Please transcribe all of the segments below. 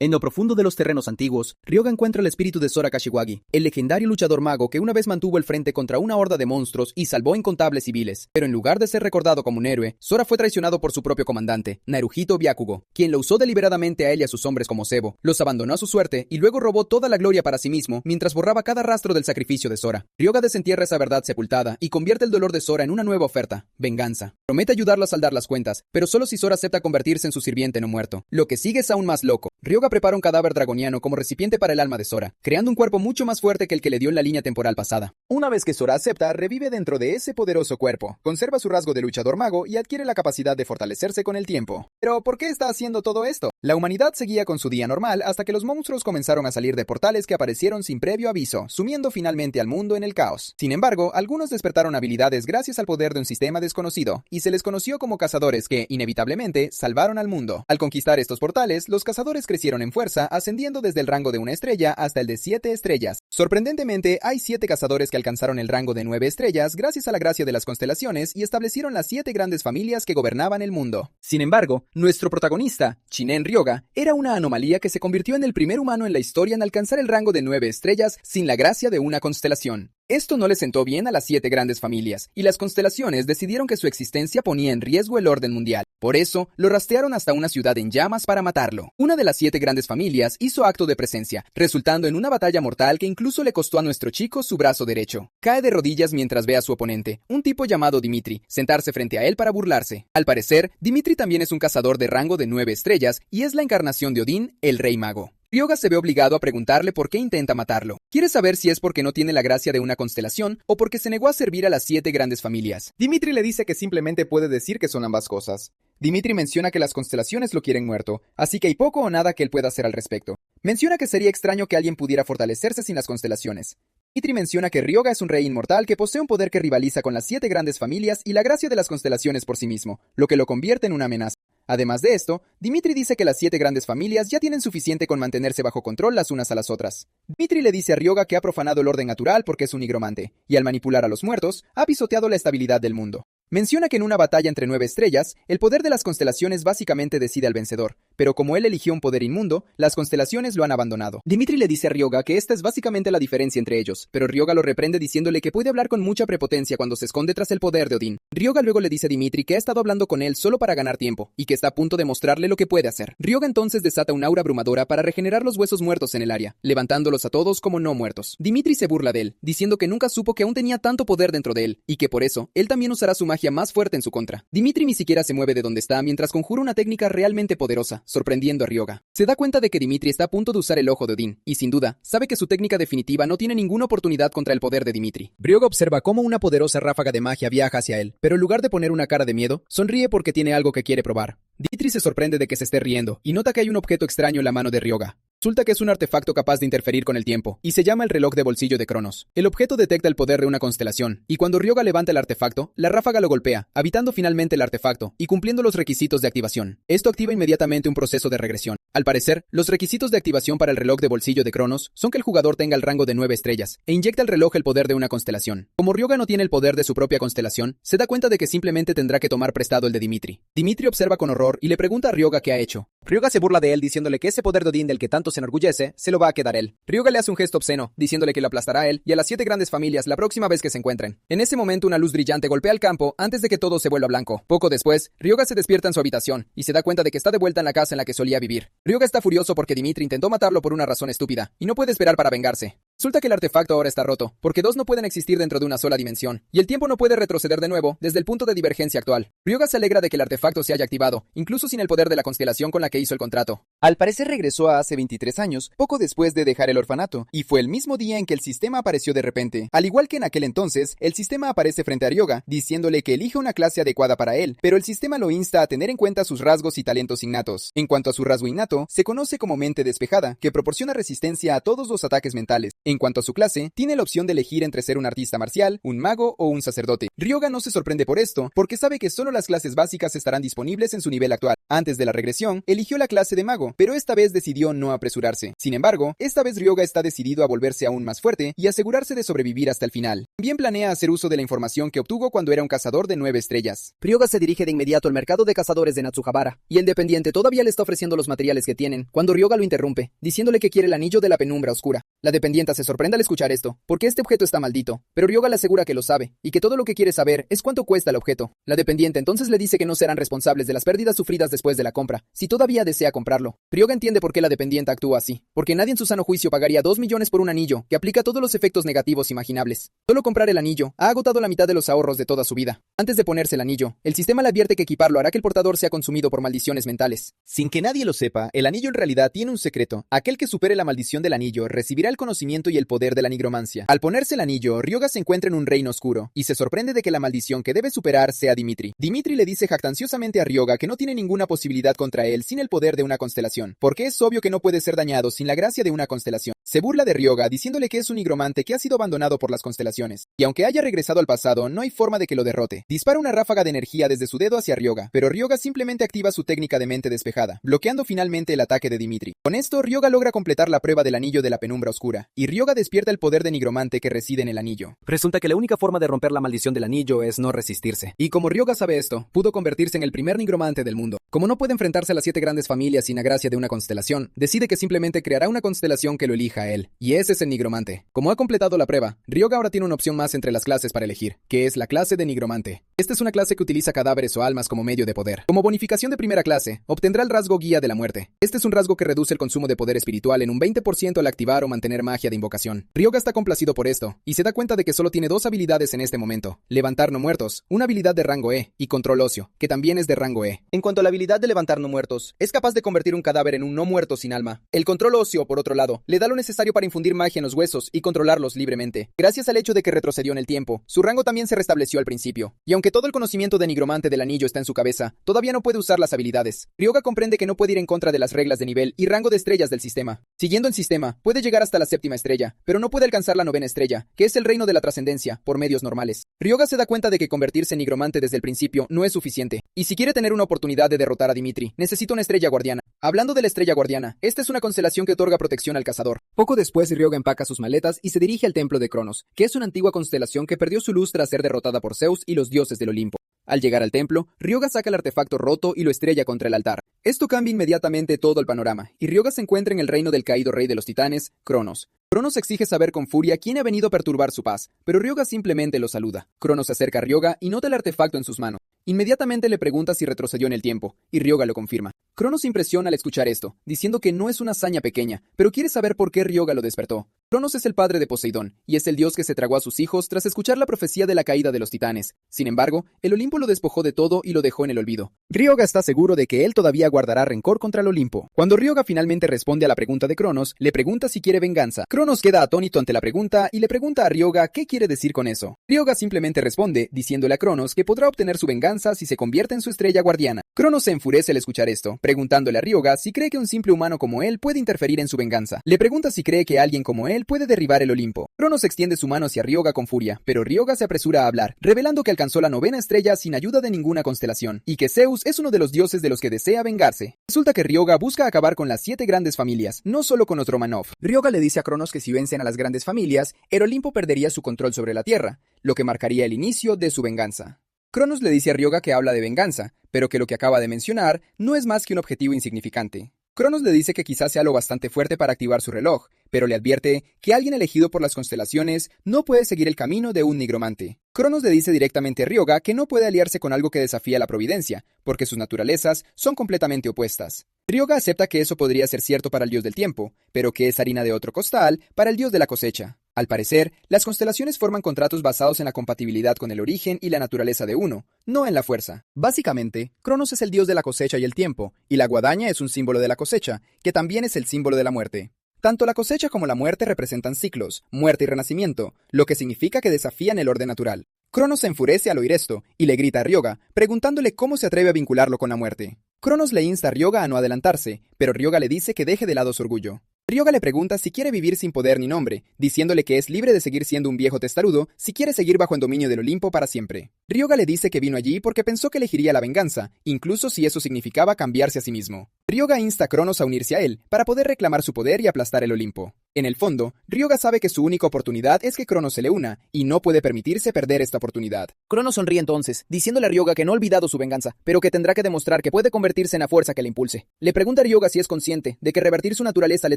En lo profundo de los terrenos antiguos, Ryoga encuentra el espíritu de Sora Kashiwagi, el legendario luchador mago que una vez mantuvo el frente contra una horda de monstruos y salvó incontables civiles. Pero en lugar de ser recordado como un héroe, Sora fue traicionado por su propio comandante, Naruhito Byakugo, quien lo usó deliberadamente a él y a sus hombres como cebo, los abandonó a su suerte y luego robó toda la gloria para sí mismo mientras borraba cada rastro del sacrificio de Sora. Ryoga desentierra esa verdad sepultada y convierte el dolor de Sora en una nueva oferta, venganza. Promete ayudarlo a saldar las cuentas, pero solo si Sora acepta convertirse en su sirviente no muerto. Lo que sigue es aún más loco. Ryoga prepara un cadáver dragoniano como recipiente para el alma de Sora, creando un cuerpo mucho más fuerte que el que le dio en la línea temporal pasada. Una vez que Sora acepta, revive dentro de ese poderoso cuerpo, conserva su rasgo de luchador mago y adquiere la capacidad de fortalecerse con el tiempo. Pero, ¿por qué está haciendo todo esto? La humanidad seguía con su día normal hasta que los monstruos comenzaron a salir de portales que aparecieron sin previo aviso, sumiendo finalmente al mundo en el caos. Sin embargo, algunos despertaron habilidades gracias al poder de un sistema desconocido, y se les conoció como cazadores que, inevitablemente, salvaron al mundo. Al conquistar estos portales, los cazadores crecieron en fuerza, ascendiendo desde el rango de 1 estrella hasta el de 7 estrellas. Sorprendentemente, hay 7 cazadores que alcanzaron el rango de 9 estrellas gracias a la gracia de las constelaciones y establecieron las 7 grandes familias que gobernaban el mundo. Sin embargo, nuestro protagonista, Shinen Ryoga, era una anomalía que se convirtió en el primer humano en la historia en alcanzar el rango de 9 estrellas sin la gracia de una constelación. Esto no le sentó bien a las 7 grandes familias, y las constelaciones decidieron que su existencia ponía en riesgo el orden mundial. Por eso, lo rastrearon hasta una ciudad en llamas para matarlo. Una de las 7 grandes familias hizo acto de presencia, resultando en una batalla mortal que incluso le costó a nuestro chico su brazo derecho. Cae de rodillas mientras ve a su oponente, un tipo llamado Dimitri, sentarse frente a él para burlarse. Al parecer, Dimitri también es un cazador de rango de 9 estrellas y es la encarnación de Odín, el Rey Mago. Ryoga se ve obligado a preguntarle por qué intenta matarlo. Quiere saber si es porque no tiene la gracia de una constelación o porque se negó a servir a las 7 grandes familias. Dimitri le dice que simplemente puede decir que son ambas cosas. Dimitri menciona que las constelaciones lo quieren muerto, así que hay poco o nada que él pueda hacer al respecto. Menciona que sería extraño que alguien pudiera fortalecerse sin las constelaciones. Dimitri menciona que Ryoga es un rey inmortal que posee un poder que rivaliza con las 7 grandes familias y la gracia de las constelaciones por sí mismo, lo que lo convierte en una amenaza. Además de esto, Dimitri dice que las 7 grandes familias ya tienen suficiente con mantenerse bajo control las unas a las otras. Dimitri le dice a Ryoga que ha profanado el orden natural porque es un nigromante, y al manipular a los muertos, ha pisoteado la estabilidad del mundo. Menciona que en una batalla entre 9 estrellas, el poder de las constelaciones básicamente decide al vencedor, pero como él eligió un poder inmundo, las constelaciones lo han abandonado. Dimitri le dice a Ryoga que esta es básicamente la diferencia entre ellos, pero Ryoga lo reprende diciéndole que puede hablar con mucha prepotencia cuando se esconde tras el poder de Odín. Ryoga luego le dice a Dimitri que ha estado hablando con él solo para ganar tiempo, y que está a punto de mostrarle lo que puede hacer. Ryoga entonces desata un aura abrumadora para regenerar los huesos muertos en el área, levantándolos a todos como no muertos. Dimitri se burla de él, diciendo que nunca supo que aún tenía tanto poder dentro de él, y que por eso, él también usará su magia más fuerte en su contra. Dimitri ni siquiera se mueve de donde está mientras conjura una técnica realmente poderosa, sorprendiendo a Ryoga. Se da cuenta de que Dimitri está a punto de usar el ojo de Odín, y sin duda, sabe que su técnica definitiva no tiene ninguna oportunidad contra el poder de Dimitri. Ryoga observa cómo una poderosa ráfaga de magia viaja hacia él, pero en lugar de poner una cara de miedo, sonríe porque tiene algo que quiere probar. Dimitri se sorprende de que se esté riendo, y nota que hay un objeto extraño en la mano de Ryoga. Resulta que es un artefacto capaz de interferir con el tiempo, y se llama el reloj de bolsillo de Cronos. El objeto detecta el poder de una constelación, y cuando Ryoga levanta el artefacto, la ráfaga lo golpea, habitando finalmente el artefacto, y cumpliendo los requisitos de activación. Esto activa inmediatamente un proceso de regresión. Al parecer, los requisitos de activación para el reloj de bolsillo de Cronos son que el jugador tenga el rango de 9 estrellas, e inyecta al reloj el poder de una constelación. Como Ryoga no tiene el poder de su propia constelación, se da cuenta de que simplemente tendrá que tomar prestado el de Dimitri. Dimitri observa con horror y le pregunta a Ryoga qué ha hecho. Ryoga se burla de él diciéndole que ese poder de Odín del que tanto se enorgullece, se lo va a quedar él. Ryoga le hace un gesto obsceno, diciéndole que lo aplastará a él y a las 7 grandes familias la próxima vez que se encuentren. En ese momento una luz brillante golpea el campo antes de que todo se vuelva blanco. Poco después, Ryoga se despierta en su habitación y se da cuenta de que está de vuelta en la casa en la que solía vivir. Ryoga está furioso porque Dimitri intentó matarlo por una razón estúpida y no puede esperar para vengarse. Resulta que el artefacto ahora está roto, porque dos no pueden existir dentro de una sola dimensión, y el tiempo no puede retroceder de nuevo desde el punto de divergencia actual. Ryoga se alegra de que el artefacto se haya activado, incluso sin el poder de la constelación con la que hizo el contrato. Al parecer regresó a hace 23 años, poco después de dejar el orfanato, y fue el mismo día en que el sistema apareció de repente. Al igual que en aquel entonces, el sistema aparece frente a Ryoga, diciéndole que elija una clase adecuada para él, pero el sistema lo insta a tener en cuenta sus rasgos y talentos innatos. En cuanto a su rasgo innato, se conoce como mente despejada, que proporciona resistencia a todos los ataques mentales. En cuanto a su clase, tiene la opción de elegir entre ser un artista marcial, un mago o un sacerdote. Ryoga no se sorprende por esto, porque sabe que solo las clases básicas estarán disponibles en su nivel actual. Antes de la regresión, eligió la clase de mago, pero esta vez decidió no apresurarse. Sin embargo, esta vez Ryoga está decidido a volverse aún más fuerte y asegurarse de sobrevivir hasta el final. También planea hacer uso de la información que obtuvo cuando era un cazador de 9 estrellas. Ryoga se dirige de inmediato al mercado de cazadores de Natsuhabara, y el dependiente todavía le está ofreciendo los materiales que tienen, cuando Ryoga lo interrumpe, diciéndole que quiere el anillo de la penumbra oscura. La dependienta se sorprende al escuchar esto, porque este objeto está maldito, pero Ryoga le asegura que lo sabe, y que todo lo que quiere saber es cuánto cuesta el objeto. La dependiente entonces le dice que no serán responsables de las pérdidas sufridas después de la compra, si todavía desea comprarlo. Ryoga entiende por qué la dependiente actúa así, porque nadie en su sano juicio pagaría 2 millones por un anillo que aplica todos los efectos negativos imaginables. Solo comprar el anillo ha agotado la mitad de los ahorros de toda su vida. Antes de ponerse el anillo, el sistema le advierte que equiparlo hará que el portador sea consumido por maldiciones mentales. Sin que nadie lo sepa, el anillo en realidad tiene un secreto. Aquel que supere la maldición del anillo recibirá el conocimiento y el poder de la nigromancia. Al ponerse el anillo, Ryoga se encuentra en un reino oscuro, y se sorprende de que la maldición que debe superar sea Dimitri. Dimitri le dice jactanciosamente a Ryoga que no tiene ninguna posibilidad contra él sin el poder de una constelación, porque es obvio que no puede ser dañado sin la gracia de una constelación. Se burla de Ryoga diciéndole que es un nigromante que ha sido abandonado por las constelaciones, y aunque haya regresado al pasado, no hay forma de que lo derrote. Dispara una ráfaga de energía desde su dedo hacia Ryoga, pero Ryoga simplemente activa su técnica de mente despejada, bloqueando finalmente el ataque de Dimitri. Con esto, Ryoga logra completar la prueba del anillo de la penumbra oscura, y Ryoga despierta el poder de nigromante que reside en el anillo. Resulta que la única forma de romper la maldición del anillo es no resistirse. Y como Ryoga sabe esto, pudo convertirse en el primer nigromante del mundo. Como no puede enfrentarse a las 7 grandes familias sin la gracia de una constelación, decide que simplemente creará una constelación que lo elija a él, y ese es el nigromante. Como ha completado la prueba, Ryoga ahora tiene una opción más entre las clases para elegir, que es la clase de nigromante. Esta es una clase que utiliza cadáveres o almas como medio de poder. Como bonificación de primera clase, obtendrá el rasgo guía de la muerte. Este es un rasgo que reduce el consumo de poder espiritual en un 20% al activar o mantener magia de invocación. Ryoga está complacido por esto, y se da cuenta de que solo tiene 2 habilidades en este momento: levantar no muertos, una habilidad de rango E, y control óseo, que también es de rango E. En cuanto a la habilidad de levantar no muertos, es capaz de convertir un cadáver en un no muerto sin alma. El control óseo, por otro lado, le da lo necesario para infundir magia en los huesos y controlarlos libremente. Gracias al hecho de que retrocedió en el tiempo, su rango también se restableció al principio. Y aunque todo el conocimiento de nigromante del anillo está en su cabeza, todavía no puede usar las habilidades. Ryoga comprende que no puede ir en contra de las reglas de nivel y rango de estrellas del sistema. Siguiendo el sistema, puede llegar hasta la 7ª estrella, pero no puede alcanzar la 9ª estrella, que es el reino de la trascendencia, por medios normales. Ryoga se da cuenta de que convertirse en nigromante desde el principio no es suficiente, y si quiere tener una oportunidad de derrotar a Dimitri, necesita una estrella guardiana. Hablando de la estrella guardiana, esta es una constelación que otorga protección al cazador. Poco después, Ryoga empaca sus maletas y se dirige al templo de Cronos, que es una antigua constelación que perdió su luz tras ser derrotada por Zeus y los dioses del Olimpo. Al llegar al templo, Ryoga saca el artefacto roto y lo estrella contra el altar. Esto cambia inmediatamente todo el panorama, y Ryoga se encuentra en el reino del caído rey de los titanes, Cronos. Cronos exige saber con furia quién ha venido a perturbar su paz, pero Ryoga simplemente lo saluda. Cronos se acerca a Ryoga y nota el artefacto en sus manos. Inmediatamente le pregunta si retrocedió en el tiempo, y Ryoga lo confirma. Cronos se impresiona al escuchar esto, diciendo que no es una hazaña pequeña, pero quiere saber por qué Ryoga lo despertó. Cronos es el padre de Poseidón, y es el dios que se tragó a sus hijos tras escuchar la profecía de la caída de los titanes. Sin embargo, el Olimpo lo despojó de todo y lo dejó en el olvido. Ryoga está seguro de que él todavía guardará rencor contra el Olimpo. Cuando Ryoga finalmente responde a la pregunta de Cronos, le pregunta si quiere venganza. Cronos queda atónito ante la pregunta y le pregunta a Ryoga qué quiere decir con eso. Ryoga simplemente responde, diciéndole a Cronos que podrá obtener su venganza si se convierte en su estrella guardiana. Cronos se enfurece al escuchar esto, preguntándole a Ryoga si cree que un simple humano como él puede interferir en su venganza. Le pregunta si cree que alguien como él puede derribar el Olimpo. Cronos extiende su mano hacia Ryoga con furia, pero Ryoga se apresura a hablar, revelando que alcanzó la 9ª estrella sin ayuda de ninguna constelación, y que Zeus es uno de los dioses de los que desea vengarse. Resulta que Ryoga busca acabar con las 7 grandes familias, no solo con los Romanov. Ryoga le dice a Cronos que si vencen a las grandes familias, el Olimpo perdería su control sobre la Tierra, lo que marcaría el inicio de su venganza. Cronos le dice a Ryoga que habla de venganza, pero que lo que acaba de mencionar no es más que un objetivo insignificante. Cronos le dice que quizás sea lo bastante fuerte para activar su reloj, pero le advierte que alguien elegido por las constelaciones no puede seguir el camino de un nigromante. Cronos le dice directamente a Ryoga que no puede aliarse con algo que desafía la providencia, porque sus naturalezas son completamente opuestas. Ryoga acepta que eso podría ser cierto para el dios del tiempo, pero que es harina de otro costal para el dios de la cosecha. Al parecer, las constelaciones forman contratos basados en la compatibilidad con el origen y la naturaleza de uno, no en la fuerza. Básicamente, Cronos es el dios de la cosecha y el tiempo, y la guadaña es un símbolo de la cosecha, que también es el símbolo de la muerte. Tanto la cosecha como la muerte representan ciclos, muerte y renacimiento, lo que significa que desafían el orden natural. Cronos se enfurece al oír esto, y le grita a Ryoga, preguntándole cómo se atreve a vincularlo con la muerte. Cronos le insta a Ryoga a no adelantarse, pero Ryoga le dice que deje de lado su orgullo. Ryoga le pregunta si quiere vivir sin poder ni nombre, diciéndole que es libre de seguir siendo un viejo testarudo si quiere seguir bajo el dominio del Olimpo para siempre. Ryoga le dice que vino allí porque pensó que elegiría la venganza, incluso si eso significaba cambiarse a sí mismo. Ryoga insta a Cronos a unirse a él para poder reclamar su poder y aplastar el Olimpo. En el fondo, Ryoga sabe que su única oportunidad es que Cronos se le una, y no puede permitirse perder esta oportunidad. Cronos sonríe entonces, diciéndole a Ryoga que no ha olvidado su venganza, pero que tendrá que demostrar que puede convertirse en la fuerza que le impulse. Le pregunta a Ryoga si es consciente de que revertir su naturaleza le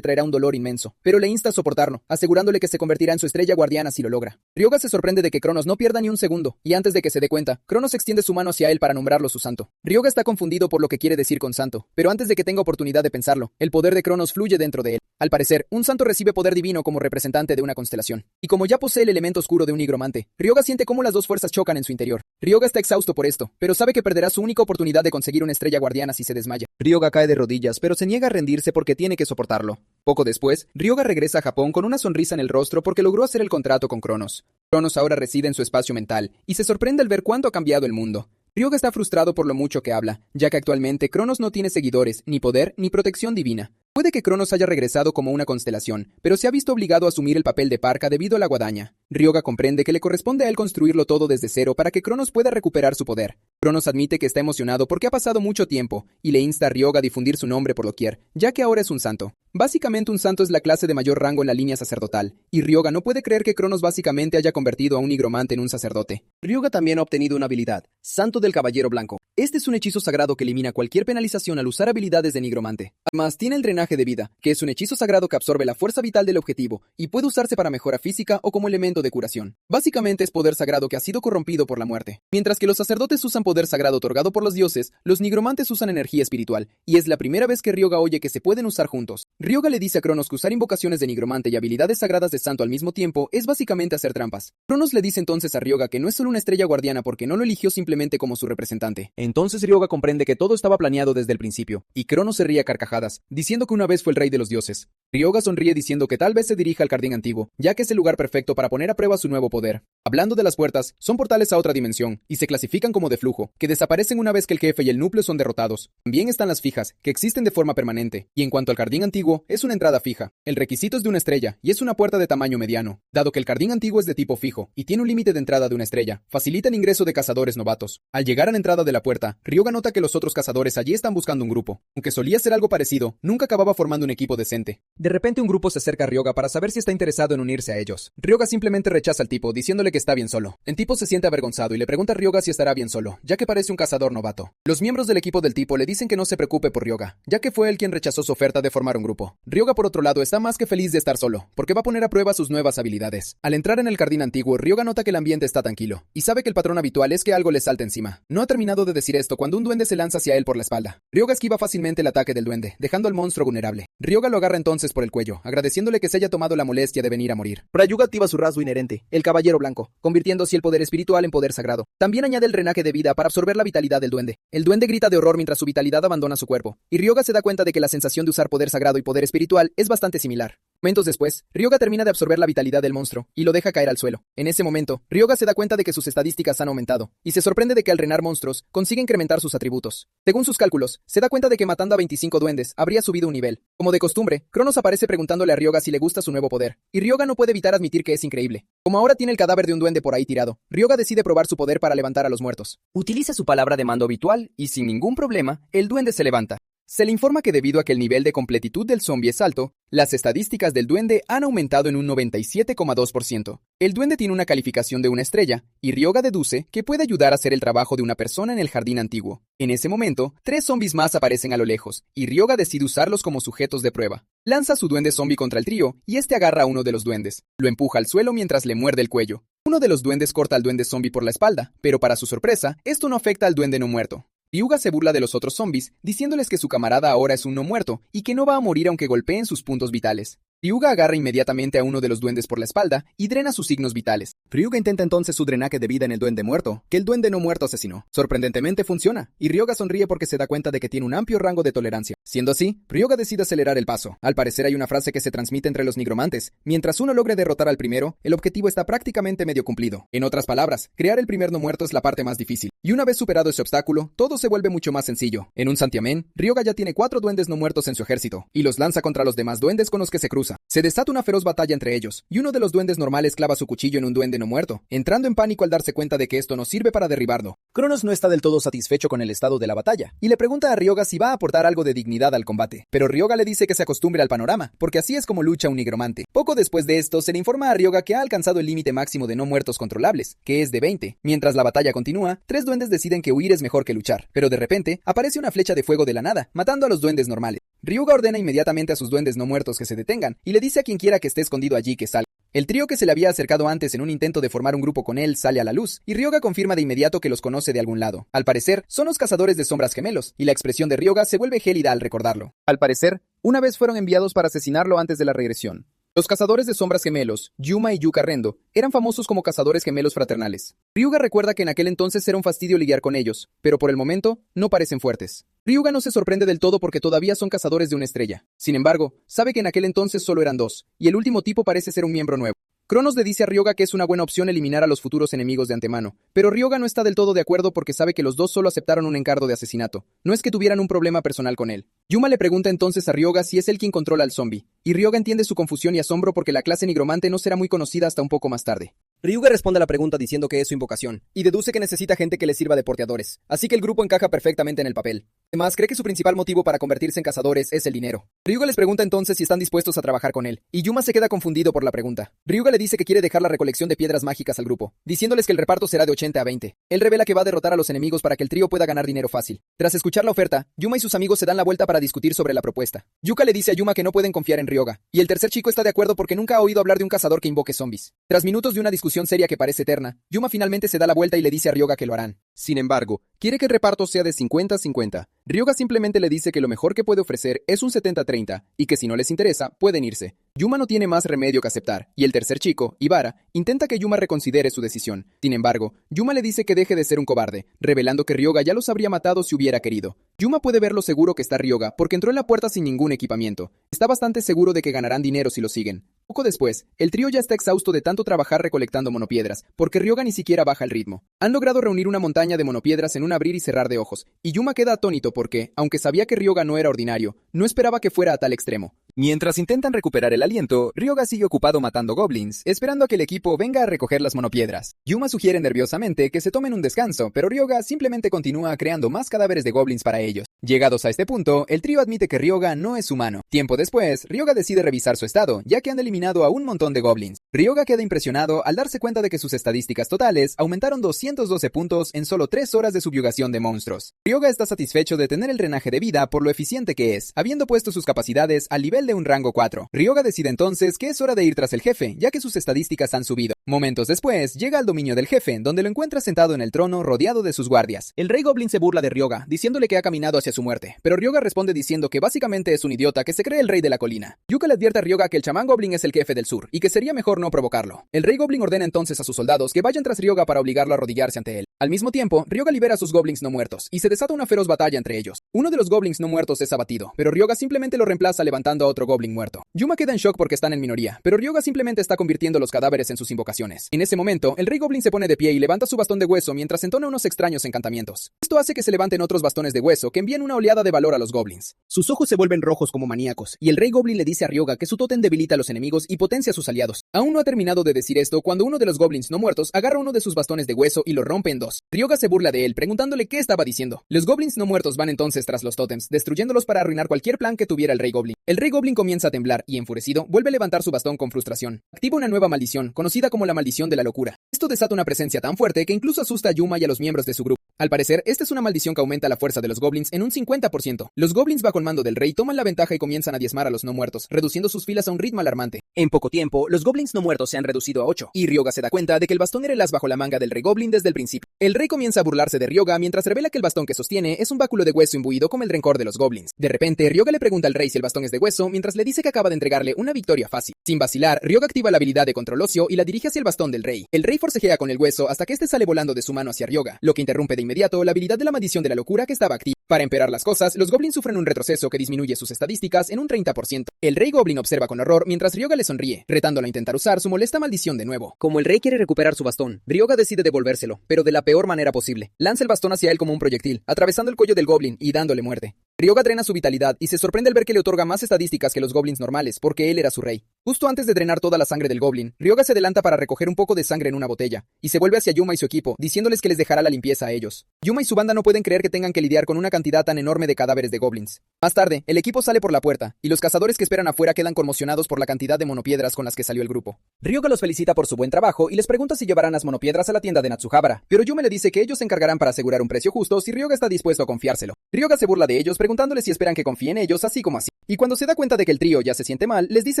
traerá un dolor inmenso, pero le insta a soportarlo, asegurándole que se convertirá en su estrella guardiana si lo logra. Ryoga se sorprende de que Cronos no pierda ni un segundo, y antes de que se dé cuenta, Cronos extiende su mano hacia él para nombrarlo su santo. Ryoga está confundido por lo que quiere decir con santo, pero antes de que tenga oportunidad de pensarlo, el poder de Cronos fluye dentro de él. Al parecer, un santo recibe poder divino como representante de una constelación. Y como ya posee el elemento oscuro de un nigromante, Ryoga siente cómo las dos fuerzas chocan en su interior. Ryoga está exhausto por esto, pero sabe que perderá su única oportunidad de conseguir una estrella guardiana si se desmaya. Ryoga cae de rodillas, pero se niega a rendirse porque tiene que soportarlo. Poco después, Ryoga regresa a Japón con una sonrisa en el rostro porque logró hacer el contrato con Cronos. Cronos ahora reside en su espacio mental, y se sorprende al ver cuánto ha cambiado el mundo. Ryoga está frustrado por lo mucho que habla, ya que actualmente Cronos no tiene seguidores, ni poder, ni protección divina. Puede que Cronos haya regresado como una constelación, pero se ha visto obligado a asumir el papel de parca debido a la guadaña. Ryoga comprende que le corresponde a él construirlo todo desde cero para que Cronos pueda recuperar su poder. Cronos admite que está emocionado porque ha pasado mucho tiempo, y le insta a Ryoga a difundir su nombre por doquier, ya que ahora es un santo. Básicamente un santo es la clase de mayor rango en la línea sacerdotal, y Ryoga no puede creer que Cronos básicamente haya convertido a un nigromante en un sacerdote. Ryoga también ha obtenido una habilidad, Santo del Caballero Blanco. Este es un hechizo sagrado que elimina cualquier penalización al usar habilidades de nigromante. Además, tiene el drenaje de vida, que es un hechizo sagrado que absorbe la fuerza vital del objetivo y puede usarse para mejora física o como elemento de curación. Básicamente es poder sagrado que ha sido corrompido por la muerte. Mientras que los sacerdotes usan poder sagrado otorgado por los dioses, los nigromantes usan energía espiritual, y es la primera vez que Ryoga oye que se pueden usar juntos. Ryoga le dice a Cronos que usar invocaciones de nigromante y habilidades sagradas de santo al mismo tiempo es básicamente hacer trampas. Cronos le dice entonces a Ryoga que no es solo una estrella guardiana porque no lo eligió simplemente como su representante. Entonces Ryoga comprende que todo estaba planeado desde el principio, y Cronos se ríe a carcajadas, diciendo que una vez fue el rey de los dioses. Ryoga sonríe diciendo que tal vez se dirija al jardín antiguo, ya que es el lugar perfecto para poner a prueba su nuevo poder. Hablando de las puertas, son portales a otra dimensión, y se clasifican como de flujo, que desaparecen una vez que el jefe y el núcleo son derrotados. También están las fijas, que existen de forma permanente, y en cuanto al jardín antiguo, es una entrada fija. El requisito es de una estrella, y es una puerta de tamaño mediano. Dado que el jardín antiguo es de tipo fijo, y tiene un límite de entrada de una estrella, facilita el ingreso de cazadores novatos. Al llegar a la entrada de la puerta, Ryoga nota que los otros cazadores allí están buscando un grupo. Aunque solía ser algo parecido, nunca acababa formando un equipo decente. De repente un grupo se acerca a Ryoga para saber si está interesado en unirse a ellos. Ryoga simplemente rechaza al tipo, diciéndole que está bien solo. El tipo se siente avergonzado y le pregunta a Ryoga si estará bien solo, ya que parece un cazador novato. Los miembros del equipo del tipo le dicen que no se preocupe por Ryoga, ya que fue él quien rechazó su oferta de formar un grupo. Ryoga, por otro lado, está más que feliz de estar solo, porque va a poner a prueba sus nuevas habilidades. Al entrar en el jardín antiguo, Ryoga nota que el ambiente está tranquilo, y sabe que el patrón habitual es que algo le salta encima. No ha terminado de decir esto cuando un duende se lanza hacia él por la espalda. Ryoga esquiva fácilmente el ataque del duende, dejando al monstruo vulnerable. Ryoga lo agarra entonces por el cuello, agradeciéndole que se haya tomado la molestia de venir a morir. Rayuga activa su rasgo inherente, el Caballero Blanco, convirtiendo así el poder espiritual en poder sagrado. También añade el drenaje de vida para absorber la vitalidad del duende. El duende grita de horror mientras su vitalidad abandona su cuerpo, y Ryoga se da cuenta de que la sensación de usar poder sagrado y poder espiritual es bastante similar. Momentos después, Ryoga termina de absorber la vitalidad del monstruo y lo deja caer al suelo. En ese momento, Ryoga se da cuenta de que sus estadísticas han aumentado, y se sorprende de que al drenar monstruos, consigue incrementar sus atributos. Según sus cálculos, se da cuenta de que matando a 25 duendes, habría subido un nivel. Como de costumbre, Cronos aparece preguntándole a Ryoga si le gusta su nuevo poder, y Ryoga no puede evitar admitir que es increíble. Como ahora tiene el cadáver de un duende por ahí tirado, Ryoga decide probar su poder para levantar a los muertos. Utiliza su palabra de mando habitual, y sin ningún problema, el duende se levanta. Se le informa que debido a que el nivel de completitud del zombie es alto, las estadísticas del duende han aumentado en un 97,2%. El duende tiene una calificación de una estrella, y Ryoga deduce que puede ayudar a hacer el trabajo de una persona en el jardín antiguo. En ese momento, 3 zombies más aparecen a lo lejos, y Ryoga decide usarlos como sujetos de prueba. Lanza su duende zombie contra el trío, y este agarra a uno de los duendes. Lo empuja al suelo mientras le muerde el cuello. Uno de los duendes corta al duende zombie por la espalda, pero para su sorpresa, esto no afecta al duende no muerto. Ryoga se burla de los otros zombies, diciéndoles que su camarada ahora es un no muerto y que no va a morir aunque golpeen sus puntos vitales. Ryoga agarra inmediatamente a uno de los duendes por la espalda y drena sus signos vitales. Ryuga intenta entonces su drenaje de vida en el duende muerto, que el duende no muerto asesinó. Sorprendentemente funciona, y Ryoga sonríe porque se da cuenta de que tiene un amplio rango de tolerancia. Siendo así, Ryoga decide acelerar el paso. Al parecer hay una frase que se transmite entre los nigromantes: mientras uno logre derrotar al primero, el objetivo está prácticamente medio cumplido. En otras palabras, crear el primer no muerto es la parte más difícil. Y una vez superado ese obstáculo, todo se vuelve mucho más sencillo. En un santiamén, Ryoga ya tiene 4 duendes no muertos en su ejército, y los lanza contra los demás duendes con los que se cruza. Se desata una feroz batalla entre ellos, y uno de los duendes normales clava su cuchillo en un duende no muerto, entrando en pánico al darse cuenta de que esto no sirve para derribarlo. Cronos no está del todo satisfecho con el estado de la batalla, y le pregunta a Ryoga si va a aportar algo de dignidad al combate, pero Ryoga le dice que se acostumbre al panorama, porque así es como lucha un nigromante. Poco después de esto, se le informa a Ryoga que ha alcanzado el límite máximo de no muertos controlables, que es de 20. Mientras la batalla continúa, 3 duendes deciden que huir es mejor que luchar, pero de repente, aparece una flecha de fuego de la nada, matando a los duendes normales. Ryoga ordena inmediatamente a sus duendes no muertos que se detengan, y le dice a quien quiera que esté escondido allí que salga. El trío que se le había acercado antes en un intento de formar un grupo con él sale a la luz, y Ryoga confirma de inmediato que los conoce de algún lado. Al parecer, son los cazadores de sombras gemelos, y la expresión de Ryoga se vuelve gélida al recordarlo. Al parecer, una vez fueron enviados para asesinarlo antes de la regresión. Los cazadores de sombras gemelos, Yuma y Yuka Rendo, eran famosos como cazadores gemelos fraternales. Ryuga recuerda que en aquel entonces era un fastidio lidiar con ellos, pero por el momento no parecen fuertes. Ryuga no se sorprende del todo porque todavía son cazadores de una estrella. Sin embargo, sabe que en aquel entonces solo eran 2, y el último tipo parece ser un miembro nuevo. Cronos le dice a Ryoga que es una buena opción eliminar a los futuros enemigos de antemano, pero Ryoga no está del todo de acuerdo porque sabe que los dos solo aceptaron un encargo de asesinato, no es que tuvieran un problema personal con él. Yuma le pregunta entonces a Ryoga si es él quien controla al zombie, y Ryoga entiende su confusión y asombro porque la clase nigromante no será muy conocida hasta un poco más tarde. Ryuga responde a la pregunta diciendo que es su invocación, y deduce que necesita gente que le sirva de porteadores, así que el grupo encaja perfectamente en el papel. Además, cree que su principal motivo para convertirse en cazadores es el dinero. Ryuga les pregunta entonces si están dispuestos a trabajar con él, y Yuma se queda confundido por la pregunta. Ryuga le dice que quiere dejar la recolección de piedras mágicas al grupo, diciéndoles que el reparto será de 80 a 20. Él revela que va a derrotar a los enemigos para que el trío pueda ganar dinero fácil. Tras escuchar la oferta, Yuma y sus amigos se dan la vuelta para discutir sobre la propuesta. Yuka le dice a Yuma que no pueden confiar en Ryoga, y el tercer chico está de acuerdo porque nunca ha oído hablar de un cazador que invoque zombies. Tras minutos de una discusión seria que parece eterna, Yuma finalmente se da la vuelta y le dice a Ryoga que lo harán. Sin embargo, quiere que el reparto sea de 50-50. Ryoga simplemente le dice que lo mejor que puede ofrecer es un 70-30, y que si no les interesa, pueden irse. Yuma no tiene más remedio que aceptar, y el tercer chico, Ibara, intenta que Yuma reconsidere su decisión. Sin embargo, Yuma le dice que deje de ser un cobarde, revelando que Ryoga ya los habría matado si hubiera querido. Yuma puede ver lo seguro que está Ryoga porque entró en la puerta sin ningún equipamiento. Está bastante seguro de que ganarán dinero si lo siguen. Poco después, el trío ya está exhausto de tanto trabajar recolectando monopiedras, porque Ryoga ni siquiera baja el ritmo. Han logrado reunir una montaña de monopiedras en un abrir y cerrar de ojos, y Yuma queda atónito porque, aunque sabía que Ryoga no era ordinario, no esperaba que fuera a tal extremo. Mientras intentan recuperar el aliento, Ryoga sigue ocupado matando goblins, esperando a que el equipo venga a recoger las monopiedras. Yuma sugiere nerviosamente que se tomen un descanso, pero Ryoga simplemente continúa creando más cadáveres de goblins para ellos. Llegados a este punto, el trío admite que Ryoga no es humano. Tiempo después, Ryoga decide revisar su estado, ya que han eliminado a un montón de goblins. Ryoga queda impresionado al darse cuenta de que sus estadísticas totales aumentaron 212 puntos en solo 3 horas de subyugación de monstruos. Ryoga está satisfecho de tener el drenaje de vida por lo eficiente que es, habiendo puesto sus capacidades al nivel de un rango 4. Ryoga decide entonces que es hora de ir tras el jefe, ya que sus estadísticas han subido. Momentos después, llega al dominio del jefe, donde lo encuentra sentado en el trono rodeado de sus guardias. El rey goblin se burla de Ryoga, diciéndole que ha caminado hacia su muerte, pero Ryoga responde diciendo que básicamente es un idiota que se cree el rey de la colina. Yuka le advierte a Ryoga que el chamán goblin es el jefe del sur, y que sería mejor no provocarlo. El rey goblin ordena entonces a sus soldados que vayan tras Ryoga para obligarlo a arrodillarse ante él. Al mismo tiempo, Ryoga libera a sus goblins no muertos, y se desata una feroz batalla entre ellos. Uno de los goblins no muertos es abatido, pero Ryoga simplemente lo reemplaza levantando a otro goblin muerto. Yuma queda en shock porque están en minoría, pero Ryoga simplemente está convirtiendo los cadáveres en sus invocaciones. En ese momento, el rey goblin se pone de pie y levanta su bastón de hueso mientras entona unos extraños encantamientos. Esto hace que se levanten otros bastones de hueso que envían una oleada de valor a los goblins. Sus ojos se vuelven rojos como maníacos, y el rey goblin le dice a Ryoga que su tótem debilita a los enemigos y potencia a sus aliados. Aún no ha terminado de decir esto cuando uno de los goblins no muertos agarra uno de sus bastones de hueso y lo rompe en dos. Ryoga se burla de él, preguntándole qué estaba diciendo. Los goblins no muertos van entonces tras los tótems, destruyéndolos para arruinar cualquier plan que tuviera el rey goblin. El rey goblin comienza a temblar y, enfurecido, vuelve a levantar su bastón con frustración. Activa una nueva maldición, conocida como la maldición de la locura. Esto desata una presencia tan fuerte que incluso asusta a Yuma y a los miembros de su grupo. Al parecer, esta es una maldición que aumenta la fuerza de los goblins en un 50%. Los goblins bajo el mando del rey toman la ventaja y comienzan a diezmar a los no muertos, reduciendo sus filas a un ritmo alarmante. En poco tiempo, los goblins no muertos se han reducido a 8, y Ryoga se da cuenta de que el bastón era el as bajo la manga del rey goblin desde el principio. El rey comienza a burlarse de Ryoga mientras revela que el bastón que sostiene es un báculo de hueso imbuido con el rencor de los goblins. De repente, Ryoga le pregunta al rey si el bastón es de hueso mientras le dice que acaba de entregarle una victoria fácil. Sin vacilar, Ryoga activa la habilidad de control óseo y la dirige hacia el bastón del rey. El rey forcejea con el hueso hasta que este sale volando de su mano hacia Ryoga, lo que interrumpe de inmediato la habilidad de la maldición de la locura que estaba activa. Para empeorar las cosas, los goblins sufren un retroceso que disminuye sus estadísticas en un 30%. El rey goblin observa con horror mientras Ryoga le sonríe, retándolo a intentar usar su molesta maldición de nuevo. Como el rey quiere recuperar su bastón, Ryoga decide devolvérselo, pero de la peor manera posible. Lanza el bastón hacia él como un proyectil, atravesando el cuello del goblin y dándole muerte. Ryoga drena su vitalidad y se sorprende al ver que le otorga más estadísticas que los goblins normales, porque él era su rey. Justo antes de drenar toda la sangre del goblin, Ryoga se adelanta para recoger un poco de sangre en una botella, y se vuelve hacia Yuma y su equipo, diciéndoles que les dejará la limpieza a ellos. Yuma y su banda no pueden creer que tengan que lidiar con una cantidad tan enorme de cadáveres de goblins. Más tarde, el equipo sale por la puerta, y los cazadores que esperan afuera quedan conmocionados por la cantidad de monopiedras con las que salió el grupo. Ryoga los felicita por su buen trabajo y les pregunta si llevarán las monopiedras a la tienda de Natsuhabara, pero Yuma le dice que ellos se encargarán para asegurar un precio justo si Ryoga está dispuesto a confiárselo. Ryoga se burla de ellos preguntándoles si esperan que confíen en ellos así como así. Y cuando se da cuenta de que el trío ya se siente mal, les dice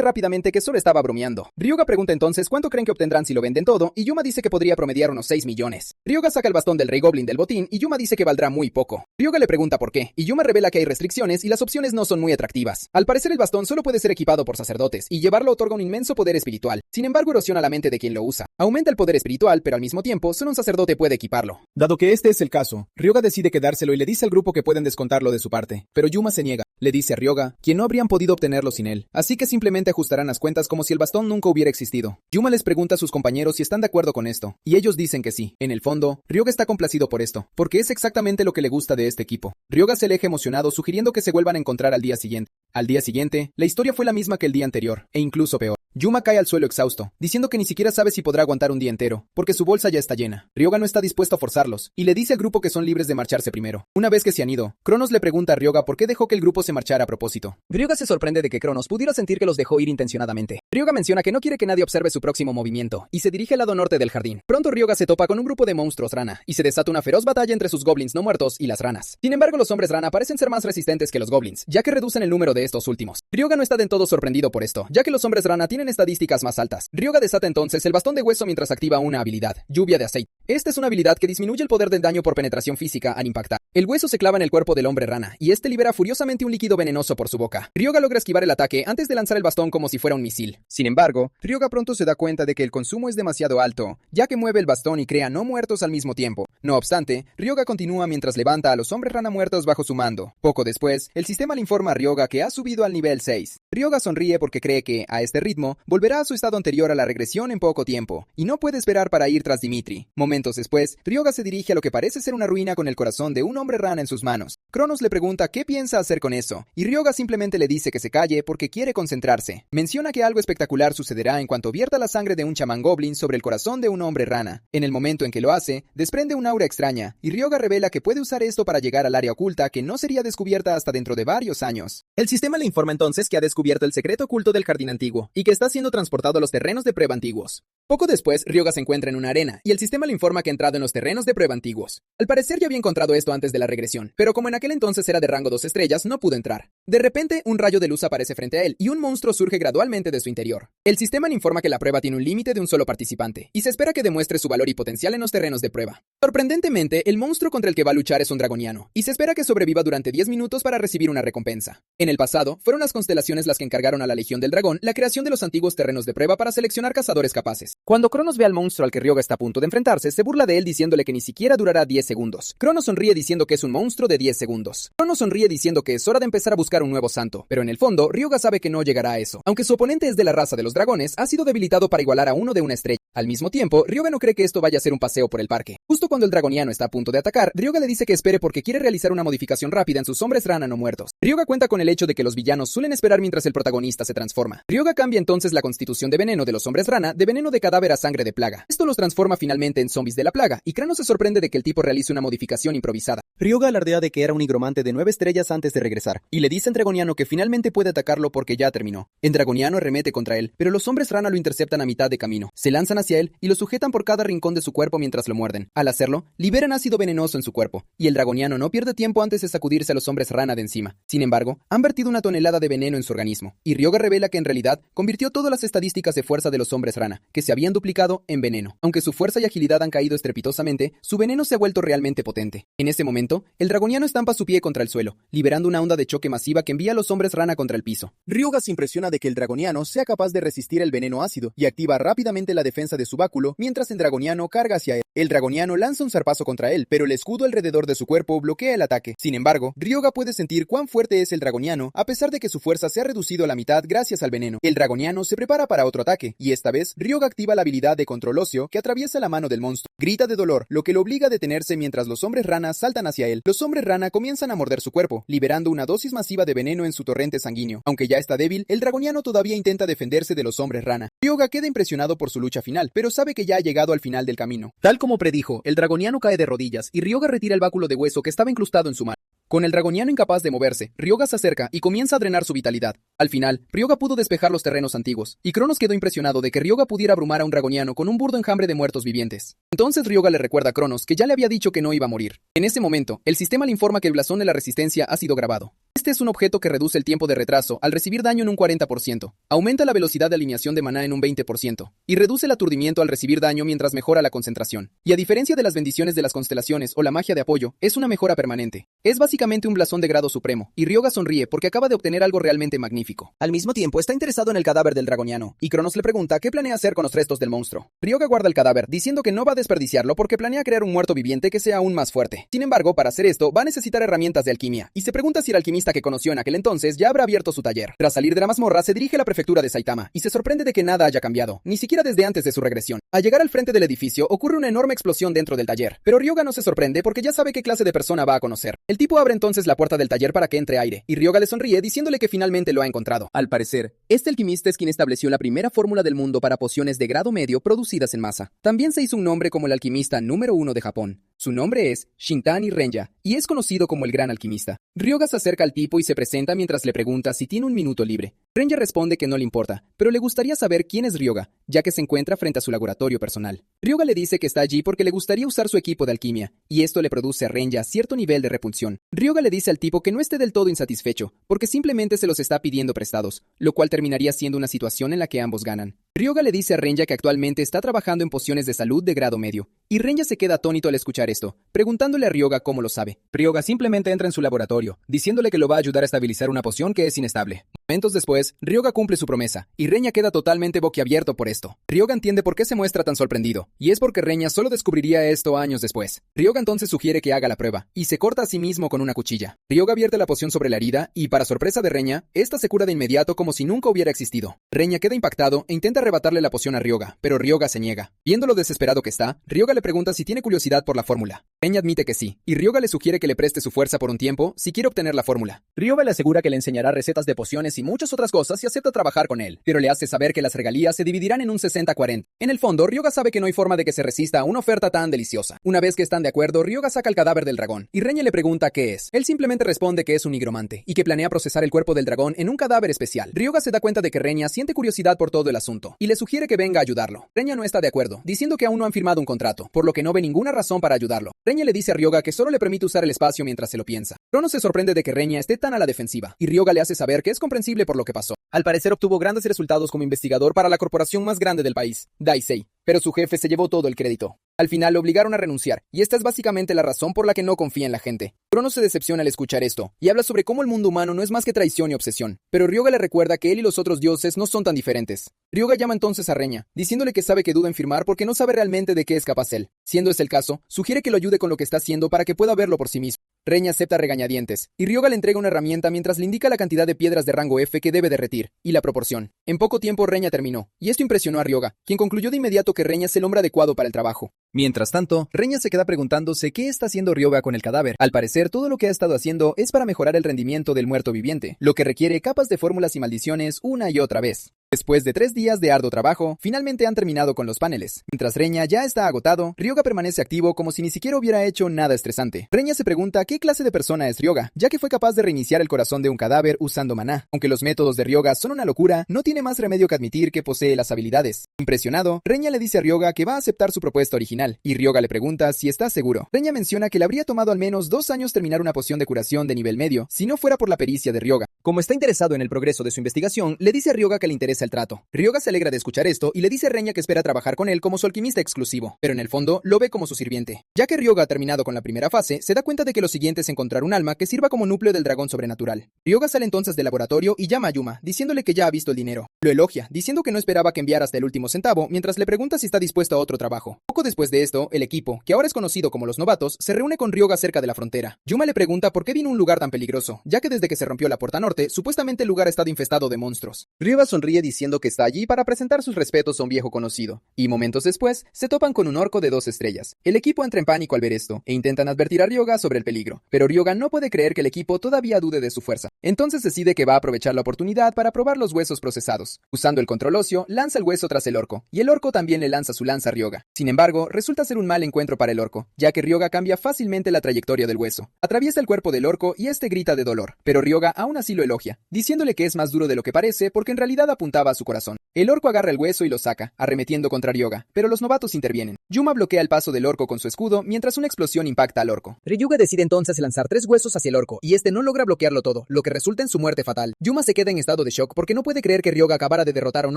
rápidamente que solo estaba bromeando. Ryoga pregunta entonces cuánto creen que obtendrán si lo venden todo, y Yuma dice que podría promediar unos 6 millones. Ryoga saca el bastón del rey goblin del botín, y Yuma dice que valdrá muy poco. Ryoga le pregunta por qué, y Yuma revela que hay restricciones y las opciones no son muy atractivas. Al parecer el bastón solo puede ser equipado por sacerdotes, y llevarlo otorga un inmenso poder espiritual. Sin embargo, erosiona la mente de quien lo usa. Aumenta el poder espiritual, pero al mismo tiempo, solo un sacerdote puede equiparlo. Dado que este es el caso, Ryoga decide quedárselo y le dice al grupo que pueden descontarlo de su parte, pero Yuma se niega. Le dice a Ryoga que no habrían podido obtenerlo sin él, así que simplemente ajustarán las cuentas como si el bastón nunca hubiera existido. Yuma les pregunta a sus compañeros si están de acuerdo con esto, y ellos dicen que sí. En el fondo, Ryoga está complacido por esto, porque es exactamente lo que le gusta de este equipo. Ryoga se aleja emocionado sugiriendo que se vuelvan a encontrar al día siguiente. Al día siguiente, la historia fue la misma que el día anterior, e incluso peor. Yuma cae al suelo exhausto, diciendo que ni siquiera sabe si podrá aguantar un día entero, porque su bolsa ya está llena. Ryoga no está dispuesto a forzarlos, y le dice al grupo que son libres de marcharse primero. Una vez que se han ido, Cronos le pregunta a Ryoga por qué dejó que el grupo se marchara a propósito. Ryoga se sorprende de que Cronos pudiera sentir que los dejó ir intencionadamente. Ryoga menciona que no quiere que nadie observe su próximo movimiento, y se dirige al lado norte del jardín. Pronto Ryoga se topa con un grupo de monstruos rana, y se desata una feroz batalla entre sus goblins no muertos y las ranas. Sin embargo, los hombres rana parecen ser más resistentes que los goblins, ya que reducen el número de estos últimos. Ryoga no está del todo sorprendido por esto, ya que los hombres rana tienen estadísticas más altas. Ryoga desata entonces el bastón de hueso mientras activa una habilidad, lluvia de aceite. Esta es una habilidad que disminuye el poder del daño por penetración física al impactar. El hueso se clava en el cuerpo del hombre rana, y este libera furiosamente un líquido venenoso por su boca. Ryoga logra esquivar el ataque antes de lanzar el bastón como si fuera un misil. Sin embargo, Ryoga pronto se da cuenta de que el consumo es demasiado alto, ya que mueve el bastón y crea no muertos al mismo tiempo. No obstante, Ryoga continúa mientras levanta a los hombres rana muertos bajo su mando. Poco después, el sistema le informa a Ryoga que ha subido al nivel 6. Ryoga sonríe porque cree que, a este ritmo, volverá a su estado anterior a la regresión en poco tiempo, y no puede esperar para ir tras Dimitri. Momentos después, Ryoga se dirige a lo que parece ser una ruina con el corazón de un hombre rana en sus manos. Cronos le pregunta qué piensa hacer con eso, y Ryoga simplemente le dice que se calle porque quiere concentrarse. Menciona que algo espectacular sucederá en cuanto vierta la sangre de un chamán goblin sobre el corazón de un hombre rana. En el momento en que lo hace, desprende un aura extraña, y Ryoga revela que puede usar esto para llegar al área oculta que no sería descubierta hasta dentro de varios años. El sistema le informa entonces que ha descubierto el secreto oculto del jardín antiguo, y que está siendo transportado a los terrenos de prueba antiguos. Poco después, Ryoga se encuentra en una arena, y el sistema le informa que ha entrado en los terrenos de prueba antiguos. Al parecer ya había encontrado esto antes de la regresión, pero como en aquel entonces era de rango 2 estrellas, no pudo entrar. De repente, un rayo de luz aparece frente a él, y un monstruo surge gradualmente de su interior. El sistema le informa que la prueba tiene un límite de un solo participante, y se espera que demuestre su valor y potencial en los terrenos de prueba. Sorprendentemente, el monstruo contra el que va a luchar es un dragoniano, y se espera que sobreviva durante 10 minutos para recibir una recompensa. En el pasado, fueron las constelaciones las que encargaron a la Legión del Dragón la creación de los antiguos terrenos de prueba para seleccionar cazadores capaces. Cuando Cronos ve al monstruo al que Ryoga está a punto de enfrentarse, se burla de él diciéndole que ni siquiera durará 10 segundos. Cronos sonríe diciendo que es un monstruo de 10 segundos. Cronos sonríe diciendo que es hora de empezar a buscar un nuevo santo, pero en el fondo, Ryoga sabe que no llegará a eso. Aunque su oponente es de la raza de los dragones, ha sido debilitado para igualar a uno de una estrella. Al mismo tiempo, Ryoga no cree que esto vaya a ser un paseo por el parque. Justo cuando el dragoniano está a punto de atacar, Ryoga le dice que espere porque quiere realizar una modificación rápida en sus hombres rana no muertos. Ryoga cuenta con el hecho de que los villanos suelen esperar mientras el protagonista se transforma. Ryoga cambia entonces la constitución de veneno de los hombres rana de veneno de cadáver a sangre de plaga. Esto los transforma finalmente en zombies de la plaga, y Cronos se sorprende de que el tipo realice una modificación improvisada. Ryoga alardea de que era un higromante de 9 estrellas antes de regresar, y le dice a Dragoniano que finalmente puede atacarlo porque ya terminó. Dragoniano arremete contra él, pero los hombres rana lo interceptan a mitad de camino. Se lanzan hacia hacia él y lo sujetan por cada rincón de su cuerpo mientras lo muerden. Al hacerlo, liberan ácido venenoso en su cuerpo, y el dragoniano no pierde tiempo antes de sacudirse a los hombres rana de encima. Sin embargo, han vertido una tonelada de veneno en su organismo, y Ryoga revela que en realidad convirtió todas las estadísticas de fuerza de los hombres rana, que se habían duplicado, en veneno. Aunque su fuerza y agilidad han caído estrepitosamente, su veneno se ha vuelto realmente potente. En ese momento, el dragoniano estampa su pie contra el suelo, liberando una onda de choque masiva que envía a los hombres rana contra el piso. Ryoga se impresiona de que el dragoniano sea capaz de resistir el veneno ácido y activa rápidamente la defensa de su báculo mientras el dragoniano carga hacia él. El dragoniano lanza un zarpazo contra él, pero el escudo alrededor de su cuerpo bloquea el ataque. Sin embargo, Ryoga puede sentir cuán fuerte es el dragoniano a pesar de que su fuerza se ha reducido a la mitad gracias al veneno. El dragoniano se prepara para otro ataque, y esta vez Ryoga activa la habilidad de control óseo que atraviesa la mano del monstruo. Grita de dolor, lo que lo obliga a detenerse mientras los hombres rana saltan hacia él. Los hombres rana comienzan a morder su cuerpo, liberando una dosis masiva de veneno en su torrente sanguíneo. Aunque ya está débil, el dragoniano todavía intenta defenderse de los hombres rana. Ryoga queda impresionado por su lucha final, pero sabe que ya ha llegado al final del camino. Tal como predijo, el dragoniano cae de rodillas y Ryoga retira el báculo de hueso que estaba incrustado en su mano. Con el dragoniano incapaz de moverse, Ryoga se acerca y comienza a drenar su vitalidad. Al final, Ryoga pudo despejar los terrenos antiguos, y Cronos quedó impresionado de que Ryoga pudiera abrumar a un dragoniano con un burdo enjambre de muertos vivientes. Entonces Ryoga le recuerda a Cronos que ya le había dicho que no iba a morir. En ese momento, el sistema le informa que el blasón de la resistencia ha sido grabado. Este es un objeto que reduce el tiempo de retraso al recibir daño en un 40%, aumenta la velocidad de alineación de maná en un 20%, y reduce el aturdimiento al recibir daño mientras mejora la concentración. Y a diferencia de las bendiciones de las constelaciones o la magia de apoyo, es una mejora permanente. Es básicamente un blasón de grado supremo, y Ryoga sonríe porque acaba de obtener algo realmente magnífico. Al mismo tiempo, está interesado en el cadáver del dragoniano, y Cronos le pregunta qué planea hacer con los restos del monstruo. Ryoga guarda el cadáver, diciendo que no va a desperdiciarlo porque planea crear un muerto viviente que sea aún más fuerte. Sin embargo, para hacer esto, va a necesitar herramientas de alquimia, y se pregunta si el alquimista que conoció en aquel entonces ya habrá abierto su taller. Tras salir de la mazmorra, se dirige a la prefectura de Saitama, y se sorprende de que nada haya cambiado, ni siquiera desde antes de su regresión. Al llegar al frente del edificio, ocurre una enorme explosión dentro del taller, pero Ryoga no se sorprende porque ya sabe qué clase de persona va a conocer. El tipo abre entonces la puerta del taller para que entre aire, y Ryoga le sonríe diciéndole que finalmente lo ha encontrado. Al parecer, este alquimista es quien estableció la primera fórmula del mundo para pociones de grado medio producidas en masa. También se hizo un nombre como el alquimista número 1 de Japón. Su nombre es Shintani Renya, y es conocido como el gran alquimista. Ryoga se acerca al tipo y se presenta mientras le pregunta si tiene un minuto libre. Renya responde que no le importa, pero le gustaría saber quién es Ryoga, ya que se encuentra frente a su laboratorio personal. Ryoga le dice que está allí porque le gustaría usar su equipo de alquimia, y esto le produce a Renya cierto nivel de repulsión. Ryoga le dice al tipo que no esté del todo insatisfecho, porque simplemente se los está pidiendo prestados, lo cual terminaría siendo una situación en la que ambos ganan. Ryoga le dice a Renya que actualmente está trabajando en pociones de salud de grado medio, y Renya se queda atónito al escuchar esto, preguntándole a Ryoga cómo lo sabe. Ryoga simplemente entra en su laboratorio, diciéndole que lo va a ayudar a estabilizar una poción que es inestable. Momentos después, Ryoga cumple su promesa, y Renya queda totalmente boquiabierto por esto. Ryoga entiende por qué se muestra tan sorprendido, y es porque Renya solo descubriría esto años después. Ryoga entonces sugiere que haga la prueba, y se corta a sí mismo con una cuchilla. Ryoga vierte la poción sobre la herida, y para sorpresa de Renya, esta se cura de inmediato como si nunca hubiera existido. Renya queda impactado e intenta arrebatarle la poción a Ryoga, pero Ryoga se niega. Viendo lo desesperado que está, Ryoga le pregunta si tiene curiosidad por la fórmula. Renya admite que sí, y Ryoga le sugiere que le preste su fuerza por un tiempo si quiere obtener la fórmula. Ryoga le asegura que le enseñará recetas de pociones y muchas otras cosas y acepta trabajar con él, pero le hace saber que las regalías se dividirán en un 60-40. En el fondo, Ryoga sabe que no hay forma de que se resista a una oferta tan deliciosa. Una vez que están de acuerdo, Ryoga saca el cadáver del dragón, y Renya le pregunta qué es. Él simplemente responde que es un nigromante, y que planea procesar el cuerpo del dragón en un cadáver especial. Ryoga se da cuenta de que Renya siente curiosidad por todo el asunto, y le sugiere que venga a ayudarlo. Renya no está de acuerdo, diciendo que aún no han firmado un contrato, por lo que no ve ninguna razón para ayudarlo. Renya le dice a Ryoga que solo le permite usar el espacio mientras se lo piensa. Cronos se sorprende de que Renya esté tan a la defensiva, y Ryoga le hace saber que es comprensible por lo que pasó. Al parecer obtuvo grandes resultados como investigador para la corporación más grande del país, Daisei, pero su jefe se llevó todo el crédito. Al final lo obligaron a renunciar, y esta es básicamente la razón por la que no confía en la gente. Cronos se decepciona al escuchar esto, y habla sobre cómo el mundo humano no es más que traición y obsesión, pero Ryoga le recuerda que él y los otros dioses no son tan diferentes. Ryoga llama entonces a Renya, diciéndole que sabe que duda en firmar porque no sabe realmente de qué es capaz él. Siendo ese el caso, sugiere que lo ayude con lo que está haciendo para que pueda verlo por sí mismo. Renya acepta regañadientes, y Ryoga le entrega una herramienta mientras le indica la cantidad de piedras de rango F que debe derretir, y la proporción. En poco tiempo Renya terminó, y esto impresionó a Ryoga, quien concluyó de inmediato que Renya es el hombre adecuado para el trabajo. Mientras tanto, Renya se queda preguntándose qué está haciendo Ryoga con el cadáver. Al parecer, todo lo que ha estado haciendo es para mejorar el rendimiento del muerto viviente, lo que requiere capas de fórmulas y maldiciones una y otra vez. Después de 3 días de arduo trabajo, finalmente han terminado con los paneles. Mientras Reña ya está agotado, Ryoga permanece activo como si ni siquiera hubiera hecho nada estresante. Reña se pregunta qué clase de persona es Ryoga, ya que fue capaz de reiniciar el corazón de un cadáver usando maná. Aunque los métodos de Ryoga son una locura, no tiene más remedio que admitir que posee las habilidades. Impresionado, Reña le dice a Ryoga que va a aceptar su propuesta original, y Ryoga le pregunta si está seguro. Reña menciona que le habría tomado al menos 2 años terminar una poción de curación de nivel medio, si no fuera por la pericia de Ryoga. Como está interesado en el progreso de su investigación, le dice a Ryoga que le interesa el trato. Ryoga se alegra de escuchar esto y le dice a Reña que espera trabajar con él como su alquimista exclusivo, pero en el fondo lo ve como su sirviente. Ya que Ryoga ha terminado con la primera fase, se da cuenta de que lo siguiente es encontrar un alma que sirva como núcleo del dragón sobrenatural. Ryoga sale entonces del laboratorio y llama a Yuma, diciéndole que ya ha visto el dinero. Lo elogia, diciendo que no esperaba que enviara hasta el último centavo, mientras le pregunta si está dispuesto a otro trabajo. Poco después de esto, el equipo, que ahora es conocido como los novatos, se reúne con Ryoga cerca de la frontera. Yuma le pregunta por qué vino a un lugar tan peligroso, ya que desde que se rompió la puerta norte, supuestamente el lugar ha estado infestado de monstruos. Ryoga sonríe diciendo que está allí para presentar sus respetos a un viejo conocido, y momentos después, se topan con un orco de 2 estrellas. El equipo entra en pánico al ver esto, e intentan advertir a Ryoga sobre el peligro, pero Ryoga no puede creer que el equipo todavía dude de su fuerza. Entonces decide que va a aprovechar la oportunidad para probar los huesos procesados. Usando el control óseo, lanza el hueso tras el orco, y el orco también le lanza su lanza a Ryoga. Sin embargo, resulta ser un mal encuentro para el orco, ya que Ryoga cambia fácilmente la trayectoria del hueso. Atraviesa el cuerpo del orco y este grita de dolor, pero Ryoga aún así lo elogia, diciéndole que es más duro de lo que parece porque en realidad apuntaba a su corazón. El orco agarra el hueso y lo saca, arremetiendo contra Ryoga, pero los novatos intervienen. Yuma bloquea el paso del orco con su escudo mientras una explosión impacta al orco. Ryuga decide entonces lanzar 3 huesos hacia el orco, y este no logra bloquearlo todo, lo que resulta en su muerte fatal. Yuma se queda en estado de shock porque no puede creer que Ryoga acabara de derrotar a un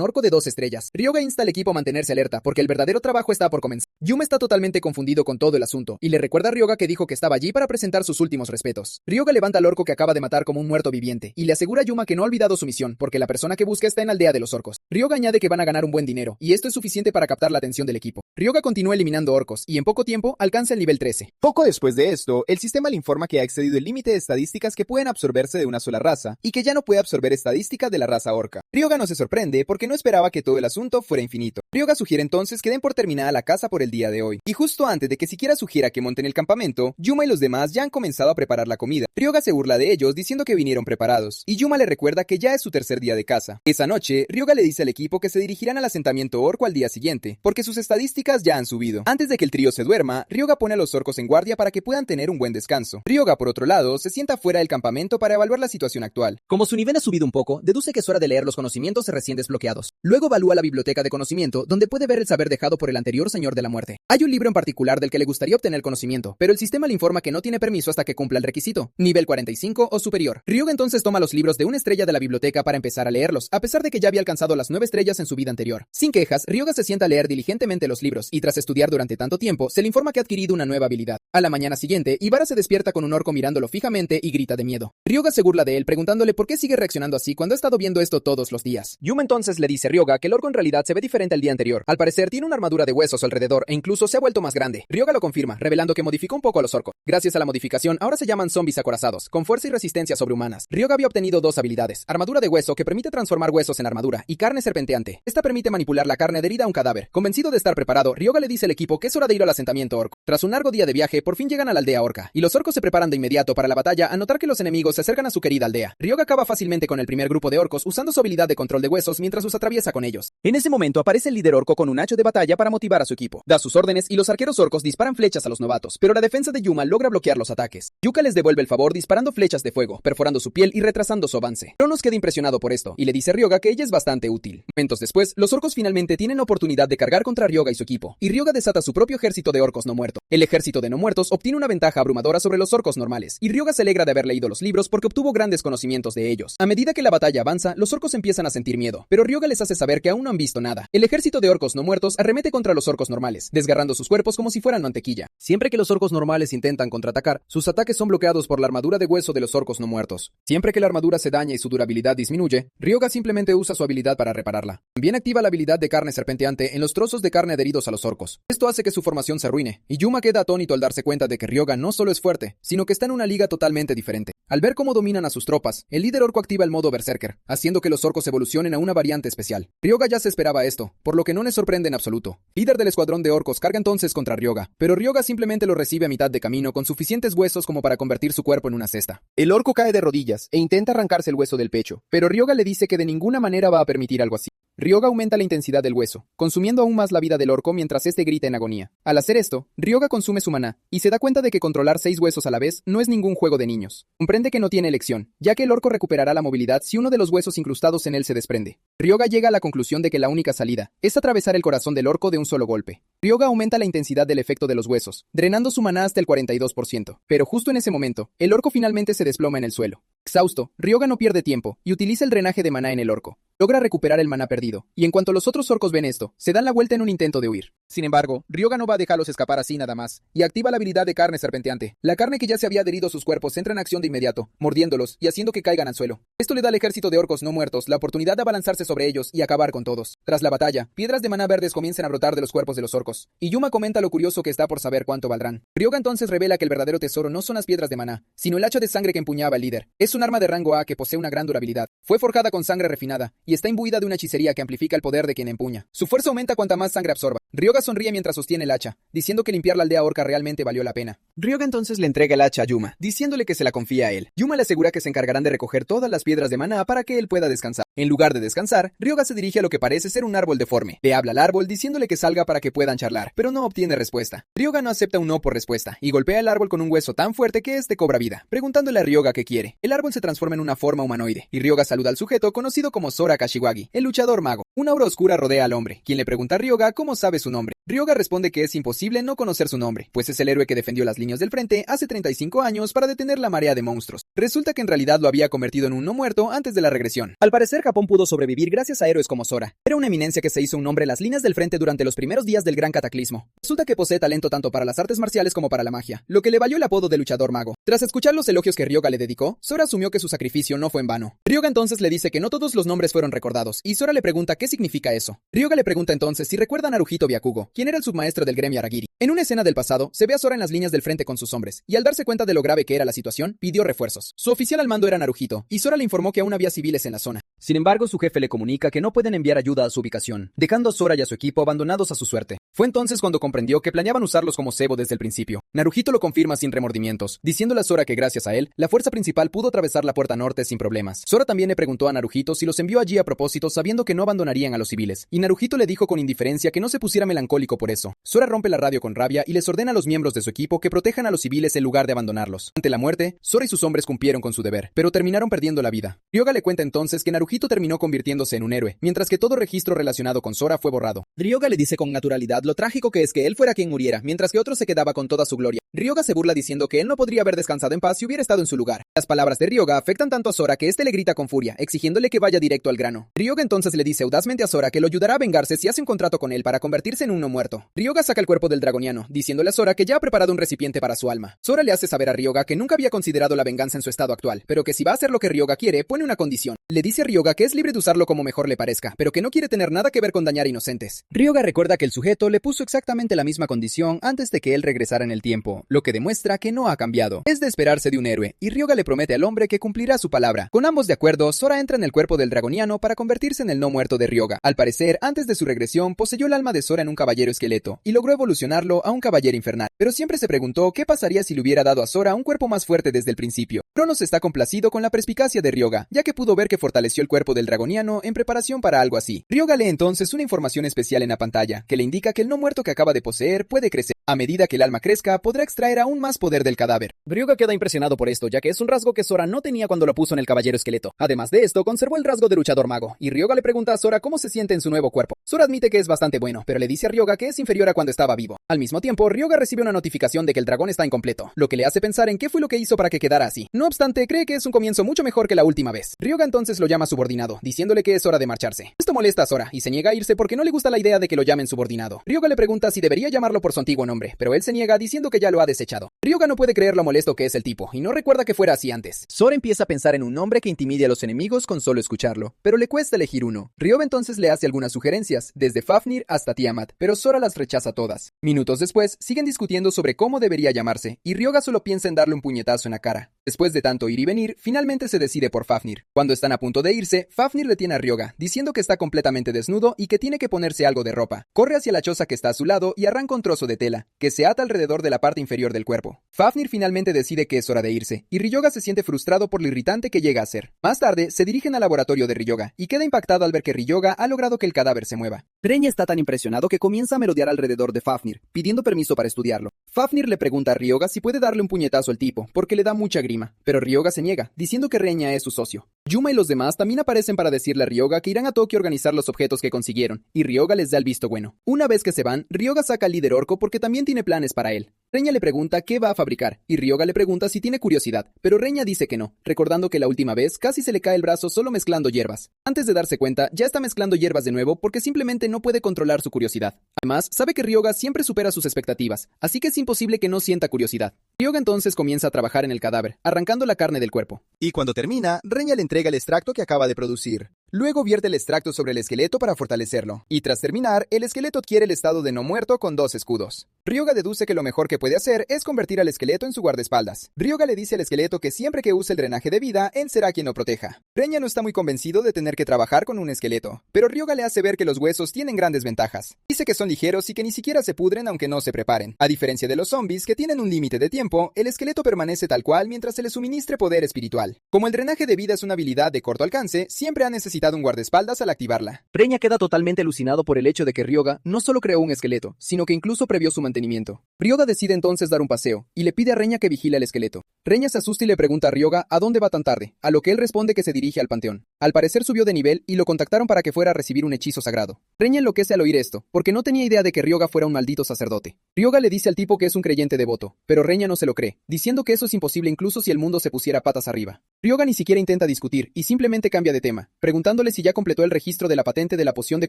orco de 2 estrellas. Ryoga insta al equipo a mantenerse alerta porque el verdadero trabajo está por comenzar. Yuma está totalmente confundido con todo el asunto, y le recuerda a Ryoga que dijo que estaba allí para presentar sus últimos respetos. Ryoga levanta al orco que acaba de matar como un muerto viviente, y le asegura a Yuma que no ha olvidado su misión, porque la persona que busca está en la aldea de los orcos. Ryoga añade que van a ganar un buen dinero, y esto es suficiente para captar la atención del equipo. Ryoga continúa eliminando orcos, y en poco tiempo alcanza el nivel 13. Poco después de esto, el sistema le informa que ha excedido el límite de estadísticas que pueden absorberse de una sola raza, y que ya no puede absorber estadística de la raza orca. Ryoga no se sorprende porque no esperaba que todo el asunto fuera infinito. Ryoga sugiere entonces que den por terminada la caza por el día de hoy, y justo antes de que siquiera sugiera que monten el campamento, Yuma y los demás ya han comenzado a preparar la comida. Ryoga se burla de ellos diciendo que vinieron preparados, y Yuma le recuerda que ya es su tercer día de caza. Esa noche, Ryoga le dice al equipo que se dirigirán al asentamiento orco al día siguiente, porque sus estadísticas ya han subido. Antes de que el trío se duerma, Ryoga pone a los orcos en guardia para que puedan tener un buen descanso. Ryoga, por otro lado, se sienta fuera del campamento para evaluar la situación actual. Como su nivel ha subido un poco, deduce que es hora de leer los conocimientos recién desbloqueados. Luego evalúa la biblioteca de conocimiento, donde puede ver el saber dejado por el anterior Señor de la Muerte. Hay un libro en particular del que le gustaría obtener conocimiento, pero el sistema le informa que no tiene permiso hasta que cumpla el requisito, nivel 45 o superior. Ryoga entonces toma los libros de una estrella de la biblioteca para empezar a leerlos, a pesar de que ya había alcanzado las 9 estrellas en su vida anterior. Sin quejas, Ryoga se sienta a leer diligentemente los libros, y tras estudiar durante tanto tiempo, se le informa que ha adquirido una nueva habilidad. A la mañana siguiente, Ibara se despierta con un orco mirándolo fijamente y grita de miedo. Ryoga se burla de él preguntándole por qué sigue reaccionando así cuando ha estado viendo esto todos los días. Yuma entonces le dice a Ryoga que el orco en realidad se ve diferente al día anterior. Al parecer tiene una armadura de huesos alrededor e incluso se ha vuelto más grande. Ryoga lo confirma, revelando que modificó un poco a los orcos. Gracias a la modificación, ahora se llaman zombies acorazados, con fuerza y resistencia sobrehumanas. Ryoga había obtenido 2 habilidades: armadura de hueso, que permite transformar huesos en armadura, y carne serpenteante. Esta permite manipular la carne adherida a un cadáver. Convencido de estar preparado, Ryoga le dice al equipo que es hora de ir al asentamiento orco. Tras un largo día de viaje, por fin llegan a la aldea orca, y los orcos se preparan de inmediato para la batalla al notar que los enemigos se acercan a su querida aldea. Ryoga acaba fácilmente con el primer grupo de orcos usando su habilidad de control de huesos mientras los atraviesa con ellos. En ese momento aparece el líder orco con un hacho de batalla para motivar a su equipo. Da sus órdenes y los arqueros orcos disparan flechas a los novatos, pero la defensa de Yuma logra bloquear los ataques. Yuka les devuelve el favor disparando flechas de fuego, perforando su piel y retrasando su avance. Cronos queda impresionado por esto y le dice a Ryoga que ella es bastante útil. Momentos después, los orcos finalmente tienen la oportunidad de cargar contra Ryoga y su equipo, y Ryoga desata su propio ejército de orcos no muertos. El ejército de no muertos obtiene una ventaja abrumadora sobre los orcos normales, y Ryoga se alegra de haber leído los libros porque obtuvo grandes conocimientos de ellos. A medida que la batalla avanza, los orcos empiezan a sentir miedo, pero Ryoga les hace saber que aún no han visto nada. El ejército de orcos no muertos arremete contra los orcos normales, desgarrando sus cuerpos como si fueran mantequilla. Siempre que los orcos normales intentan contraatacar, sus ataques son bloqueados por la armadura de hueso de los orcos no muertos. Siempre que la armadura se daña y su durabilidad disminuye, Ryoga simplemente usa su habilidad para repararla. También activa la habilidad de carne serpenteante en los trozos de carne adheridos a los orcos. Esto hace que su formación se arruine, y Yuma queda atónito al darse cuenta de que Ryoga no solo es fuerte, sino que está en una liga totalmente diferente. Al ver cómo dominan a sus tropas, el líder orco activa el modo Berserker, haciendo que los orcos evolucionen a una variante especial. Ryoga ya se esperaba esto, por lo que no le sorprende en absoluto. Líder del escuadrón de orcos carga entonces contra Ryoga, pero Ryoga simplemente lo recibe a mitad de camino con suficientes huesos como para convertir su cuerpo en una cesta. El orco cae de rodillas e intenta arrancarse el hueso del pecho, pero Ryoga le dice que de ninguna manera va a permitir algo así. Ryoga aumenta la intensidad del hueso, consumiendo aún más la vida del orco mientras este grita en agonía. Al hacer esto, Ryoga consume su maná, y se da cuenta de que controlar 6 huesos a la vez no es ningún juego de niños. Comprende que no tiene elección, ya que el orco recuperará la movilidad si uno de los huesos incrustados en él se desprende. Ryoga llega a la conclusión de que la única salida es atravesar el corazón del orco de un solo golpe. Ryoga aumenta la intensidad del efecto de los huesos, drenando su maná hasta el 42%. Pero justo en ese momento, el orco finalmente se desploma en el suelo. Exhausto, Ryoga no pierde tiempo y utiliza el drenaje de maná en el orco. Logra recuperar el maná perdido, y en cuanto los otros orcos ven esto, se dan la vuelta en un intento de huir. Sin embargo, Ryoga no va a dejarlos escapar así nada más, y activa la habilidad de carne serpenteante. La carne que ya se había adherido a sus cuerpos entra en acción de inmediato, mordiéndolos y haciendo que caigan al suelo. Esto le da al ejército de orcos no muertos la oportunidad de abalanzarse sobre ellos y acabar con todos. Tras la batalla, piedras de maná verdes comienzan a brotar de los cuerpos de los orcos, y Yuma comenta lo curioso que está por saber cuánto valdrán. Ryoga entonces revela que el verdadero tesoro no son las piedras de maná, sino el hacha de sangre que empuñaba el líder. Es un arma de rango A que posee una gran durabilidad. Fue forjada con sangre refinada, y está imbuida de una hechicería que amplifica el poder de quien empuña. Su fuerza aumenta cuanta más sangre absorba. Ryoga sonríe mientras sostiene el hacha, diciendo que limpiar la aldea orca realmente valió la pena. Ryoga entonces le entrega el hacha a Yuma, diciéndole que se la confía a él. Yuma le asegura que se encargarán de recoger todas las piedras de maná para que él pueda descansar. En lugar de descansar, Ryoga se dirige a lo que parece ser un árbol deforme. Le habla al árbol diciéndole que salga para que puedan charlar, pero no obtiene respuesta. Ryoga no acepta un no por respuesta, y golpea el árbol con un hueso tan fuerte que este cobra vida, preguntándole a Ryoga qué quiere. El árbol se transforma en una forma humanoide, y Ryoga saluda al sujeto conocido como Sora Kashiwagi, el luchador mago. Una aura oscura rodea al hombre, quien le pregunta a Ryoga cómo sabe su nombre. Ryoga responde que es imposible no conocer su nombre, pues es el héroe que defendió las líneas del frente hace 35 años para detener la marea de monstruos. Resulta que en realidad lo había convertido en un no muerto antes de la regresión. Al parecer, Japón pudo sobrevivir gracias a héroes como Sora. Era una eminencia que se hizo un nombre en las líneas del frente durante los primeros días del gran cataclismo. Resulta que posee talento tanto para las artes marciales como para la magia, lo que le valió el apodo de luchador mago. Tras escuchar los elogios que Ryoga le dedicó, Sora asumió que su sacrificio no fue en vano. Ryoga entonces le dice que no todos los nombres fueron recordados, y Sora le pregunta qué significa eso. Ryoga le pregunta entonces si recuerda a Naruhito Byakugo, quien era el submaestro del gremio Aragiri. En una escena del pasado, se ve a Sora en las líneas del frente con sus hombres, y al darse cuenta de lo grave que era la situación, pidió refuerzos. Su oficial al mando era Naruhito, y Sora le informó que aún había civiles en la zona. Sin embargo, su jefe le comunica que no pueden enviar ayuda a su ubicación, dejando a Sora y a su equipo abandonados a su suerte. Fue entonces cuando comprendió que planeaban usarlos como cebo desde el principio. Naruhito lo confirma sin remordimientos, diciéndole a Sora que gracias a él, la fuerza principal pudo atravesar la puerta norte sin problemas. Sora también le preguntó a Naruhito si los envió allí a propósito sabiendo que no abandonarían a los civiles, y Naruhito le dijo con indiferencia que no se pusiera melancólico por eso. Sora rompe la radio con rabia y les ordena a los miembros de su equipo que protejan a los civiles en lugar de abandonarlos. Ante la muerte, Sora y sus hombres cumplieron con su deber, pero terminaron perdiendo la vida. Ryoga le cuenta entonces que Naruhito terminó convirtiéndose en un héroe, mientras que todo registro relacionado con Sora fue borrado. Ryoga le dice con naturalidad lo trágico que es que él fuera quien muriera, mientras que otro se quedaba con toda su gloria. Ryoga se burla diciendo que él no podría haber descansado en paz si hubiera estado en su lugar. Las palabras de Ryoga afectan tanto a Sora que este le grita con furia, exigiéndole que vaya directo al grano. Ryoga entonces le dice audazmente a Sora que lo ayudará a vengarse si hace un contrato con él para convertirse en un no muerto. Ryoga saca el cuerpo del dragoniano, diciéndole a Sora que ya ha preparado un recipiente para su alma. Sora le hace saber a Ryoga que nunca había considerado la venganza en su estado actual, pero que si va a hacer lo que Ryoga quiere, pone una condición. Le dice a Ryoga que es libre de usarlo como mejor le parezca, pero que no quiere tener nada que ver con dañar inocentes. Ryoga recuerda que el sujeto le puso exactamente la misma condición antes de que él regresara en el tiempo, lo que demuestra que no ha cambiado. Es de esperarse de un héroe, y Ryoga le promete al hombre que cumplirá su palabra. Con ambos de acuerdo, Sora entra en el cuerpo del dragoniano para convertirse en el no muerto de Ryoga. Al parecer, antes de su regresión, poseyó el alma de Sora en un caballero esqueleto, y logró evolucionarlo a un caballero infernal. Pero siempre se preguntó qué pasaría si le hubiera dado a Sora un cuerpo más fuerte desde el principio. Cronos está complacido con la perspicacia de Ryoga, ya que pudo ver que fortaleció el cuerpo del dragoniano en preparación para algo así. Ryoga lee entonces una información especial en la pantalla, que le indica que el no muerto que acaba de poseer puede crecer. A medida que el alma crezca, podrá extraer aún más poder del cadáver. Ryoga queda impresionado por esto, ya que es un rasgo que Sora no tenía cuando lo puso en el caballero esqueleto. Además de esto, conservó el rasgo de luchador mago, y Ryoga le pregunta a Sora cómo se siente en su nuevo cuerpo. Sora admite que es bastante bueno, pero le dice a Ryoga que es inferior a cuando estaba vivo. Al mismo tiempo, Ryoga recibe una notificación de que el dragón está incompleto, lo que le hace pensar en qué fue lo que hizo para que quedara así. No obstante, cree que es un comienzo mucho mejor que la última vez. Ryoga entonces lo llama subordinado, diciéndole que es hora de marcharse. Esto molesta a Sora, y se niega a irse porque no le gusta la idea de que lo llamen subordinado. Ryoga le pregunta si debería llamarlo por su antiguo nombre, pero él se niega diciendo que ya lo ha desechado. Ryoga no puede creer lo molesto que es el tipo, y no recuerda que fuera así antes. Sora empieza a pensar en un nombre que intimide a los enemigos con solo escucharlo, pero le cuesta elegir uno. Ryoga entonces le hace algunas sugerencias, sugerencias, desde Fafnir hasta Tiamat, pero Sora las rechaza todas. Minutos después, siguen discutiendo sobre cómo debería llamarse, y Ryoga solo piensa en darle un puñetazo en la cara. Después de tanto ir y venir, finalmente se decide por Fafnir. Cuando están a punto de irse, Fafnir detiene a Ryoga, diciendo que está completamente desnudo y que tiene que ponerse algo de ropa. Corre hacia la choza que está a su lado y arranca un trozo de tela, que se ata alrededor de la parte inferior del cuerpo. Fafnir finalmente decide que es hora de irse, y Ryoga se siente frustrado por lo irritante que llega a ser. Más tarde, se dirigen al laboratorio de Ryoga, y queda impactado al ver que Ryoga ha logrado que el cadáver se mueva. Reña está tan impresionado que comienza a merodear alrededor de Fafnir, pidiendo permiso para estudiarlo. Fafnir le pregunta a Ryoga si puede darle un puñetazo al tipo, porque le da mucha grima, pero Ryoga se niega, diciendo que Reña es su socio. Yuma y los demás también aparecen para decirle a Ryoga que irán a Tokio a organizar los objetos que consiguieron, y Ryoga les da el visto bueno. Una vez que se van, Ryoga saca al líder orco porque también tiene planes para él. Reña le pregunta qué va a fabricar, y Ryoga le pregunta si tiene curiosidad, pero Reña dice que no, recordando que la última vez casi se le cae el brazo solo mezclando hierbas. Antes de darse cuenta, ya está mezclando hierbas de nuevo porque simplemente no puede controlar su curiosidad. Además, sabe que Ryoga siempre supera sus expectativas, así que es imposible que no sienta curiosidad. Ryoga entonces comienza a trabajar en el cadáver, arrancando la carne del cuerpo. Y cuando termina, Reña le entrega el extracto que acaba de producir. Luego vierte el extracto sobre el esqueleto para fortalecerlo, y tras terminar, el esqueleto adquiere el estado de no muerto con 2 escudos. Ryoga deduce que lo mejor que puede hacer es convertir al esqueleto en su guardaespaldas. Ryoga le dice al esqueleto que siempre que use el drenaje de vida, él será quien lo proteja. Reña no está muy convencido de tener que trabajar con un esqueleto, pero Ryoga le hace ver que los huesos tienen grandes ventajas. Dice que son ligeros y que ni siquiera se pudren aunque no se preparen. A diferencia de los zombies, que tienen un límite de tiempo, el esqueleto permanece tal cual mientras se le suministre poder espiritual. Como el drenaje de vida es una habilidad de corto alcance, siempre ha necesitado un guardaespaldas al activarla. Reña queda totalmente alucinado por el hecho de que Ryoga no solo creó un esqueleto, sino que incluso previó su mantenimiento. Ryoga decide entonces dar un paseo, y le pide a Reña que vigile al esqueleto. Reña se asusta y le pregunta a Ryoga a dónde va tan tarde, a lo que él responde que se dirige al panteón. Al parecer subió de nivel y lo contactaron para que fuera a recibir un hechizo sagrado. Reña enloquece al oír esto, porque no tenía idea de que Ryoga fuera un maldito sacerdote. Ryoga le dice al tipo que es un creyente devoto, pero Reña no se lo cree, diciendo que eso es imposible incluso si el mundo se pusiera patas arriba. Ryoga ni siquiera intenta discutir y simplemente cambia de tema, preguntándole si ya completó el registro de la patente de la poción de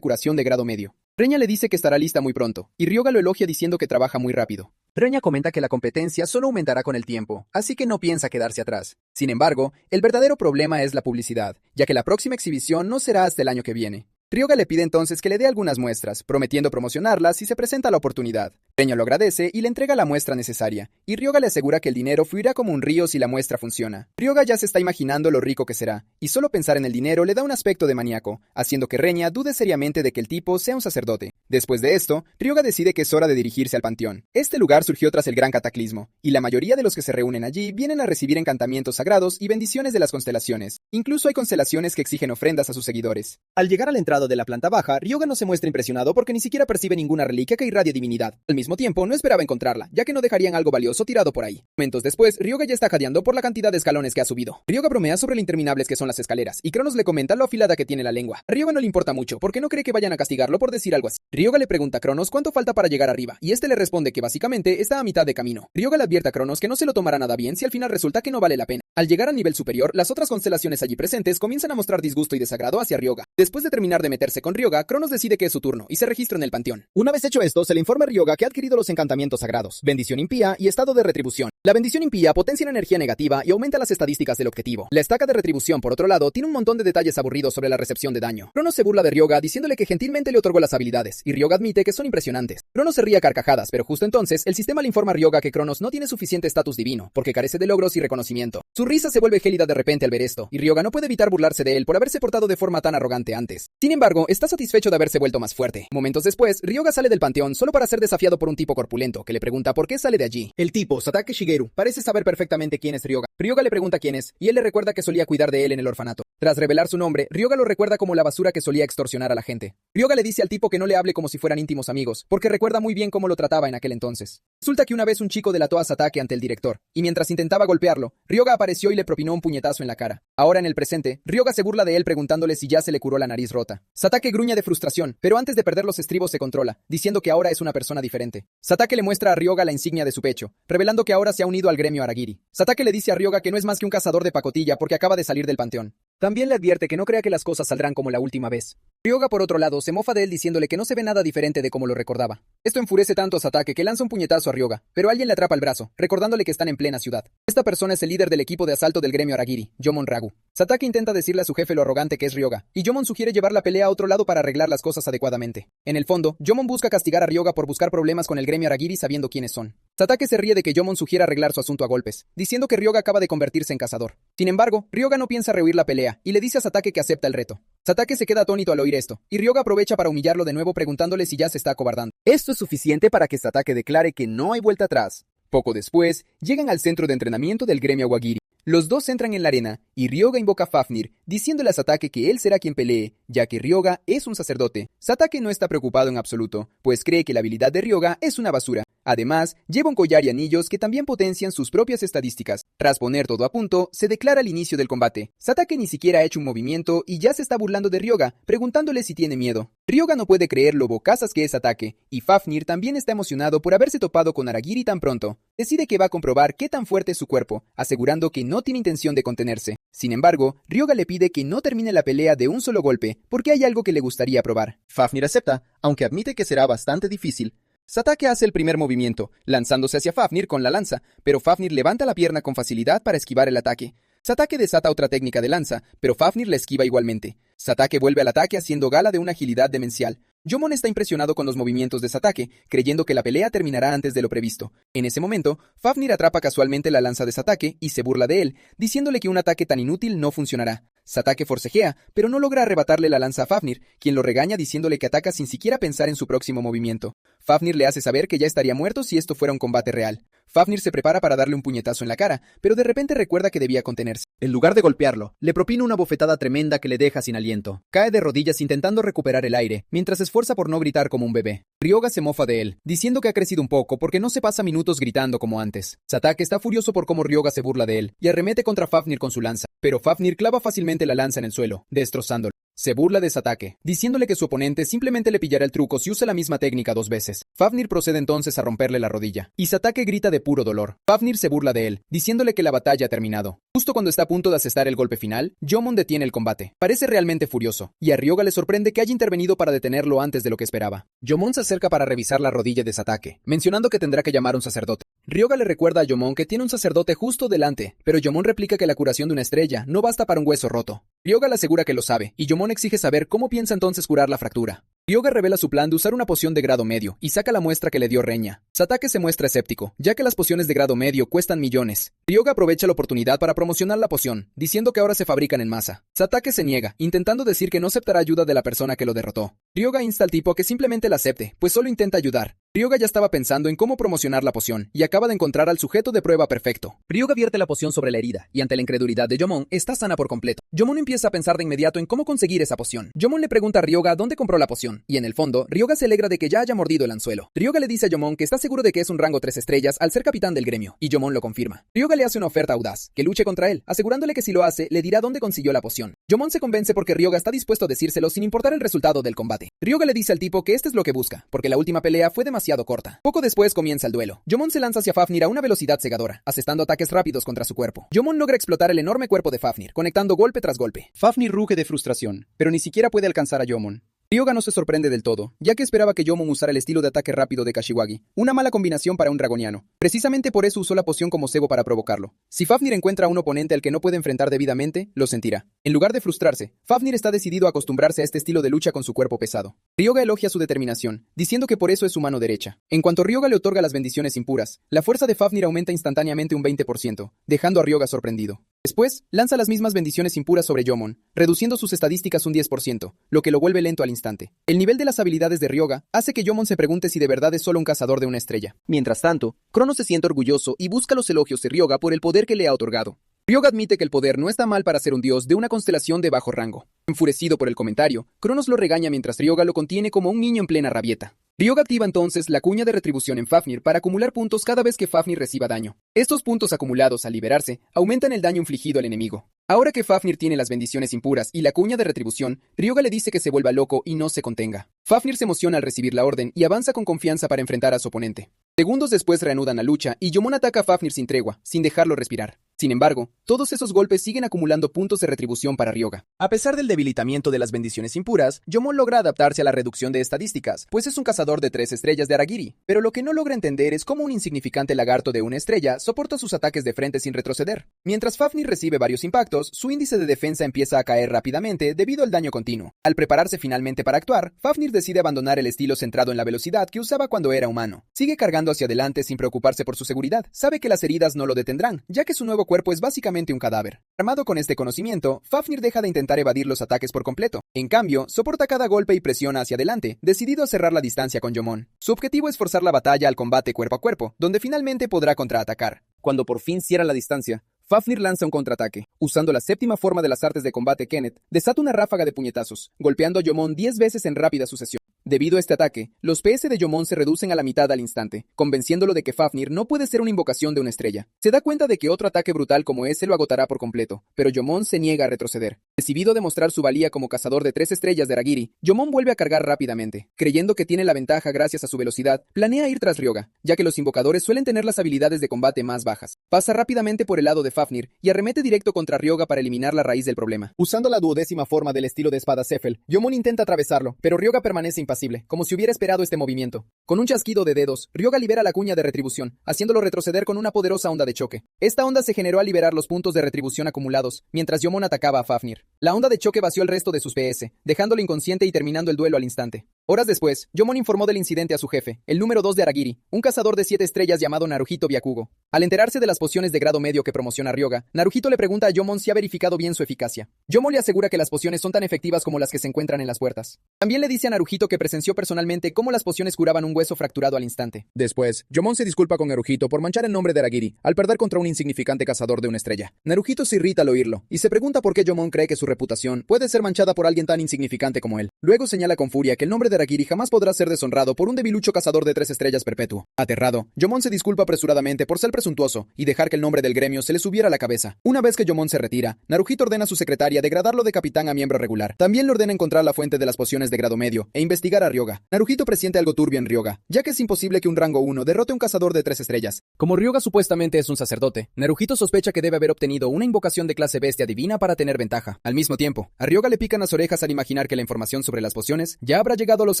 curación de grado medio. Reña le dice que estará lista muy pronto, y Ryoga lo elogia diciendo que trabaja muy rápido. Reña comenta que la competencia solo aumentará con el tiempo, así que no piensa quedarse atrás. Sin embargo, el verdadero problema es la publicidad, ya que la próxima exhibición no será hasta el año que viene. Ryoga le pide entonces que le dé algunas muestras, prometiendo promocionarlas si se presenta la oportunidad. Reña lo agradece y le entrega la muestra necesaria, y Ryoga le asegura que el dinero fluirá como un río si la muestra funciona. Ryoga ya se está imaginando lo rico que será, y solo pensar en el dinero le da un aspecto de maníaco, haciendo que Reña dude seriamente de que el tipo sea un sacerdote. Después de esto, Ryoga decide que es hora de dirigirse al panteón. Este lugar surgió tras el gran cataclismo, y la mayoría de los que se reúnen allí vienen a recibir encantamientos sagrados y bendiciones de las constelaciones. Incluso hay constelaciones que exigen ofrendas a sus seguidores. Al llegar a la entrada de la planta baja, Ryoga no se muestra impresionado porque ni siquiera percibe ninguna reliquia que irradie divinidad. Al mismo tiempo, no esperaba encontrarla, ya que no dejarían algo valioso tirado por ahí. Momentos después, Ryoga ya está jadeando por la cantidad de escalones que ha subido. Ryoga bromea sobre lo interminables que son las escaleras, y Cronos le comenta lo afilada que tiene la lengua. A Ryoga no le importa mucho, porque no cree que vayan a castigarlo por decir algo así. Ryoga le pregunta a Cronos cuánto falta para llegar arriba, y este le responde que básicamente está a mitad de camino. Ryoga le advierte a Cronos que no se lo tomará nada bien si al final resulta que no vale la pena. Al llegar al nivel superior, las otras constelaciones allí presentes comienzan a mostrar disgusto y desagrado hacia Ryoga. Después de terminar de meterse con Ryoga, Cronos decide que es su turno y se registra en el panteón. Una vez hecho esto, se le informa a Ryoga que ha adquirido los encantamientos sagrados, bendición impía y estado de retribución. La bendición impía potencia la energía negativa y aumenta las estadísticas del objetivo. La estaca de retribución, por otro lado, tiene un montón de detalles aburridos sobre la recepción de daño. Cronos se burla de Ryoga diciéndole que gentilmente le otorgó las habilidades, y Ryoga admite que son impresionantes. Cronos se ríe a carcajadas, pero justo entonces, el sistema le informa a Ryoga que Cronos no tiene suficiente estatus divino, porque carece de logros y reconocimiento. Su risa se vuelve gélida de repente al ver esto, y Ryoga no puede evitar burlarse de él por haberse portado de forma tan arrogante antes. Sin embargo, está satisfecho de haberse vuelto más fuerte. Momentos después, Ryoga sale del panteón solo para ser desafiado por un tipo corpulento, que le pregunta por qué sale de allí. El tipo, Satake Shigeru, parece saber perfectamente quién es Ryoga. Ryoga le pregunta quién es, y él le recuerda que solía cuidar de él en el orfanato. Tras revelar su nombre, Ryoga lo recuerda como la basura que solía extorsionar a la gente. Ryoga le dice al tipo que no le hable como si fueran íntimos amigos, porque recuerda muy bien cómo lo trataba en aquel entonces. Resulta que una vez un chico delató a Satake ante el director, y mientras intentaba golpearlo, Ryoga apareció y le propinó un puñetazo en la cara. Ahora en el presente, Ryoga se burla de él preguntándole si ya se le curó la nariz rota. Satake gruñe de frustración, pero antes de perder los estribos se controla, diciendo que ahora es una persona diferente. Satake le muestra a Ryoga la insignia de su pecho, revelando que ahora se ha unido al gremio Aragiri. Satake le dice a Ryoga que no es más que un cazador de pacotilla porque acaba de salir del panteón. También le advierte que no crea que las cosas saldrán como la última vez. Ryoga, por otro lado, se mofa de él diciéndole que no se ve nada diferente de como lo recordaba. Esto enfurece tanto a Satake que lanza un puñetazo a Ryoga, pero alguien le atrapa el brazo, recordándole que están en plena ciudad. Esta persona es el líder del equipo de asalto del gremio Aragiri, Yomon Ragu. Satake intenta decirle a su jefe lo arrogante que es Ryoga, y Yomon sugiere llevar la pelea a otro lado para arreglar las cosas adecuadamente. En el fondo, Yomon busca castigar a Ryoga por buscar problemas con el gremio Aragiri sabiendo quiénes son. Satake se ríe de que Yomon sugiera arreglar su asunto a golpes, diciendo que Ryoga acaba de convertirse en cazador. Sin embargo, Ryoga no piensa rehuir la pelea, y le dice a Satake que acepta el reto. Satake se queda atónito al oír esto, y Ryoga aprovecha para humillarlo de nuevo preguntándole si ya se está acobardando. Esto es suficiente para que Satake declare que no hay vuelta atrás. Poco después, llegan al centro de entrenamiento del gremio Awagiri. Los dos entran en la arena, y Ryoga invoca a Fafnir, diciéndole a Satake que él será quien pelee, ya que Ryoga es un sacerdote. Satake no está preocupado en absoluto, pues cree que la habilidad de Ryoga es una basura. Además, lleva un collar y anillos que también potencian sus propias estadísticas. Tras poner todo a punto, se declara el inicio del combate. Satake ni siquiera ha hecho un movimiento y ya se está burlando de Ryoga, preguntándole si tiene miedo. Ryoga no puede creer lo bocazas que es Satake, y Fafnir también está emocionado por haberse topado con Aragiri tan pronto. Decide que va a comprobar qué tan fuerte es su cuerpo, asegurando que no tiene intención de contenerse. Sin embargo, Ryoga le pide que no termine la pelea de un solo golpe, porque hay algo que le gustaría probar. Fafnir acepta, aunque admite que será bastante difícil. Satake hace el primer movimiento, lanzándose hacia Fafnir con la lanza, pero Fafnir levanta la pierna con facilidad para esquivar el ataque. Satake desata otra técnica de lanza, pero Fafnir la esquiva igualmente. Satake vuelve al ataque haciendo gala de una agilidad demencial. Yomon está impresionado con los movimientos de Satake, creyendo que la pelea terminará antes de lo previsto. En ese momento, Fafnir atrapa casualmente la lanza de Satake y se burla de él, diciéndole que un ataque tan inútil no funcionará. Satake forcejea, pero no logra arrebatarle la lanza a Fafnir, quien lo regaña diciéndole que ataca sin siquiera pensar en su próximo movimiento. Fafnir le hace saber que ya estaría muerto si esto fuera un combate real. Fafnir se prepara para darle un puñetazo en la cara, pero de repente recuerda que debía contenerse. En lugar de golpearlo, le propina una bofetada tremenda que le deja sin aliento. Cae de rodillas intentando recuperar el aire, mientras se esfuerza por no gritar como un bebé. Ryoga se mofa de él, diciendo que ha crecido un poco porque no se pasa minutos gritando como antes. Satake está furioso por cómo Ryoga se burla de él, y arremete contra Fafnir con su lanza, pero Fafnir clava fácilmente la lanza en el suelo, destrozándolo. Se burla de Satake, diciéndole que su oponente simplemente le pillará el truco si usa la misma técnica 2 veces. Fafnir procede entonces a romperle la rodilla, y Satake grita de puro dolor. Fafnir se burla de él, diciéndole que la batalla ha terminado. Justo cuando está a punto de asestar el golpe final, Yomon detiene el combate. Parece realmente furioso, y a Ryoga le sorprende que haya intervenido para detenerlo antes de lo que esperaba. Yomon se acerca para revisar la rodilla de Satake, mencionando que tendrá que llamar a un sacerdote. Ryoga le recuerda a Yomon que tiene un sacerdote justo delante, pero Yomon replica que la curación de una estrella no basta para un hueso roto. Ryoga le asegura que lo sabe, y Yomon exige saber cómo piensa entonces curar la fractura. Ryoga revela su plan de usar una poción de grado medio y saca la muestra que le dio Reña. Satake se muestra escéptico, ya que las pociones de grado medio cuestan millones. Ryoga aprovecha la oportunidad para promocionar la poción, diciendo que ahora se fabrican en masa. Satake se niega, intentando decir que no aceptará ayuda de la persona que lo derrotó. Ryoga insta al tipo a que simplemente la acepte, pues solo intenta ayudar. Ryoga ya estaba pensando en cómo promocionar la poción, y acaba de encontrar al sujeto de prueba perfecto. Ryoga vierte la poción sobre la herida, y ante la incredulidad de Yomon, está sana por completo. Yomon empieza a pensar de inmediato en cómo conseguir esa poción. Yomon le pregunta a Ryoga dónde compró la poción, y en el fondo, Ryoga se alegra de que ya haya mordido el anzuelo. Ryoga le dice a Yomon que está seguro de que es un rango 3 estrellas al ser capitán del gremio, y Yomon lo confirma. Ryoga le hace una oferta audaz, que luche contra él, asegurándole que si lo hace, le dirá dónde consiguió la poción. Yomon se convence porque Ryoga está dispuesto a decírselo sin importar el resultado del combate. Ryoga le dice al tipo que este es lo que busca, porque la última pelea fue demasiado corta. Poco después comienza el duelo. Yomon se lanza hacia Fafnir a una velocidad cegadora, asestando ataques rápidos contra su cuerpo. Yomon logra explotar el enorme cuerpo de Fafnir, conectando golpe tras golpe. Fafnir ruge de frustración, pero ni siquiera puede alcanzar a Yomon. Ryoga no se sorprende del todo, ya que esperaba que Yomon usara el estilo de ataque rápido de Kashiwagi, una mala combinación para un dragoniano. Precisamente por eso usó la poción como cebo para provocarlo. Si Fafnir encuentra a un oponente al que no puede enfrentar debidamente, lo sentirá. En lugar de frustrarse, Fafnir está decidido a acostumbrarse a este estilo de lucha con su cuerpo pesado. Ryoga elogia su determinación, diciendo que por eso es su mano derecha. En cuanto Ryoga le otorga las bendiciones impuras, la fuerza de Fafnir aumenta instantáneamente un 20%, dejando a Ryoga sorprendido. Después, lanza las mismas bendiciones impuras sobre Yomon, reduciendo sus estadísticas un 10%, lo que lo vuelve lento al instante. El nivel de las habilidades de Ryoga hace que Yomon se pregunte si de verdad es solo un cazador de una estrella. Mientras tanto, Crono se siente orgulloso y busca los elogios de Ryoga por el poder que le ha otorgado. Ryoga admite que el poder no está mal para ser un dios de una constelación de bajo rango. Enfurecido por el comentario, Cronos lo regaña mientras Ryoga lo contiene como un niño en plena rabieta. Ryoga activa entonces la cuña de retribución en Fafnir para acumular puntos cada vez que Fafnir reciba daño. Estos puntos acumulados al liberarse aumentan el daño infligido al enemigo. Ahora que Fafnir tiene las bendiciones impuras y la cuña de retribución, Ryoga le dice que se vuelva loco y no se contenga. Fafnir se emociona al recibir la orden y avanza con confianza para enfrentar a su oponente. Segundos después reanudan la lucha y Yomon ataca a Fafnir sin tregua, sin dejarlo respirar. Sin embargo, todos esos golpes siguen acumulando puntos de retribución para Ryoga. A pesar del debilitamiento de las bendiciones impuras, Yomon logra adaptarse a la reducción de estadísticas, pues es un cazador de 3 estrellas de Aragiri. Pero lo que no logra entender es cómo un insignificante lagarto de 1 estrella soporta sus ataques de frente sin retroceder. Mientras Fafnir recibe varios impactos, su índice de defensa empieza a caer rápidamente debido al daño continuo. Al prepararse finalmente para actuar, Fafnir decide abandonar el estilo centrado en la velocidad que usaba cuando era humano. Sigue cargando hacia adelante sin preocuparse por su seguridad. Sabe que las heridas no lo detendrán, ya que su nuevo cuerpo es básicamente un cadáver. Armado con este conocimiento, Fafnir deja de intentar evadir los ataques por completo. En cambio, soporta cada golpe y presiona hacia adelante, decidido a cerrar la distancia con Yomon. Su objetivo es forzar la batalla al combate cuerpo a cuerpo, donde finalmente podrá contraatacar. Cuando por fin cierra la distancia, Fafnir lanza un contraataque. Usando la 7ª forma de las artes de combate Kennet, desata una ráfaga de puñetazos, golpeando a Yomon 10 veces en rápida sucesión. Debido a este ataque, los PS de Yomon se reducen a la mitad al instante, convenciéndolo de que Fafnir no puede ser una invocación de una estrella. Se da cuenta de que otro ataque brutal como ese lo agotará por completo, pero Yomon se niega a retroceder. Decidido a demostrar su valía como cazador de 3 estrellas de Aragiri, Yomon vuelve a cargar rápidamente. Creyendo que tiene la ventaja gracias a su velocidad, planea ir tras Ryoga, ya que los invocadores suelen tener las habilidades de combate más bajas. Pasa rápidamente por el lado de Fafnir y arremete directo contra Ryoga para eliminar la raíz del problema. Usando la 12ª forma del estilo de espada Zefel, Yomon intenta atravesarlo, pero Ryoga permanece impasible, como si hubiera esperado este movimiento. Con un chasquido de dedos, Ryoga libera la cuña de retribución, haciéndolo retroceder con una poderosa onda de choque. Esta onda se generó al liberar los puntos de retribución acumulados, mientras Yomon atacaba a Fafnir. La onda de choque vació el resto de sus PS, dejándolo inconsciente y terminando el duelo al instante. Horas después, Yomon informó del incidente a su jefe, el número 2 de Aragiri, un cazador de 7 estrellas llamado Naruhito Byakugo. Al enterarse de las pociones de grado medio que promociona Ryoga, Naruhito le pregunta a Yomon si ha verificado bien su eficacia. Yomon le asegura que las pociones son tan efectivas como las que se encuentran en las puertas. También le dice a Naruhito que presenció personalmente cómo las pociones curaban un hueso fracturado al instante. Después, Yomon se disculpa con Naruhito por manchar el nombre de Aragiri al perder contra un insignificante cazador de 1 estrella. Naruhito se irrita al oírlo y se pregunta por qué Yomon cree que su reputación puede ser manchada por alguien tan insignificante como él. Luego señala con furia que el nombre de Aragiri jamás podrá ser deshonrado por un debilucho cazador de 3 estrellas perpetuo. Aterrado, Yomon se disculpa apresuradamente por ser presuntuoso y dejar que el nombre del gremio se le subiera a la cabeza. Una vez que Yomon se retira, Naruhito ordena a su secretaria degradarlo de capitán a miembro regular. También le ordena encontrar la fuente de las pociones de grado medio e investigar a Ryoga. Naruhito presiente algo turbio en Ryoga, ya que es imposible que un rango 1 derrote a un cazador de 3 estrellas. Como Ryoga supuestamente es un sacerdote, Naruhito sospecha que debe haber obtenido una invocación de clase bestia divina para tener ventaja. Al mismo tiempo, a Ryoga le pican las orejas al imaginar que la información sobre las pociones ya habrá llegado a los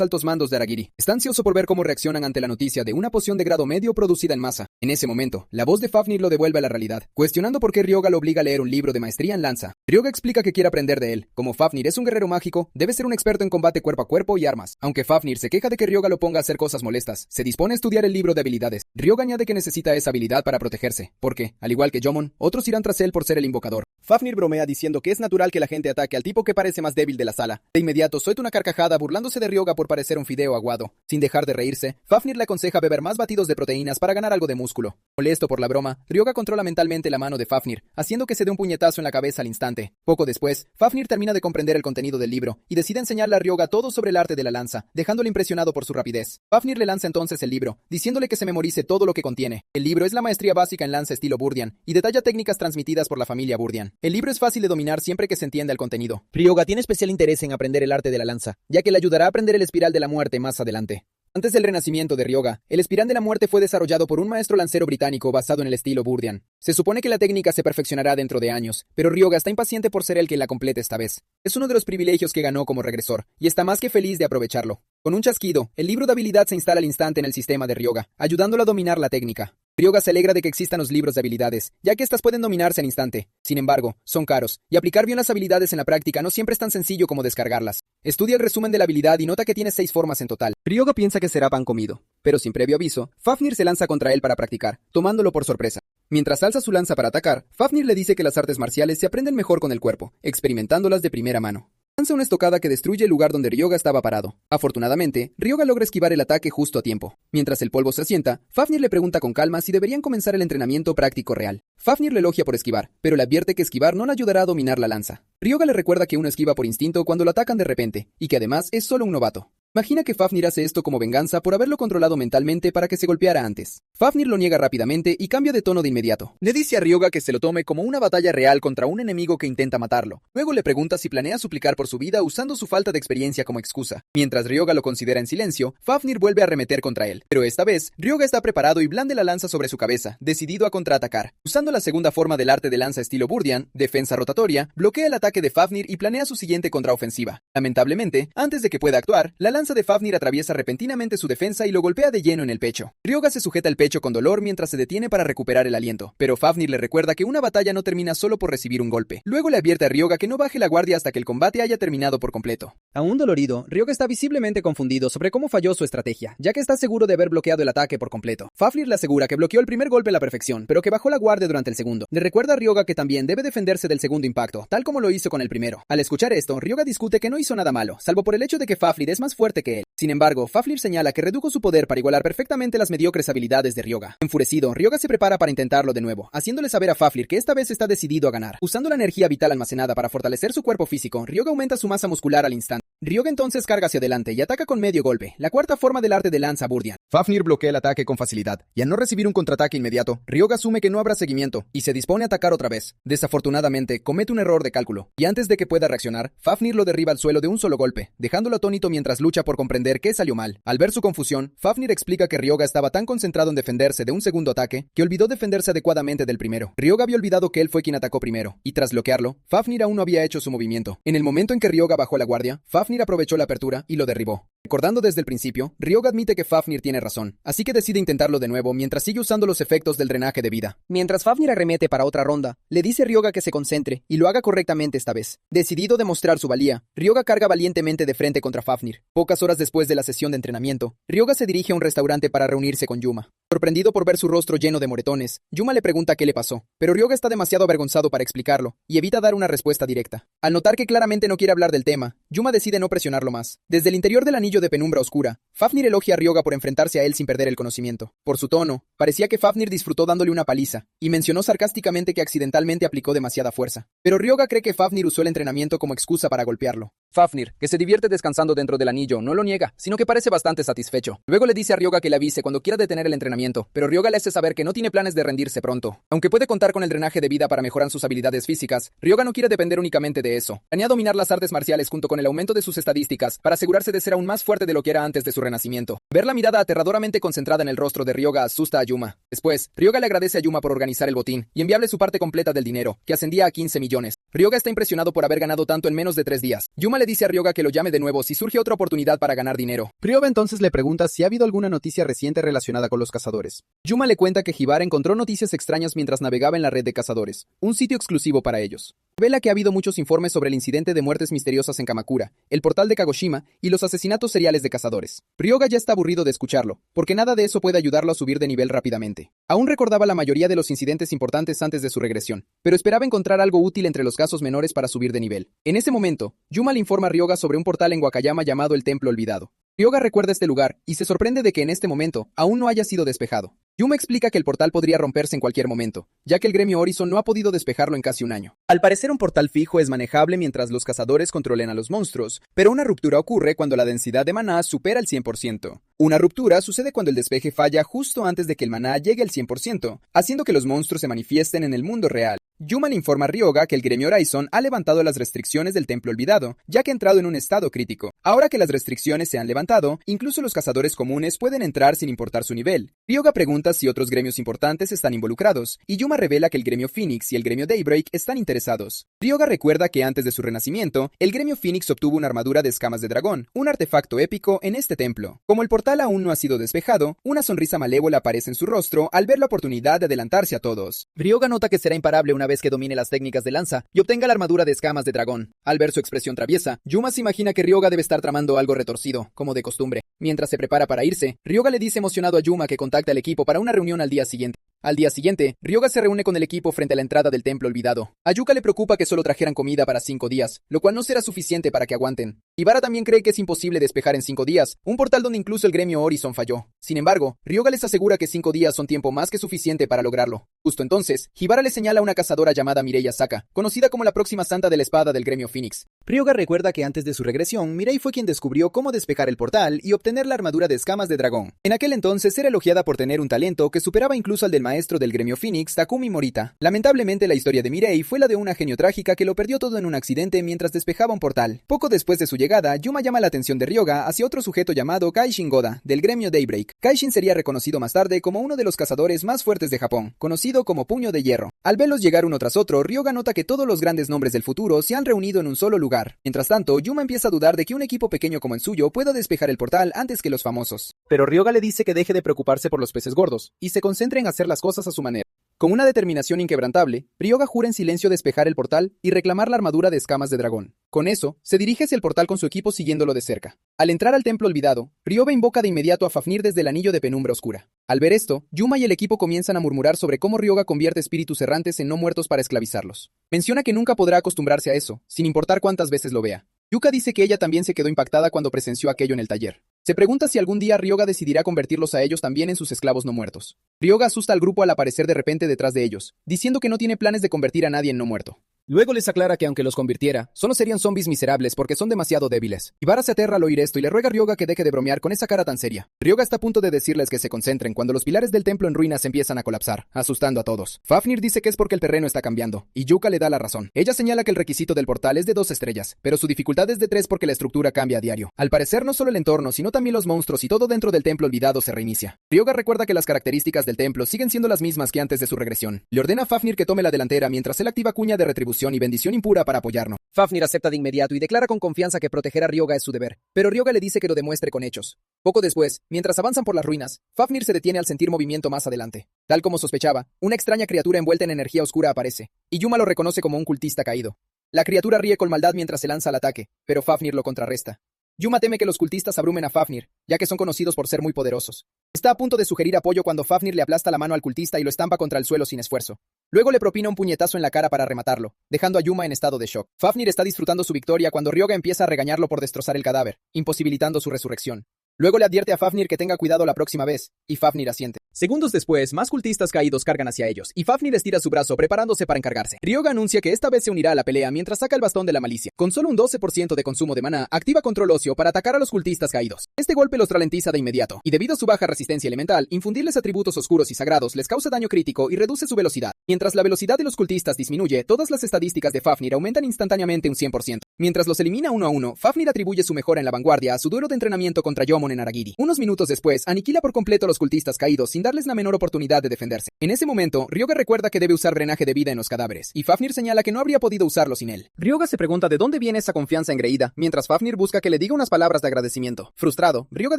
altos mandos de Aragiri. Está ansioso por ver cómo reaccionan ante la noticia de una poción de grado medio producida en masa. En ese momento, la voz de Fafnir lo devuelve a la realidad, cuestionando por qué Ryoga lo obliga a leer un libro de maestría en lanza. Ryoga explica que quiere aprender de él. Como Fafnir es un guerrero mágico, debe ser un experto en combate cuerpo a cuerpo y armas. Aunque Fafnir se queja de que Ryoga lo ponga a hacer cosas molestas, se dispone a estudiar el libro de habilidades. Ryoga añade que necesita esa habilidad para protegerse, porque, al igual que Yomon, otros irán tras él por ser el invocador. Fafnir bromea diciendo que es natural que la gente ataque al tipo que parece más débil de la sala. De inmediato suelta una carcajada burlándose de Ryoga por parecer un fideo aguado. Sin dejar de reírse, Fafnir le aconseja beber más batidos de proteínas para ganar algo de músculo. Molesto por la broma, Ryoga controla mentalmente la mano de Fafnir, haciendo que se dé un puñetazo en la cabeza al instante. Poco después, Fafnir termina de comprender el contenido del libro y decide enseñarle a Ryoga todo sobre el arte de la lanza, dejándole impresionado por su rapidez. Fafnir le lanza entonces el libro, diciéndole que se memorice todo lo que contiene. El libro es la maestría básica en lanza estilo Burdian y detalla técnicas transmitidas por la familia Burdian. El libro es fácil de dominar siempre que se entienda el contenido. Ryoga tiene especial interés en aprender el arte de la lanza, ya que le ayudará a aprender el espiral de la muerte más adelante. Antes del renacimiento de Ryoga, el espiral de la muerte fue desarrollado por un maestro lancero británico basado en el estilo Burdian. Se supone que la técnica se perfeccionará dentro de años, pero Ryoga está impaciente por ser el que la complete esta vez. Es uno de los privilegios que ganó como regresor, y está más que feliz de aprovecharlo. Con un chasquido, el libro de habilidad se instala al instante en el sistema de Ryoga, ayudándolo a dominar la técnica. Ryoga se alegra de que existan los libros de habilidades, ya que estas pueden dominarse al instante. Sin embargo, son caros, y aplicar bien las habilidades en la práctica no siempre es tan sencillo como descargarlas. Estudia el resumen de la habilidad y nota que tiene 6 formas en total. Ryoga piensa que será pan comido, pero sin previo aviso, Fafnir se lanza contra él para practicar, tomándolo por sorpresa. Mientras alza su lanza para atacar, Fafnir le dice que las artes marciales se aprenden mejor con el cuerpo, experimentándolas de primera mano. Lanza una estocada que destruye el lugar donde Ryoga estaba parado. Afortunadamente, Ryoga logra esquivar el ataque justo a tiempo. Mientras el polvo se asienta, Fafnir le pregunta con calma si deberían comenzar el entrenamiento práctico real. Fafnir le elogia por esquivar, pero le advierte que esquivar no le ayudará a dominar la lanza. Ryoga le recuerda que uno esquiva por instinto cuando lo atacan de repente, y que además es solo un novato. Imagina que Fafnir hace esto como venganza por haberlo controlado mentalmente para que se golpeara antes. Fafnir lo niega rápidamente y cambia de tono de inmediato. Le dice a Ryoga que se lo tome como una batalla real contra un enemigo que intenta matarlo. Luego le pregunta si planea suplicar por su vida usando su falta de experiencia como excusa. Mientras Ryoga lo considera en silencio, Fafnir vuelve a arremeter contra él. Pero esta vez, Ryoga está preparado y blande la lanza sobre su cabeza, decidido a contraatacar. Usando la segunda forma del arte de lanza estilo Burdian, defensa rotatoria, bloquea el ataque de Fafnir y planea su siguiente contraofensiva. Lamentablemente, antes de que pueda actuar, la lanza de Fafnir atraviesa repentinamente su defensa y lo golpea de lleno en el pecho. Ryoga se sujeta el pecho con dolor mientras se detiene para recuperar el aliento, pero Fafnir le recuerda que una batalla no termina solo por recibir un golpe. Luego le advierte a Ryoga que no baje la guardia hasta que el combate haya terminado por completo. Aún dolorido, Ryoga está visiblemente confundido sobre cómo falló su estrategia, ya que está seguro de haber bloqueado el ataque por completo. Fafnir le asegura que bloqueó el primer golpe a la perfección, pero que bajó la guardia durante el segundo. Le recuerda a Ryoga que también debe defenderse del segundo impacto, tal como lo hizo con el primero. Al escuchar esto, Ryoga discute que no hizo nada malo, salvo por el hecho de que Fafnir es más fuerte que él. Sin embargo, Fafnir señala que redujo su poder para igualar perfectamente las mediocres habilidades de Ryoga. Enfurecido, Ryoga se prepara para intentarlo de nuevo, haciéndole saber a Fafnir que esta vez está decidido a ganar. Usando la energía vital almacenada para fortalecer su cuerpo físico, Ryoga aumenta su masa muscular al instante. Ryoga entonces carga hacia adelante y ataca con medio golpe, la cuarta forma del arte de lanza Burdian. Fafnir bloquea el ataque con facilidad, y al no recibir un contraataque inmediato, Ryoga asume que no habrá seguimiento, y se dispone a atacar otra vez. Desafortunadamente, comete un error de cálculo, y antes de que pueda reaccionar, Fafnir lo derriba al suelo de un solo golpe, dejándolo atónito mientras lucha por comprender qué salió mal. Al ver su confusión, Fafnir explica que Ryoga estaba tan concentrado en defenderse de un segundo ataque, que olvidó defenderse adecuadamente del primero. Ryoga había olvidado que él fue quien atacó primero, y tras bloquearlo, Fafnir aún no había hecho su movimiento. En el momento en que Ryoga bajó la guardia, Fafnir aprovechó la apertura y lo derribó. Recordando desde el principio, Ryoga admite que Fafnir tiene razón, así que decide intentarlo de nuevo mientras sigue usando los efectos del drenaje de vida. Mientras Fafnir arremete para otra ronda, le dice a Ryoga que se concentre y lo haga correctamente esta vez. Decidido a demostrar su valía, Ryoga carga valientemente de frente contra Fafnir. Pocas horas después de la sesión de entrenamiento, Ryoga se dirige a un restaurante para reunirse con Yuma. Sorprendido por ver su rostro lleno de moretones, Yuma le pregunta qué le pasó, pero Ryoga está demasiado avergonzado para explicarlo y evita dar una respuesta directa. Al notar que claramente no quiere hablar del tema, Yuma decide no presionarlo más. Desde el interior del anillo de penumbra oscura, Fafnir elogia a Ryoga por enfrentarse a él sin perder el conocimiento. Por su tono, parecía que Fafnir disfrutó dándole una paliza, y mencionó sarcásticamente que accidentalmente aplicó demasiada fuerza. Pero Ryoga cree que Fafnir usó el entrenamiento como excusa para golpearlo. Fafnir, que se divierte descansando dentro del anillo, no lo niega, sino que parece bastante satisfecho. Luego le dice a Ryoga que le avise cuando quiera detener el entrenamiento, pero Ryoga le hace saber que no tiene planes de rendirse pronto. Aunque puede contar con el drenaje de vida para mejorar sus habilidades físicas, Ryoga no quiere depender únicamente de eso. Planea dominar las artes marciales junto con el aumento de sus estadísticas para asegurarse de ser aún más fuerte de lo que era antes de su renacimiento. Ver la mirada aterradoramente concentrada en el rostro de Ryoga asusta a Yuma. Después, Ryoga le agradece a Yuma por organizar el botín y enviarle su parte completa del dinero, que ascendía a 15 millones. Ryoga está impresionado por haber ganado tanto en menos de 3 días. Yuma le dice a Ryoga que lo llame de nuevo si surge otra oportunidad para ganar dinero. Ryoga entonces le pregunta si ha habido alguna noticia reciente relacionada con los cazadores. Yuma le cuenta que Hibara encontró noticias extrañas mientras navegaba en la red de cazadores, un sitio exclusivo para ellos. Revela que ha habido muchos informes sobre el incidente de muertes misteriosas en Kamakura, el portal de Kagoshima y los asesinatos seriales de cazadores. Ryoga ya está aburrido de escucharlo, porque nada de eso puede ayudarlo a subir de nivel rápidamente. Aún recordaba la mayoría de los incidentes importantes antes de su regresión, pero esperaba encontrar algo útil entre los casos menores para subir de nivel. En ese momento, Yuma le informa a Ryoga sobre un portal en Wakayama llamado el Templo Olvidado. Ryoga recuerda este lugar y se sorprende de que en este momento aún no haya sido despejado. Yuma explica que el portal podría romperse en cualquier momento, ya que el gremio Horizon no ha podido despejarlo en casi un año. Al parecer un portal fijo es manejable mientras los cazadores controlen a los monstruos, pero una ruptura ocurre cuando la densidad de maná supera el 100%. Una ruptura sucede cuando el despeje falla justo antes de que el maná llegue al 100%, haciendo que los monstruos se manifiesten en el mundo real. Yuma le informa a Ryoga que el gremio Horizon ha levantado las restricciones del Templo Olvidado, ya que ha entrado en un estado crítico. Ahora que las restricciones se han levantado, incluso los cazadores comunes pueden entrar sin importar su nivel. Ryoga pregunta si otros gremios importantes están involucrados, y Yuma revela que el gremio Phoenix y el gremio Daybreak están interesados. Ryoga recuerda que antes de su renacimiento, el gremio Phoenix obtuvo una armadura de escamas de dragón, un artefacto épico en este templo. Como el portal aún no ha sido despejado, una sonrisa malévola aparece en su rostro al ver la oportunidad de adelantarse a todos. Ryoga nota que será imparable una vez que domine las técnicas de lanza y obtenga la armadura de escamas de dragón. Al ver su expresión traviesa, Yuma se imagina que Ryoga debe estar tramando algo retorcido, como de costumbre. Mientras se prepara para irse, Ryoga le dice emocionado a Yuma que contacta al equipo para una reunión al día siguiente. Al día siguiente, Ryoga se reúne con el equipo frente a la entrada del templo olvidado. A Yuka le preocupa que solo trajeran comida para 5 días, lo cual no será suficiente para que aguanten. Hibara también cree que es imposible despejar en 5 días, un portal donde incluso el gremio Horizon falló. Sin embargo, Ryoga les asegura que 5 días son tiempo más que suficiente para lograrlo. Justo entonces, Hibara le señala a una cazadora llamada Mirei Asaka, conocida como la próxima santa de la espada del gremio Phoenix. Ryoga recuerda que antes de su regresión, Mirei fue quien descubrió cómo despejar el portal y obtener la armadura de escamas de dragón. En aquel entonces era elogiada por tener un talento que superaba incluso al del maestro del gremio Phoenix, Takumi Morita. Lamentablemente la historia de Mirei fue la de una genio trágica que lo perdió todo en un accidente mientras despejaba un portal. Poco después de su llegada, Yuma llama la atención de Ryoga hacia otro sujeto llamado Kaishin Goda, del gremio Daybreak. Kaishin sería reconocido más tarde como uno de los cazadores más fuertes de Japón, conocido como Puño de Hierro. Al verlos llegar uno tras otro, Ryoga nota que todos los grandes nombres del futuro se han reunido en un solo lugar. Mientras tanto, Yuma empieza a dudar de que un equipo pequeño como el suyo pueda despejar el portal antes que los famosos. Pero Ryoga le dice que deje de preocuparse por los peces gordos y se concentre en hacer las cosas a su manera. Con una determinación inquebrantable, Ryoga jura en silencio despejar el portal y reclamar la armadura de escamas de dragón. Con eso, se dirige hacia el portal con su equipo siguiéndolo de cerca. Al entrar al templo olvidado, Ryoga invoca de inmediato a Fafnir desde el anillo de penumbra oscura. Al ver esto, Yuma y el equipo comienzan a murmurar sobre cómo Ryoga convierte espíritus errantes en no muertos para esclavizarlos. Menciona que nunca podrá acostumbrarse a eso, sin importar cuántas veces lo vea. Yuka dice que ella también se quedó impactada cuando presenció aquello en el taller. Se pregunta si algún día Ryoga decidirá convertirlos a ellos también en sus esclavos no muertos. Ryoga asusta al grupo al aparecer de repente detrás de ellos, diciendo que no tiene planes de convertir a nadie en no muerto. Luego les aclara que aunque los convirtiera, solo serían zombies miserables porque son demasiado débiles. Hibara se aterra al oír esto y le ruega a Ryoga que deje de bromear con esa cara tan seria. Ryoga está a punto de decirles que se concentren cuando los pilares del templo en ruinas empiezan a colapsar, asustando a todos. Fafnir dice que es porque el terreno está cambiando, y Yuka le da la razón. Ella señala que el requisito del portal es de 2 estrellas, pero su dificultad es de 3 porque la estructura cambia a diario. Al parecer no solo el entorno, sino también los monstruos y todo dentro del templo olvidado se reinicia. Ryoga recuerda que las características del templo siguen siendo las mismas que antes de su regresión. Le ordena a Fafnir que tome la delantera mientras él activa cuña de retribución y bendición impura para apoyarnos. Fafnir acepta de inmediato y declara con confianza que proteger a Ryoga es su deber, pero Ryoga le dice que lo demuestre con hechos. Poco después, mientras avanzan por las ruinas, Fafnir se detiene al sentir movimiento más adelante. Tal como sospechaba, una extraña criatura envuelta en energía oscura aparece, y Yuma lo reconoce como un cultista caído. La criatura ríe con maldad mientras se lanza al ataque, pero Fafnir lo contrarresta. Yuma teme que los cultistas abrumen a Fafnir, ya que son conocidos por ser muy poderosos. Está a punto de sugerir apoyo cuando Fafnir le aplasta la mano al cultista y lo estampa contra el suelo sin esfuerzo. Luego le propina un puñetazo en la cara para rematarlo, dejando a Yuma en estado de shock. Fafnir está disfrutando su victoria cuando Ryoga empieza a regañarlo por destrozar el cadáver, imposibilitando su resurrección. Luego le advierte a Fafnir que tenga cuidado la próxima vez, y Fafnir asiente. Segundos después, más cultistas caídos cargan hacia ellos, y Fafnir estira su brazo preparándose para encargarse. Ryoga anuncia que esta vez se unirá a la pelea mientras saca el bastón de la malicia. Con solo un 12% de consumo de maná, activa control óseo para atacar a los cultistas caídos. Este golpe los ralentiza de inmediato, y debido a su baja resistencia elemental, infundirles atributos oscuros y sagrados les causa daño crítico y reduce su velocidad. Mientras la velocidad de los cultistas disminuye, todas las estadísticas de Fafnir aumentan instantáneamente un 100%. Mientras los elimina uno a uno, Fafnir atribuye su mejora en la vanguardia a su duelo de entrenamiento contra Yomon en Aragiri. Unos minutos después, aniquila por completo a los cultistas caídos sin darles la menor oportunidad de defenderse. En ese momento, Ryoga recuerda que debe usar drenaje de vida en los cadáveres, y Fafnir señala que no habría podido usarlo sin él. Ryoga se pregunta de dónde viene esa confianza engreída, mientras Fafnir busca que le diga unas palabras de agradecimiento. Frustrado, Ryoga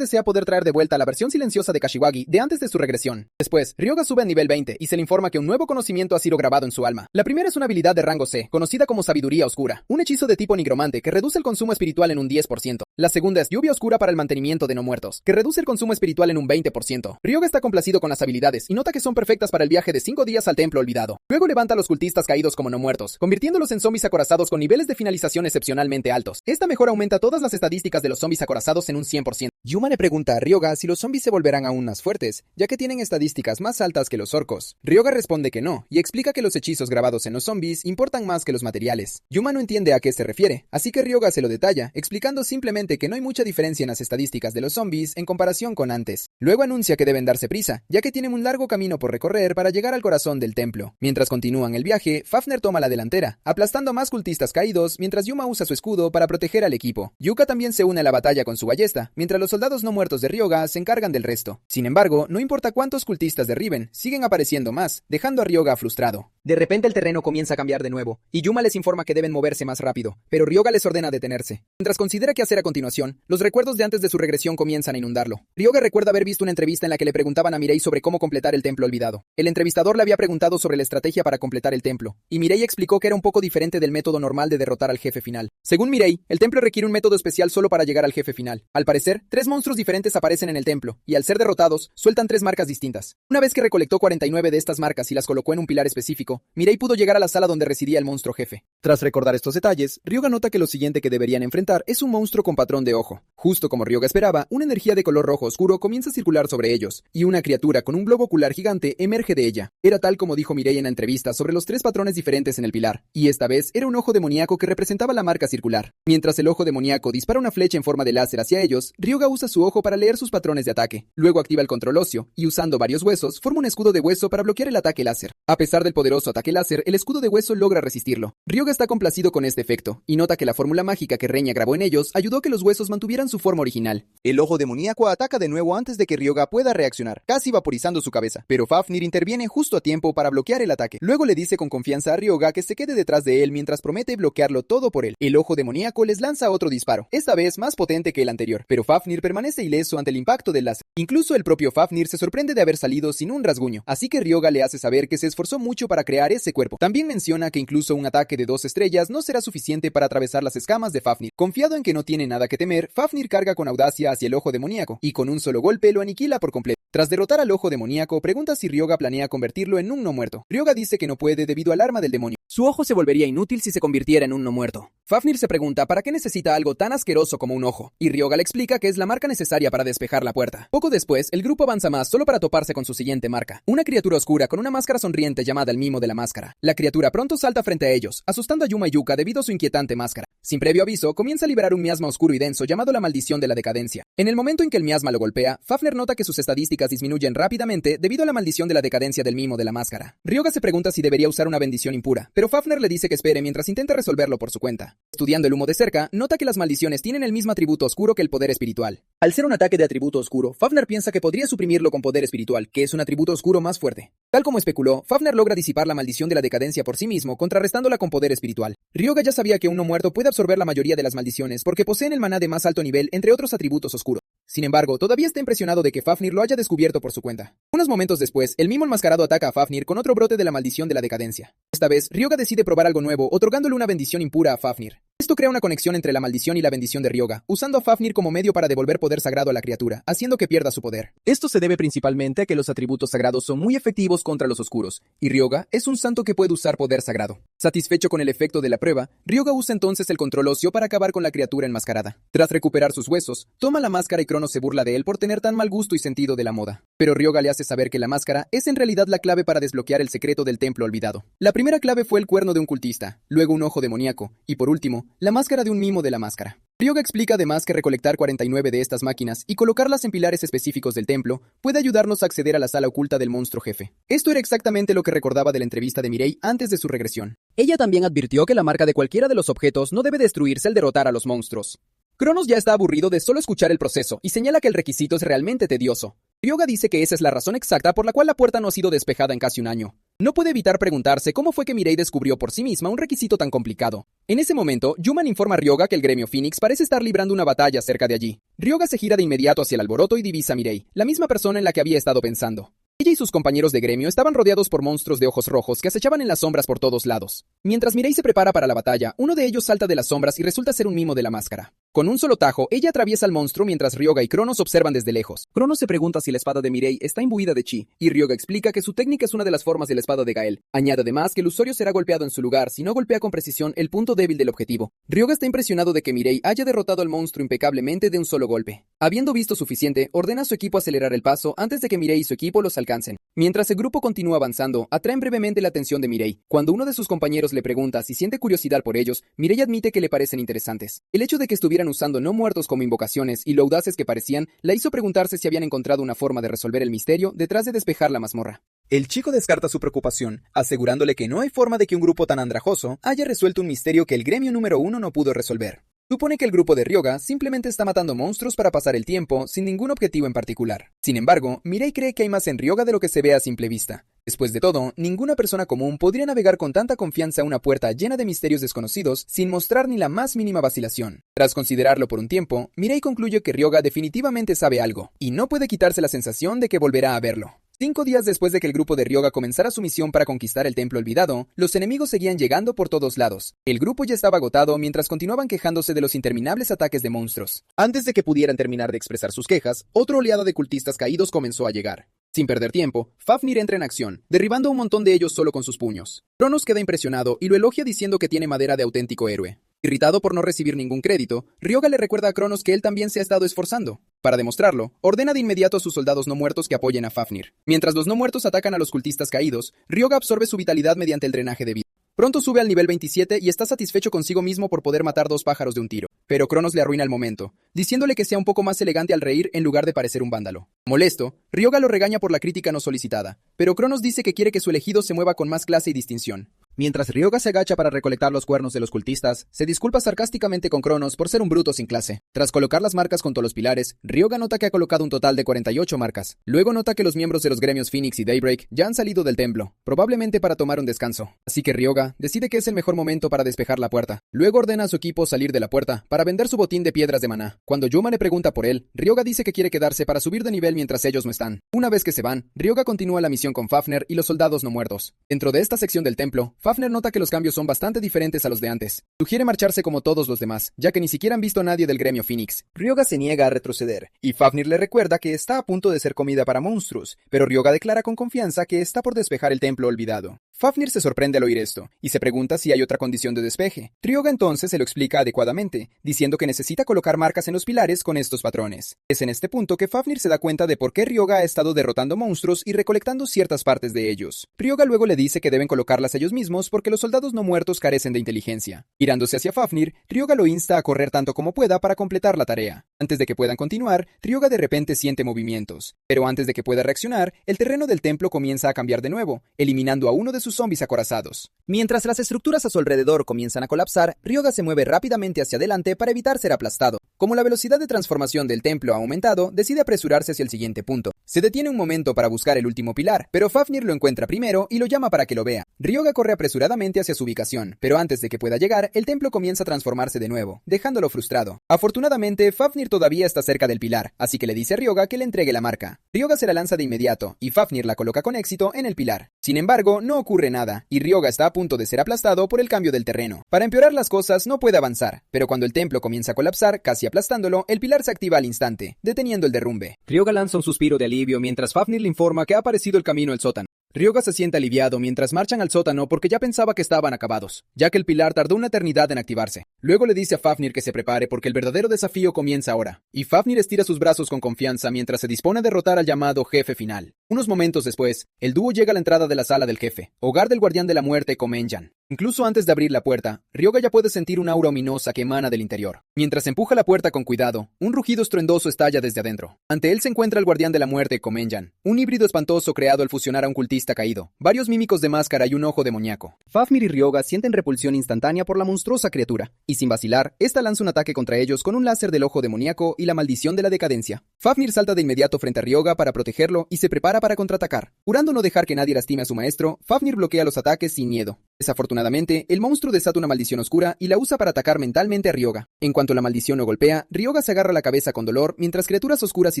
desea poder traer de vuelta la versión silenciosa de Kashiwagi de antes de su regresión. Después, Ryoga sube a nivel 20 y se le informa que un nuevo conocimiento ha sido grabado en su alma. La primera es una habilidad de rango C, conocida como Sabiduría Oscura, un hechizo de tipo nigromante que reduce el consumo espiritual en un 10%. La segunda es Lluvia Oscura para el mantenimiento de no muertos, que reduce el consumo espiritual en un 20%. Ryoga está complacido con las habilidades y nota que son perfectas para el viaje de 5 días al templo olvidado. Luego levanta a los cultistas caídos como no muertos, convirtiéndolos en zombies acorazados con niveles de finalización excepcionalmente altos. Esta mejora aumenta todas las estadísticas de los zombies acorazados en un 100%. Yuma le pregunta a Ryoga si los zombies se volverán aún más fuertes, ya que tienen estadísticas más altas que los orcos. Ryoga responde que no, y explica que los hechizos grabados en los zombies importan más que los materiales. Yuma no entiende a qué se refiere, así que Ryoga se lo detalla, explicando simplemente que no hay mucha diferencia en las estadísticas de los zombies en comparación con antes. Luego anuncia que deben darse prisa, ya que tienen un largo camino por recorrer para llegar al corazón del templo. Mientras continúan el viaje, Fafnir toma la delantera, aplastando a más cultistas caídos, mientras Yuma usa su escudo para proteger al equipo. Yuka también se une a la batalla con su ballesta, mientras los soldados no muertos de Ryoga se encargan del resto. Sin embargo, no importa cuántos cultistas derriben, siguen apareciendo más, dejando a Ryoga frustrado. De repente el terreno comienza a cambiar de nuevo, y Yuma les informa que deben moverse más rápido, pero Ryoga les ordena detenerse. Mientras considera qué hacer a continuación, los recuerdos de antes de su regresión comienzan a inundarlo. Ryoga recuerda haber visto una entrevista en la que le preguntaban a Mirei sobre cómo completar el templo olvidado. El entrevistador le había preguntado sobre la estrategia para completar el templo, y Mirei explicó que era un poco diferente del método normal de derrotar al jefe final. Según Mirei, el templo requiere un método especial solo para llegar al jefe final. Al parecer, 3 monstruos diferentes aparecen en el templo, y al ser derrotados, sueltan 3 marcas distintas. Una vez que recolectó 49 de estas marcas y las colocó en un pilar específico, Mirei pudo llegar a la sala donde residía el monstruo jefe. Tras recordar estos detalles, Ryoga nota que lo siguiente que deberían enfrentar es un monstruo con patrón de ojo. Justo como Ryoga esperaba, una energía de color rojo oscuro comienza a circular sobre ellos, y una criatura con un globo ocular gigante emerge de ella. Era tal como dijo Mirei en la entrevista sobre los 3 patrones diferentes en el pilar, y esta vez era un ojo demoníaco que representaba la marca circular. Mientras el ojo demoníaco dispara una flecha en forma de láser hacia ellos, Ryoga usa su ojo para leer sus patrones de ataque. Luego activa el control óseo, y usando varios huesos, forma un escudo de hueso para bloquear el ataque láser. A pesar del poderoso ataque láser, el escudo de hueso logra resistirlo. Ryoga está complacido con este efecto, y nota que la fórmula mágica que Reña grabó en ellos ayudó a que los huesos mantuvieran su forma original. El ojo demoníaco ataca de nuevo antes de que Ryoga pueda reaccionar, casi vaporizando su cabeza, pero Fafnir interviene justo a tiempo para bloquear el ataque. Luego le dice con confianza a Ryoga que se quede detrás de él mientras promete bloquearlo todo por él. El ojo demoníaco les lanza otro disparo, esta vez más potente que el anterior, pero Fafnir permanece ileso ante el impacto del láser. Incluso el propio Fafnir se sorprende de haber salido sin un rasguño, así que Ryoga le hace saber que se esforzó mucho para crear ese cuerpo. También menciona que incluso un ataque de 2 estrellas no será suficiente para atravesar las escamas de Fafnir. Confiado en que no tiene nada que temer, Fafnir carga con audacia hacia el ojo demoníaco, y con un solo golpe lo aniquila por completo. Tras derrotar al ojo demoníaco, pregunta si Ryoga planea convertirlo en un no muerto. Ryoga dice que no puede debido al arma del demonio. Su ojo se volvería inútil si se convirtiera en un no muerto. Fafnir se pregunta para qué necesita algo tan asqueroso como un ojo, y Ryoga le explica que es la marca necesaria para despejar la puerta. Poco después, el grupo avanza más solo para toparse con su siguiente marca, una criatura oscura con una máscara sonriente llamada el Mimo de la Máscara. La criatura pronto salta frente a ellos, asustando a Yuma y Yuka debido a su inquietante máscara. Sin previo aviso, comienza a liberar un miasma oscuro y denso llamado la Maldición de la Decadencia. En el momento en que el miasma lo golpea, Fafnir nota que sus estadísticas disminuyen rápidamente debido a la Maldición de la Decadencia del Mimo de la Máscara. Ryoga se pregunta si debería usar una bendición impura, pero Fafnir le dice que espere mientras intenta resolverlo por su cuenta. Estudiando el humo de cerca, nota que las maldiciones tienen el mismo atributo oscuro que el poder espiritual. Al ser un ataque de atributo oscuro, Fafnir piensa que podría suprimirlo con poder espiritual, que es un atributo oscuro más fuerte. Tal como especuló, Fafnir logra disipar la maldición de la decadencia por sí mismo, contrarrestándola con poder espiritual. Ryoga ya sabía que un no muerto puede absorber la mayoría de las maldiciones porque poseen el maná de más alto nivel, entre otros atributos oscuros. Sin embargo, todavía está impresionado de que Fafnir lo haya descubierto por su cuenta. Unos momentos después, el Mimo enmascarado ataca a Fafnir con otro brote de la maldición de la decadencia. Esta vez, Ryoga decide probar algo nuevo, otorgándole una bendición impura a Fafnir. Esto crea una conexión entre la maldición y la bendición de Ryoga, usando a Fafnir como medio para devolver poder sagrado a la criatura, haciendo que pierda su poder. Esto se debe principalmente a que los atributos sagrados son muy efectivos contra los oscuros, y Ryoga es un santo que puede usar poder sagrado. Satisfecho con el efecto de la prueba, Ryoga usa entonces el control óseo para acabar con la criatura enmascarada. Tras recuperar sus huesos, toma la máscara y Cronos se burla de él por tener tan mal gusto y sentido de la moda. Pero Ryoga le hace saber que la máscara es en realidad la clave para desbloquear el secreto del templo olvidado. La primera clave fue el cuerno de un cultista, luego un ojo demoníaco, y por último, la máscara de un mimo de la máscara. Ryoga explica además que recolectar 49 de estas máquinas y colocarlas en pilares específicos del templo puede ayudarnos a acceder a la sala oculta del monstruo jefe. Esto era exactamente lo que recordaba de la entrevista de Mirei antes de su regresión. Ella también advirtió que la marca de cualquiera de los objetos no debe destruirse al derrotar a los monstruos. Cronos ya está aburrido de solo escuchar el proceso y señala que el requisito es realmente tedioso. Ryoga dice que esa es la razón exacta por la cual la puerta no ha sido despejada en casi un año. No puede evitar preguntarse cómo fue que Mirei descubrió por sí misma un requisito tan complicado. En ese momento, Yuman informa a Ryoga que el gremio Phoenix parece estar librando una batalla cerca de allí. Ryoga se gira de inmediato hacia el alboroto y divisa a Mirei, la misma persona en la que había estado pensando. Ella y sus compañeros de gremio estaban rodeados por monstruos de ojos rojos que acechaban en las sombras por todos lados. Mientras Mirei se prepara para la batalla, uno de ellos salta de las sombras y resulta ser un mimo de la máscara. Con un solo tajo, ella atraviesa al monstruo mientras Ryoga y Cronos observan desde lejos. Cronos se pregunta si la espada de Mirei está imbuida de chi, y Ryoga explica que su técnica es una de las formas de la espada de Gael. Añade además que el usuario será golpeado en su lugar si no golpea con precisión el punto débil del objetivo. Ryoga está impresionado de que Mirei haya derrotado al monstruo impecablemente de un solo golpe. Habiendo visto suficiente, ordena a su equipo acelerar el paso antes de que Mirei y su equipo los alcancen. Mientras el grupo continúa avanzando, atraen brevemente la atención de Mirei. Cuando uno de sus compañeros le pregunta si siente curiosidad por ellos, Mirei admite que le parecen interesantes. El hecho de que estuvieran usando no muertos como invocaciones y lo audaces que parecían, la hizo preguntarse si habían encontrado una forma de resolver el misterio detrás de despejar la mazmorra. El chico descarta su preocupación, asegurándole que no hay forma de que un grupo tan andrajoso haya resuelto un misterio que el gremio número 1 no pudo resolver. Supone que el grupo de Ryoga simplemente está matando monstruos para pasar el tiempo sin ningún objetivo en particular. Sin embargo, Mirei cree que hay más en Ryoga de lo que se ve a simple vista. Después de todo, ninguna persona común podría navegar con tanta confianza una puerta llena de misterios desconocidos sin mostrar ni la más mínima vacilación. Tras considerarlo por un tiempo, Mirai concluye que Ryoga definitivamente sabe algo, y no puede quitarse la sensación de que volverá a verlo. 5 días después de que el grupo de Ryoga comenzara su misión para conquistar el templo olvidado, los enemigos seguían llegando por todos lados. El grupo ya estaba agotado mientras continuaban quejándose de los interminables ataques de monstruos. Antes de que pudieran terminar de expresar sus quejas, otra oleada de cultistas caídos comenzó a llegar. Sin perder tiempo, Fafnir entra en acción, derribando a un montón de ellos solo con sus puños. Cronos queda impresionado y lo elogia diciendo que tiene madera de auténtico héroe. Irritado por no recibir ningún crédito, Ryoga le recuerda a Cronos que él también se ha estado esforzando. Para demostrarlo, ordena de inmediato a sus soldados no muertos que apoyen a Fafnir. Mientras los no muertos atacan a los cultistas caídos, Ryoga absorbe su vitalidad mediante el drenaje de vida. Pronto sube al nivel 27 y está satisfecho consigo mismo por poder matar 2 pájaros de un tiro. Pero Cronos le arruina el momento, diciéndole que sea un poco más elegante al reír en lugar de parecer un vándalo. Molesto, Ryoga lo regaña por la crítica no solicitada, pero Cronos dice que quiere que su elegido se mueva con más clase y distinción. Mientras Ryoga se agacha para recolectar los cuernos de los cultistas, se disculpa sarcásticamente con Cronos por ser un bruto sin clase. Tras colocar las marcas junto a los pilares, Ryoga nota que ha colocado un total de 48 marcas. Luego nota que los miembros de los gremios Phoenix y Daybreak ya han salido del templo, probablemente para tomar un descanso. Así que Ryoga decide que es el mejor momento para despejar la puerta. Luego ordena a su equipo salir de la puerta para vender su botín de piedras de maná. Cuando Yuma le pregunta por él, Ryoga dice que quiere quedarse para subir de nivel mientras ellos no están. Una vez que se van, Ryoga continúa la misión con Fafnir y los soldados no muertos. Dentro de esta sección del templo, Fafnir nota que los cambios son bastante diferentes a los de antes. Sugiere marcharse como todos los demás, ya que ni siquiera han visto a nadie del gremio Phoenix. Ryoga se niega a retroceder, y Fafnir le recuerda que está a punto de ser comida para monstruos, pero Ryoga declara con confianza que está por despejar el templo olvidado. Fafnir se sorprende al oír esto, y se pregunta si hay otra condición de despeje. Ryoga entonces se lo explica adecuadamente, diciendo que necesita colocar marcas en los pilares con estos patrones. Es en este punto que Fafnir se da cuenta de por qué Ryoga ha estado derrotando monstruos y recolectando ciertas partes de ellos. Ryoga luego le dice que deben colocarlas ellos mismos porque los soldados no muertos carecen de inteligencia. Girándose hacia Fafnir, Ryoga lo insta a correr tanto como pueda para completar la tarea. Antes de que puedan continuar, Ryoga de repente siente movimientos. Pero antes de que pueda reaccionar, el terreno del templo comienza a cambiar de nuevo, eliminando a uno de sus zombies acorazados. Mientras las estructuras a su alrededor comienzan a colapsar, Ryoga se mueve rápidamente hacia adelante para evitar ser aplastado. Como la velocidad de transformación del templo ha aumentado, decide apresurarse hacia el siguiente punto. Se detiene un momento para buscar el último pilar, pero Fafnir lo encuentra primero y lo llama para que lo vea. Ryoga corre apresuradamente hacia su ubicación, pero antes de que pueda llegar, el templo comienza a transformarse de nuevo, dejándolo frustrado. Afortunadamente, Fafnir todavía está cerca del pilar, así que le dice a Ryoga que le entregue la marca. Ryoga se la lanza de inmediato, y Fafnir la coloca con éxito en el pilar. Sin embargo, no ocurre nada, y Ryoga está a punto de ser aplastado por el cambio del terreno. Para empeorar las cosas, no puede avanzar, pero cuando el templo comienza a colapsar, casi aplastándolo, el pilar se activa al instante, deteniendo el derrumbe. Ryoga lanza un suspiro de alivio mientras Fafnir le informa que ha aparecido el camino al sótano. Ryoga se siente aliviado mientras marchan al sótano porque ya pensaba que estaban acabados, ya que el pilar tardó una eternidad en activarse. Luego le dice a Fafnir que se prepare porque el verdadero desafío comienza ahora, y Fafnir estira sus brazos con confianza mientras se dispone a derrotar al llamado jefe final. Unos momentos después, el dúo llega a la entrada de la sala del jefe, hogar del guardián de la muerte Komenjan. Incluso antes de abrir la puerta, Ryoga ya puede sentir una aura ominosa que emana del interior. Mientras empuja la puerta con cuidado, un rugido estruendoso estalla desde adentro. Ante él se encuentra el guardián de la muerte Komenjan, un híbrido espantoso creado al fusionar a un cultista caído, varios mímicos de máscara y un ojo demoníaco. Fafnir y Ryoga sienten repulsión instantánea por la monstruosa criatura, y sin vacilar, esta lanza un ataque contra ellos con un láser del ojo demoníaco y la maldición de la decadencia. Fafnir salta de inmediato frente a Ryoga para protegerlo y se prepara para contraatacar. Jurando no dejar que nadie lastime a su maestro, Fafnir bloquea los ataques sin miedo. Desafortunadamente, el monstruo desata una maldición oscura y la usa para atacar mentalmente a Ryoga. En cuanto la maldición lo golpea, Ryoga se agarra la cabeza con dolor mientras criaturas oscuras y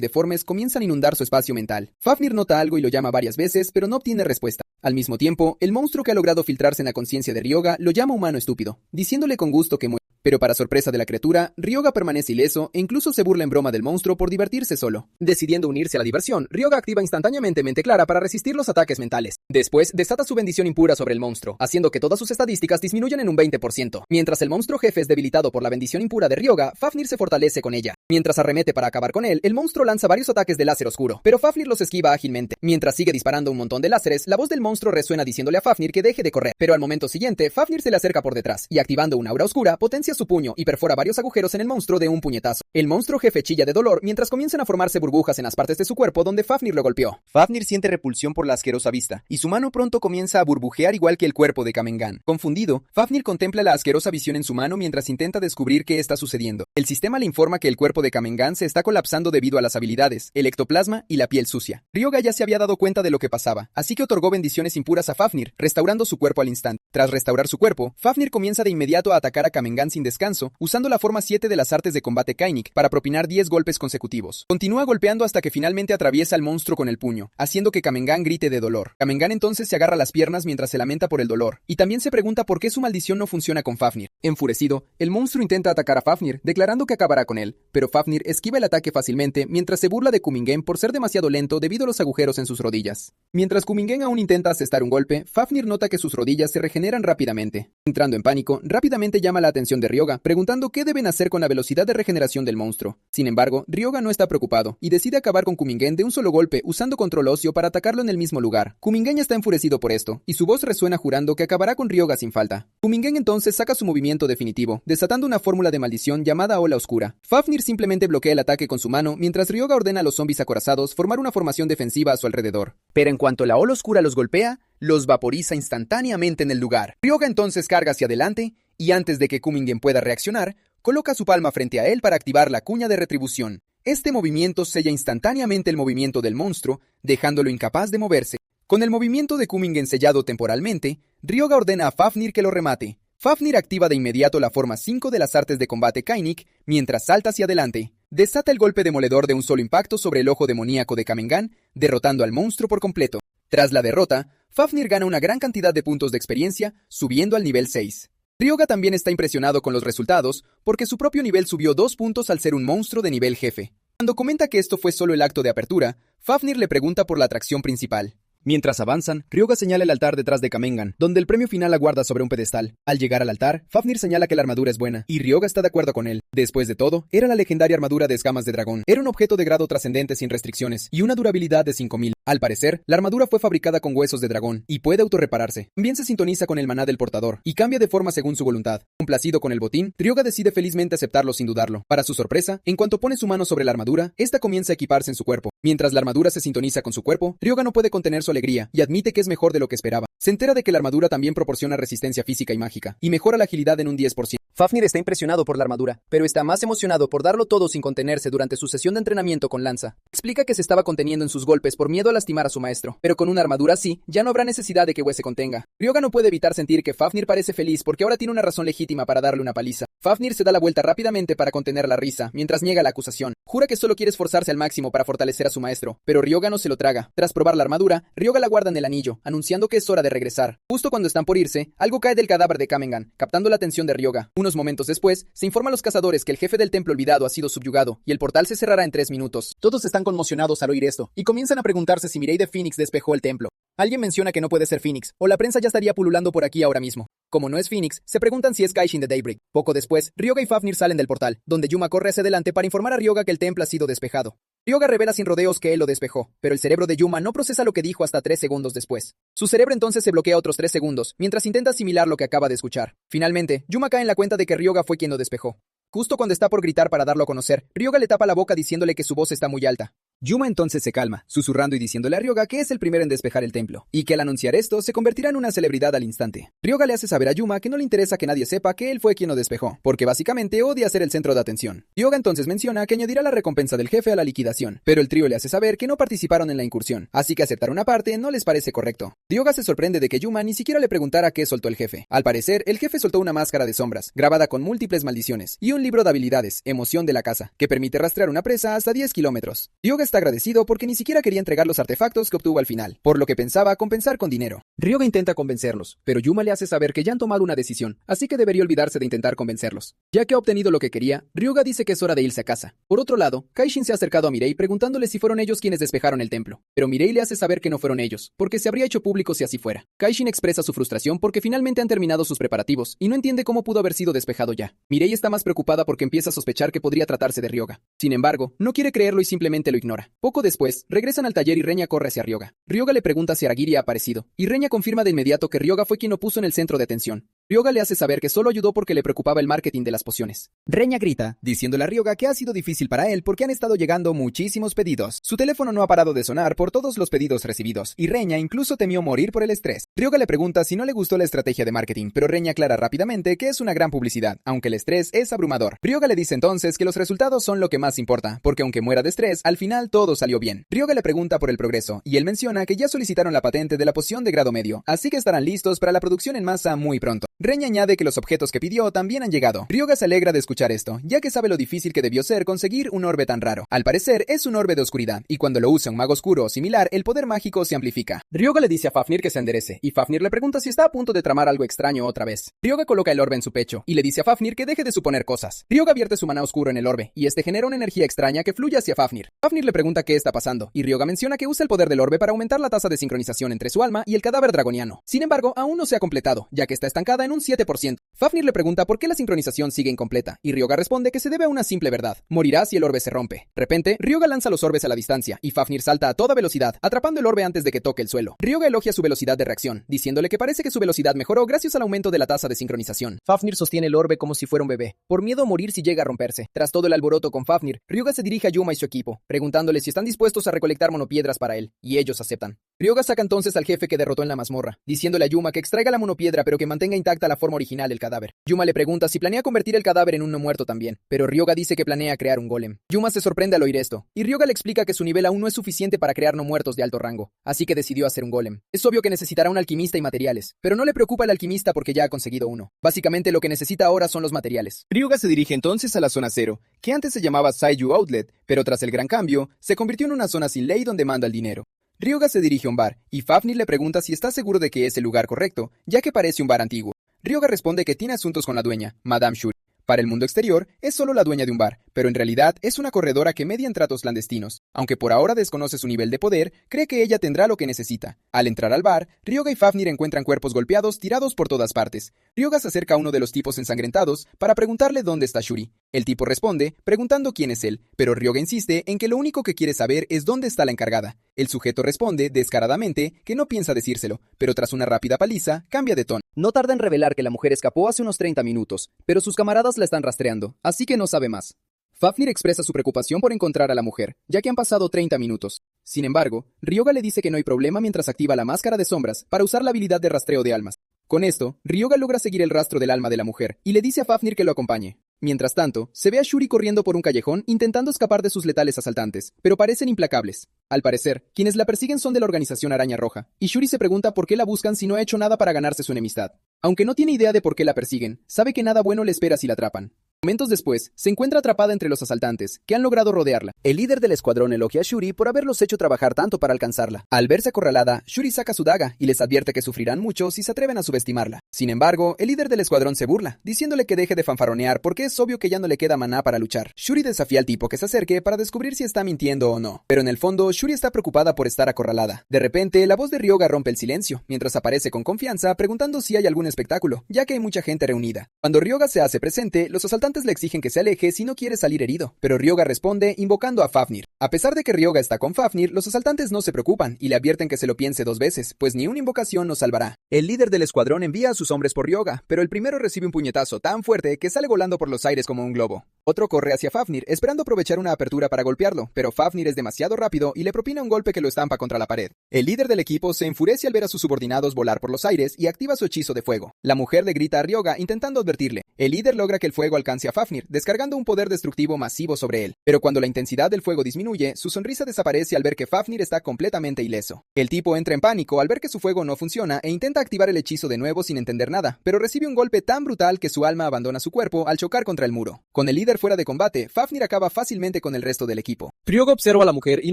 deformes comienzan a inundar su espacio mental. Fafnir nota algo y lo llama varias veces, pero no obtiene respuesta. Al mismo tiempo, el monstruo que ha logrado filtrarse en la conciencia de Ryoga lo llama humano estúpido, diciéndole con gusto que muere. Pero para sorpresa de la criatura, Ryoga permanece ileso e incluso se burla en broma del monstruo por divertirse solo. Decidiendo unirse a la diversión, Ryoga activa instantáneamente Mente Clara para resistir los ataques mentales. Después, desata su bendición impura sobre el monstruo, haciendo que todas sus estadísticas disminuyan en un 20%. Mientras el monstruo jefe es debilitado por la bendición impura de Ryoga, Fafnir se fortalece con ella. Mientras arremete para acabar con él, el monstruo lanza varios ataques de láser oscuro, pero Fafnir los esquiva ágilmente. Mientras sigue disparando un montón de láseres, la voz del monstruo resuena diciéndole a Fafnir que deje de correr, pero al momento siguiente, Fafnir se le acerca por detrás, y activando una aura oscura, potencia su puño y perfora varios agujeros en el monstruo de un puñetazo. El monstruo jefe chilla de dolor mientras comienzan a formarse burbujas en las partes de su cuerpo donde Fafnir lo golpeó. Fafnir siente repulsión por la asquerosa vista, y su mano pronto comienza a burbujear igual que el cuerpo de Kamengan. Confundido, Fafnir contempla la asquerosa visión en su mano mientras intenta descubrir qué está sucediendo. El sistema le informa que el cuerpo de Kamengan se está colapsando debido a las habilidades, el ectoplasma y la piel sucia. Ryoga ya se había dado cuenta de lo que pasaba, así que otorgó bendiciones impuras a Fafnir, restaurando su cuerpo al instante. Tras restaurar su cuerpo, Fafnir comienza de inmediato a atacar a Kamengan sin descanso, usando la forma 7 de las artes de combate Kainik para propinar 10 golpes consecutivos. Continúa golpeando hasta que finalmente atraviesa al monstruo con el puño, haciendo que Kamengan grite de dolor. Kamengan entonces se agarra las piernas mientras se lamenta por el dolor, y también se pregunta por qué su maldición no funciona con Fafnir. Enfurecido, el monstruo intenta atacar a Fafnir, declarando que acabará con él, pero Fafnir esquiva el ataque fácilmente mientras se burla de Kumingen por ser demasiado lento debido a los agujeros en sus rodillas. Mientras Kumingen aún intenta asestar un golpe, Fafnir nota que sus rodillas se regeneran rápidamente. Entrando en pánico, rápidamente llama la atención de Ryoga, preguntando qué deben hacer con la velocidad de regeneración del monstruo. Sin embargo, Ryoga no está preocupado, y decide acabar con Kumingen de un solo golpe usando control óseo para atacarlo en el mismo lugar. Kumingen está enfurecido por esto, y su voz resuena jurando que acabará con Ryoga sin falta. Kumingen entonces saca su movimiento definitivo, desatando una fórmula de maldición llamada Ola Oscura. Fafnir simplemente bloquea el ataque con su mano, mientras Ryoga ordena a los zombies acorazados formar una formación defensiva a su alrededor. Pero en cuanto la Ola Oscura los golpea, los vaporiza instantáneamente en el lugar. Ryoga entonces carga hacia adelante, y antes de que Kumingen pueda reaccionar, coloca su palma frente a él para activar la cuña de retribución. Este movimiento sella instantáneamente el movimiento del monstruo, dejándolo incapaz de moverse. Con el movimiento de Kumingen sellado temporalmente, Ryoga ordena a Fafnir que lo remate. Fafnir activa de inmediato la forma 5 de las artes de combate Kainik, mientras salta hacia adelante. Desata el golpe demoledor de un solo impacto sobre el ojo demoníaco de Kamengan, derrotando al monstruo por completo. Tras la derrota, Fafnir gana una gran cantidad de puntos de experiencia, subiendo al nivel 6. Ryoga también está impresionado con los resultados, porque su propio nivel subió 2 puntos al ser un monstruo de nivel jefe. Cuando comenta que esto fue solo el acto de apertura, Fafnir le pregunta por la atracción principal. Mientras avanzan, Ryoga señala el altar detrás de Kamengan, donde el premio final aguarda sobre un pedestal. Al llegar al altar, Fafnir señala que la armadura es buena, y Ryoga está de acuerdo con él. Después de todo, era la legendaria armadura de escamas de dragón. Era un objeto de grado trascendente sin restricciones, y una durabilidad de 5000. Al parecer, la armadura fue fabricada con huesos de dragón, y puede autorrepararse. También se sintoniza con el maná del portador, y cambia de forma según su voluntad. Complacido con el botín, Ryoga decide felizmente aceptarlo sin dudarlo. Para su sorpresa, en cuanto pone su mano sobre la armadura, esta comienza a equiparse en su cuerpo. Mientras la armadura se sintoniza con su cuerpo, Ryoga no puede contener su alegría, y admite que es mejor de lo que esperaba. Se entera de que la armadura también proporciona resistencia física y mágica, y mejora la agilidad en un 10%. Fafnir está impresionado por la armadura, pero está más emocionado por darlo todo sin contenerse durante su sesión de entrenamiento con lanza. Explica que se estaba conteniendo en sus golpes por miedo a lastimar a su maestro, pero con una armadura así, ya no habrá necesidad de que Wes se contenga. Ryoga no puede evitar sentir que Fafnir parece feliz porque ahora tiene una razón legítima para darle una paliza. Fafnir se da la vuelta rápidamente para contener la risa, mientras niega la acusación. Jura que solo quiere esforzarse al máximo para fortalecer a su maestro, pero Ryoga no se lo traga. Tras probar la armadura, Ryoga la guarda en el anillo, anunciando que es hora de regresar. Justo cuando están por irse, algo cae del cadáver de Kamengan, captando la atención de Ryoga. Unos momentos después, se informa a los cazadores que el jefe del templo olvidado ha sido subyugado, y el portal se cerrará en 3 minutos. Todos están conmocionados al oír esto, y comienzan a preguntarse si Mireille de Phoenix despejó el templo. Alguien menciona que no puede ser Phoenix, o la prensa ya estaría pululando por aquí ahora mismo. Como no es Phoenix, se preguntan si es Kaishin de Daybreak. Poco después, Ryoga y Fafnir salen del portal, donde Yuma corre hacia adelante para informar a Ryoga que el templo ha sido despejado. Ryoga revela sin rodeos que él lo despejó, pero el cerebro de Yuma no procesa lo que dijo hasta 3 segundos después. Su cerebro entonces se bloquea otros 3 segundos, mientras intenta asimilar lo que acaba de escuchar. Finalmente, Yuma cae en la cuenta de que Ryoga fue quien lo despejó. Justo cuando está por gritar para darlo a conocer, Ryoga le tapa la boca diciéndole que su voz está muy alta. Yuma entonces se calma, susurrando y diciéndole a Ryoga que es el primero en despejar el templo, y que al anunciar esto se convertirá en una celebridad al instante. Ryoga le hace saber a Yuma que no le interesa que nadie sepa que él fue quien lo despejó, porque básicamente odia ser el centro de atención. Ryoga entonces menciona que añadirá la recompensa del jefe a la liquidación, pero el trío le hace saber que no participaron en la incursión, así que aceptar una parte no les parece correcto. Ryoga se sorprende de que Yuma ni siquiera le preguntara qué soltó el jefe. Al parecer, el jefe soltó una máscara de sombras, grabada con múltiples maldiciones, y un libro de habilidades, Emoción de la Caza, que permite rastrear una presa hasta 10 kilómetros. Ryoga está agradecido porque ni siquiera quería entregar los artefactos que obtuvo al final, por lo que pensaba compensar con dinero. Ryoga intenta convencerlos, pero Yuma le hace saber que ya han tomado una decisión, así que debería olvidarse de intentar convencerlos. Ya que ha obtenido lo que quería, Ryoga dice que es hora de irse a casa. Por otro lado, Kaishin se ha acercado a Mireille preguntándole si fueron ellos quienes despejaron el templo, pero Mireille le hace saber que no fueron ellos, porque se habría hecho público si así fuera. Kaishin expresa su frustración porque finalmente han terminado sus preparativos, y no entiende cómo pudo haber sido despejado ya. Mireille está más preocupada porque empieza a sospechar que podría tratarse de Ryoga. Sin embargo, no quiere creerlo y simplemente lo ignora. Poco después, regresan al taller y Reña corre hacia Ryoga. Ryoga le pregunta si Aragiri ha aparecido, y Reña confirma de inmediato que Ryoga fue quien lo puso en el centro de atención. Ryoga le hace saber que solo ayudó porque le preocupaba el marketing de las pociones. Reña grita, diciéndole a Ryoga que ha sido difícil para él porque han estado llegando muchísimos pedidos. Su teléfono no ha parado de sonar por todos los pedidos recibidos, y Reña incluso temió morir por el estrés. Ryoga le pregunta si no le gustó la estrategia de marketing, pero Reña aclara rápidamente que es una gran publicidad, aunque el estrés es abrumador. Ryoga le dice entonces que los resultados son lo que más importa, porque aunque muera de estrés, al final todo salió bien. Ryoga le pregunta por el progreso, y él menciona que ya solicitaron la patente de la poción de grado medio, así que estarán listos para la producción en masa muy pronto. Reña añade que los objetos que pidió también han llegado. Ryoga se alegra de escuchar esto, ya que sabe lo difícil que debió ser conseguir un orbe tan raro. Al parecer, es un orbe de oscuridad, y cuando lo usa un mago oscuro o similar, el poder mágico se amplifica. Ryoga le dice a Fafnir que se enderece, y Fafnir le pregunta si está a punto de tramar algo extraño otra vez. Ryoga coloca el orbe en su pecho, y le dice a Fafnir que deje de suponer cosas. Ryoga vierte su maná oscuro en el orbe, y este genera una energía extraña que fluye hacia Fafnir. Fafnir le pregunta qué está pasando, y Ryoga menciona que usa el poder del orbe para aumentar la tasa de sincronización entre su alma y el cadáver dragoniano. Sin embargo, aún no se ha completado, ya que está estancada en un 7%. Fafnir le pregunta por qué la sincronización sigue incompleta, y Ryoga responde que se debe a una simple verdad: morirá si el orbe se rompe. De repente, Ryoga lanza los orbes a la distancia, y Fafnir salta a toda velocidad, atrapando el orbe antes de que toque el suelo. Ryoga elogia su velocidad de reacción, diciéndole que parece que su velocidad mejoró gracias al aumento de la tasa de sincronización. Fafnir sostiene el orbe como si fuera un bebé, por miedo a morir si llega a romperse. Tras todo el alboroto con Fafnir, Ryoga se dirige a Yuma y su equipo, preguntándole si están dispuestos a recolectar monopiedras para él, y ellos aceptan. Ryoga saca entonces al jefe que derrotó en la mazmorra, diciéndole a Yuma que extraiga la monopiedra pero que mantenga intacta la forma original del cadáver. Yuma le pregunta si planea convertir el cadáver en un no muerto también, pero Ryoga dice que planea crear un golem. Yuma se sorprende al oír esto, y Ryoga le explica que su nivel aún no es suficiente para crear no muertos de alto rango, así que decidió hacer un golem. Es obvio que necesitará un alquimista y materiales, pero no le preocupa el alquimista porque ya ha conseguido uno. Básicamente lo que necesita ahora son los materiales. Ryoga se dirige entonces a la zona 0, que antes se llamaba Saiju Outlet, pero tras el gran cambio, se convirtió en una zona sin ley donde manda el dinero. Ryoga se dirige a un bar, y Fafnir le pregunta si está seguro de que es el lugar correcto, ya que parece un bar antiguo. Ryoga responde que tiene asuntos con la dueña, Madame Shuri. Para el mundo exterior, es solo la dueña de un bar, pero en realidad es una corredora que media en tratos clandestinos. Aunque por ahora desconoce su nivel de poder, cree que ella tendrá lo que necesita. Al entrar al bar, Ryoga y Fafnir encuentran cuerpos golpeados tirados por todas partes. Ryoga se acerca a uno de los tipos ensangrentados para preguntarle dónde está Shuri. El tipo responde, preguntando quién es él, pero Ryoga insiste en que lo único que quiere saber es dónde está la encargada. El sujeto responde, descaradamente, que no piensa decírselo, pero tras una rápida paliza, cambia de tono. No tarda en revelar que la mujer escapó hace unos 30 minutos, pero sus camaradas la están rastreando, así que no sabe más. Fafnir expresa su preocupación por encontrar a la mujer, ya que han pasado 30 minutos. Sin embargo, Ryoga le dice que no hay problema mientras activa la máscara de sombras para usar la habilidad de rastreo de almas. Con esto, Ryoga logra seguir el rastro del alma de la mujer y le dice a Fafnir que lo acompañe. Mientras tanto, se ve a Shuri corriendo por un callejón intentando escapar de sus letales asaltantes, pero parecen implacables. Al parecer, quienes la persiguen son de la organización Araña Roja, y Shuri se pregunta por qué la buscan si no ha hecho nada para ganarse su enemistad. Aunque no tiene idea de por qué la persiguen, sabe que nada bueno le espera si la atrapan. Momentos después, se encuentra atrapada entre los asaltantes, que han logrado rodearla. El líder del escuadrón elogia a Shuri por haberlos hecho trabajar tanto para alcanzarla. Al verse acorralada, Shuri saca su daga y les advierte que sufrirán mucho si se atreven a subestimarla. Sin embargo, el líder del escuadrón se burla, diciéndole que deje de fanfarronear porque es obvio que ya no le queda maná para luchar. Shuri desafía al tipo que se acerque para descubrir si está mintiendo o no. Pero en el fondo, Shuri está preocupada por estar acorralada. De repente, la voz de Ryoga rompe el silencio, mientras aparece con confianza preguntando si hay algún espectáculo, ya que hay mucha gente reunida. Cuando Ryoga se hace presente, los asaltantes le exigen que se aleje si no quiere salir herido, pero Ryoga responde invocando a Fafnir. A pesar de que Ryoga está con Fafnir, los asaltantes no se preocupan y le advierten que se lo piense 2 veces, pues ni una invocación nos salvará. El líder del escuadrón envía a sus hombres por Ryoga, pero el primero recibe un puñetazo tan fuerte que sale volando por los aires como un globo. Otro corre hacia Fafnir, esperando aprovechar una apertura para golpearlo, pero Fafnir es demasiado rápido y le propina un golpe que lo estampa contra la pared. El líder del equipo se enfurece al ver a sus subordinados volar por los aires y activa su hechizo de fuego. La mujer le grita a Ryoga intentando advertirle. El líder logra que el fuego alcance a Fafnir, descargando un poder destructivo masivo sobre él. Pero cuando la intensidad del fuego disminuye, su sonrisa desaparece al ver que Fafnir está completamente ileso. El tipo entra en pánico al ver que su fuego no funciona e intenta activar el hechizo de nuevo sin entender nada, pero recibe un golpe tan brutal que su alma abandona su cuerpo al chocar contra el muro. Con el líder fuera de combate, Fafnir acaba fácilmente con el resto del equipo. Ryoga observa a la mujer y